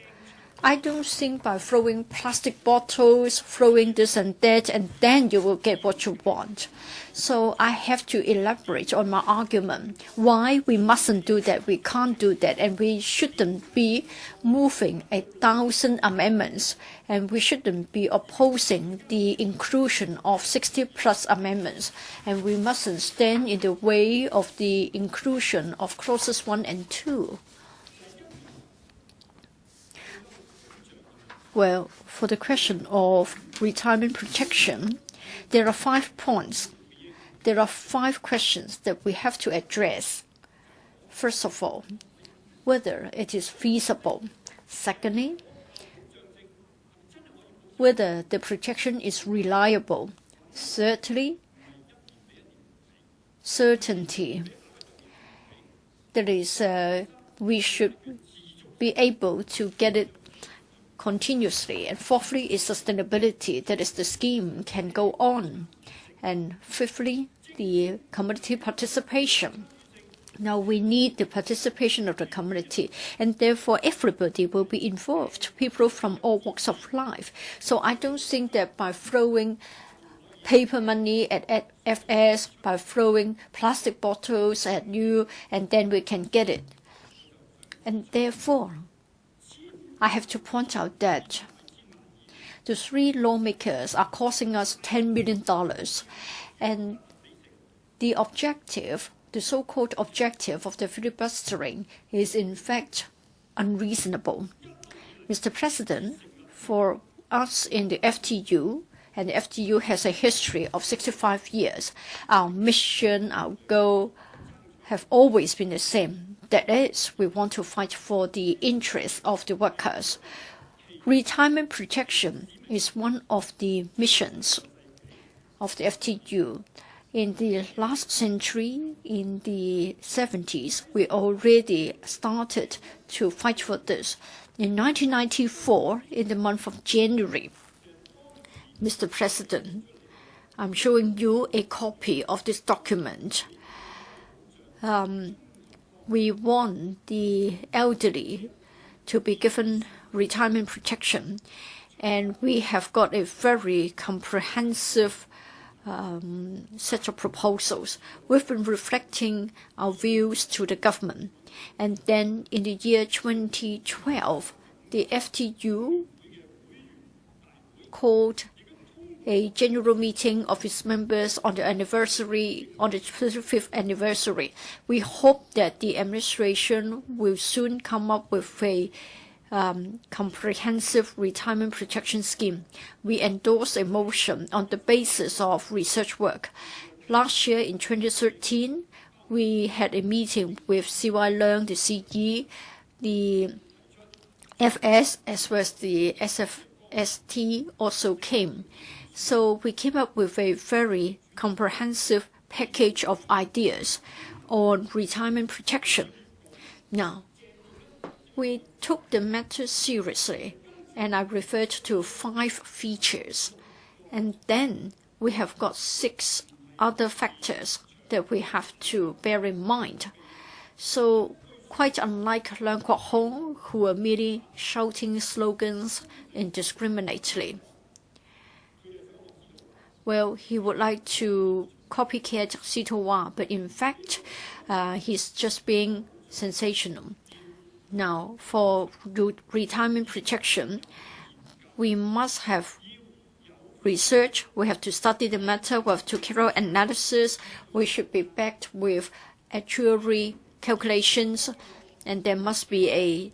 I don't think by throwing plastic bottles, throwing this and that, and then you will get what you want. So I have to elaborate on my argument why we mustn't do that, we can't do that, and we shouldn't be moving 1,000 amendments, and we shouldn't be opposing the inclusion of 60+ amendments, and we mustn't stand in the way of the inclusion of clauses 1 and 2. Well, for the question of retirement protection, there are 5 points. There are 5 questions that we have to address. First of all, whether it is feasible. Secondly, whether the protection is reliable. Thirdly, certainty. That is, we should be able to get it continuously. And fourthly is sustainability, that is the scheme can go on. And fifthly, the community participation. Now we need the participation of the community, and therefore everybody will be involved, people from all walks of life. So I don't think that by throwing paper money at FS, by throwing plastic bottles at you, and then we can get it. And therefore, I have to point out that the 3 lawmakers are costing us $10 million, and the objective the so-called objective of the filibustering is in fact unreasonable. Mr. President, for us in the FTU, and the FTU has a history of 65 years, our mission, our goal have always been the same. That is, we want to fight for the interests of the workers. Retirement protection is one of the missions of the FTU. In the last century, in the 70s, we already started to fight for this. In 1994, in the month of January, Mr. President, I'm showing you a copy of this document. We want the elderly to be given retirement protection, and we have got a very comprehensive set of proposals. We've been reflecting our views to the government. And then in the year 2012, the FTU called a general meeting of its members on the 35th anniversary. We hope that the administration will soon come up with a comprehensive retirement protection scheme. We endorse a motion on the basis of research work. Last year in 2013, we had a meeting with Sau-lan, the CE, the FS, as well as the SFST also came. So we came up with a very comprehensive package of ideas on retirement protection. Now, we took the matter seriously, and I referred to 5 features. And then we have got 6 other factors that we have to bear in mind. So quite unlike Kwok-hung, who were merely shouting slogans indiscriminately. Well, he would like to copycat Pt1, but in fact, he's just being sensational. Now, for retirement protection, we must have research. We have to study the matter. We have to carry out analysis. We should be backed with actuary calculations, and there must be a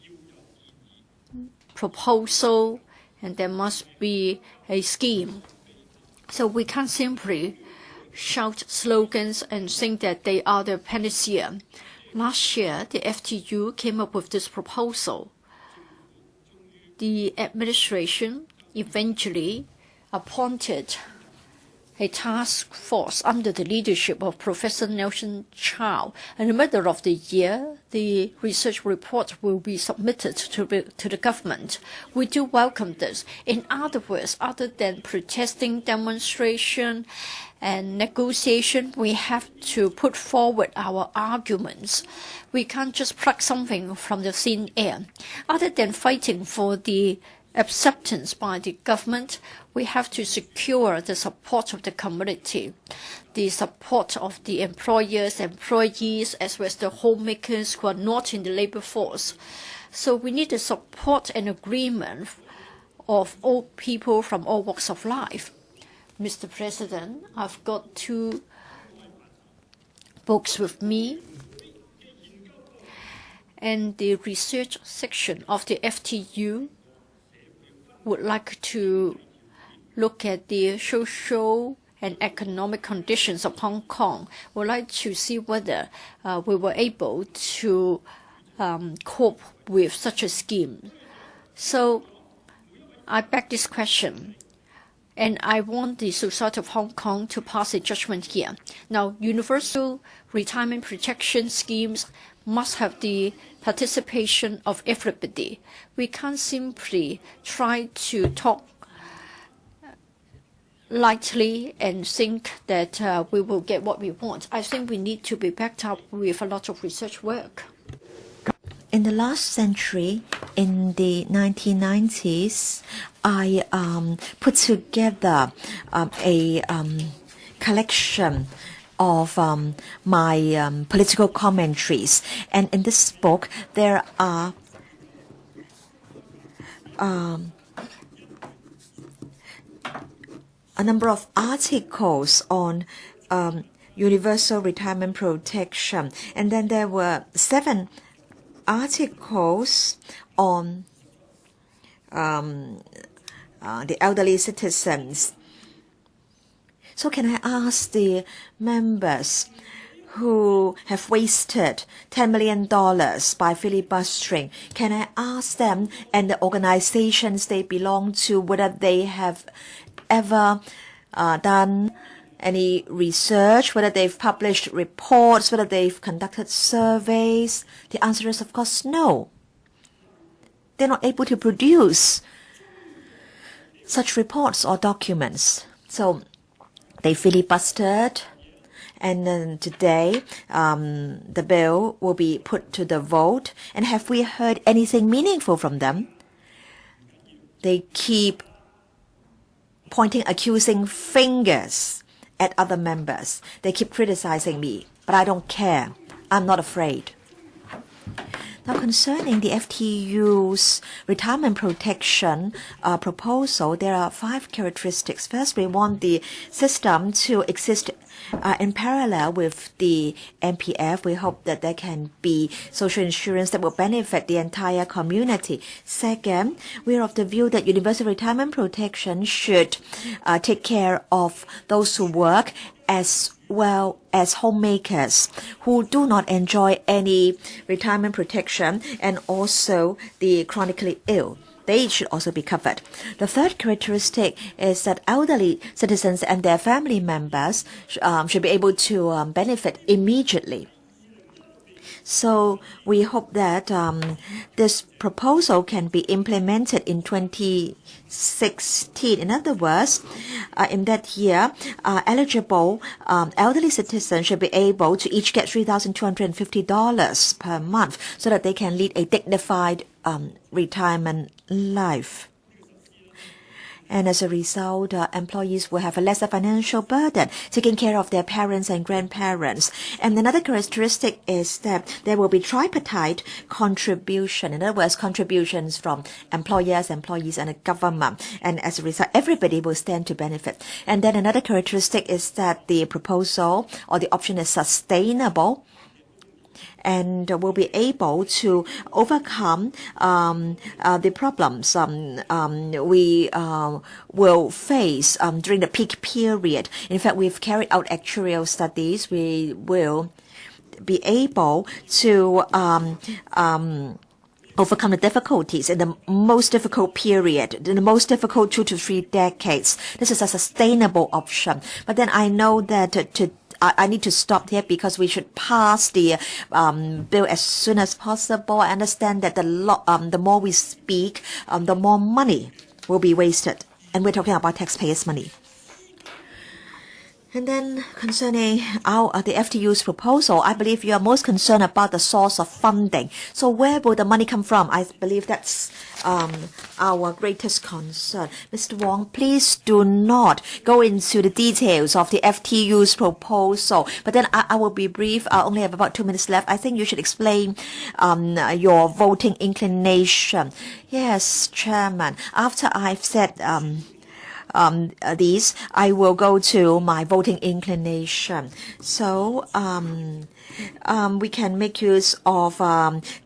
proposal, and there must be a scheme. So we can't simply shout slogans and think that they are the panacea. Last year, the FTU came up with this proposal. The administration eventually appointed a task force under the leadership of Professor Nelson Chow. In the middle of the year, the research report will be submitted to the government. We do welcome this. In other words, other than protesting, demonstration, and negotiation, we have to put forward our arguments. We can't just pluck something from the thin air. Other than fighting for the acceptance by the government, we have to secure the support of the community, the support of the employers, employees, as well as the homemakers who are not in the labor force. So we need the support and agreement of all people from all walks of life. Mr. President, I've got 2 books with me, and the research section of the FTU would like to look at the social and economic conditions of Hong Kong. We'd like to see whether we were able to cope with such a scheme. So I beg this question, and I want the Society of Hong Kong to pass a judgment here. Now, universal retirement protection schemes must have the participation of everybody. We can't simply try to talk lightly and think that we will get what we want. I think we need to be backed up with a lot of research work. In the last century, in the 1990s, I put together a collection of my political commentaries. And in this book, there are a number of articles on universal retirement protection. And then there were 7 articles on the elderly citizens. So can I ask the members who have wasted $10 million by filibustering, can I ask them and the organizations they belong to whether they have ever done any research, whether they've published reports, whether they've conducted surveys? The answer is, of course, no. They're not able to produce such reports or documents. So they filibustered, and then today the bill will be put to the vote. And have we heard anything meaningful from them? They keep pointing accusing fingers at other members. They keep criticizing me, but I don't care. I'm not afraid. Now, concerning the FTU's retirement protection proposal, there are 5 characteristics. First, we want the system to exist in parallel with the MPF. We hope that there can be social insurance that will benefit the entire community. Second, we are of the view that universal retirement protection should take care of those who work as well as homemakers who do not enjoy any retirement protection, and also the chronically ill. They should also be covered. The third characteristic is that elderly citizens and their family members should be able to benefit immediately. So we hope that this proposal can be implemented in 2016. In other words, in that year, eligible elderly citizens should be able to each get $3,250 per month so that they can lead a dignified retirement life. And as a result, employees will have a lesser financial burden taking care of their parents and grandparents. And another characteristic is that there will be tripartite contribution. In other words, contributions from employers, employees, and the government. And as a result, everybody will stand to benefit. And then another characteristic is that the proposal or the option is sustainable and will be able to overcome the problems we will face during the peak period. In fact, we've carried out actuarial studies. We will be able to overcome the difficulties in the most difficult period, in the most difficult 2 to 3 decades. This is a sustainable option. But then I know that I need to stop here because we should pass the bill as soon as possible. I understand that the more we speak, the more money will be wasted. And we're talking about taxpayers' money. And then concerning the FTU's proposal, I believe you are most concerned about the source of funding. So where will the money come from? I believe that's our greatest concern. Mr. Wong, please do not go into the details of the FTU's proposal. But then I will be brief. I only have about 2 minutes left. I think you should explain your voting inclination. Yes, Chairman. After I've said these, I will go to my voting inclination. So we can make use of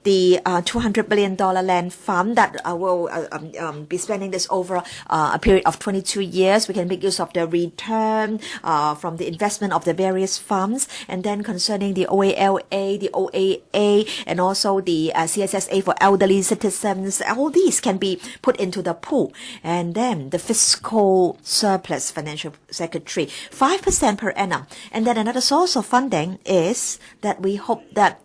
the $200 billion land fund that will be spending this over a period of 22 years. We can make use of the return from the investment of the various funds. And then concerning the OALA, the OAA, and also the CSSA for elderly citizens, all these can be put into the pool. And then the fiscal surplus, Financial Secretary, 5% per annum. And then another source of funding is that we hope that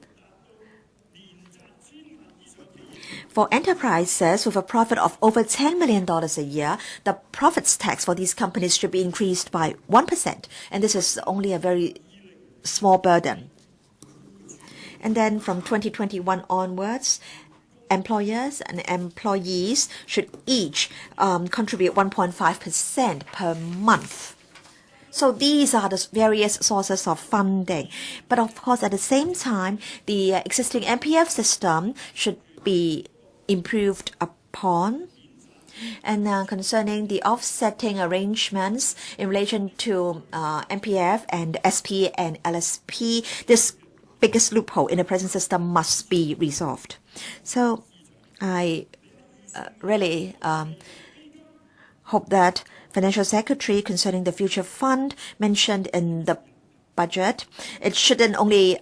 for enterprises with a profit of over $10 million a year, the profits tax for these companies should be increased by 1%. And this is only a very small burden. And then from 2021 onwards, employers and employees should each contribute 1.5% per month. So these are the various sources of funding. But of course, at the same time, the existing MPF system should be improved upon. And concerning the offsetting arrangements in relation to MPF and SP and LSP, this biggest loophole in the present system must be resolved. So I really hope that Financial Secretary concerning the future fund mentioned in the budget, it shouldn't only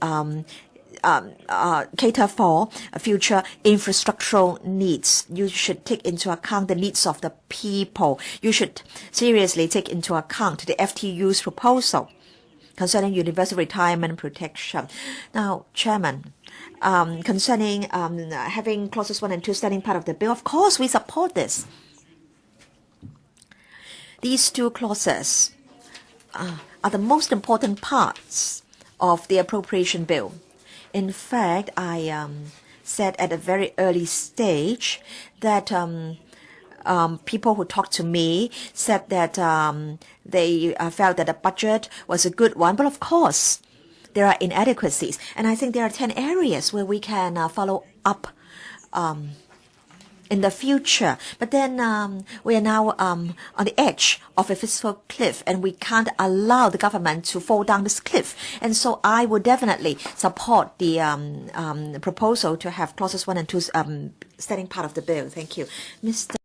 cater for future infrastructural needs. You should take into account the needs of the people. You should seriously take into account the FTU's proposal concerning universal retirement protection. Now, Chairman, concerning having clauses 1 and 2 standing part of the bill, of course we support this. These two clauses are the most important parts of the appropriation bill. In fact, I said at a very early stage that people who talked to me said that they felt that the budget was a good one. But of course, there are inadequacies. And I think there are 10 areas where we can follow up in the future. But then we are now on the edge of a fiscal cliff, and we can't allow the government to fall down this cliff. And so I would definitely support the proposal to have clauses 1 and 2 standing part of the bill. Thank you. Mr.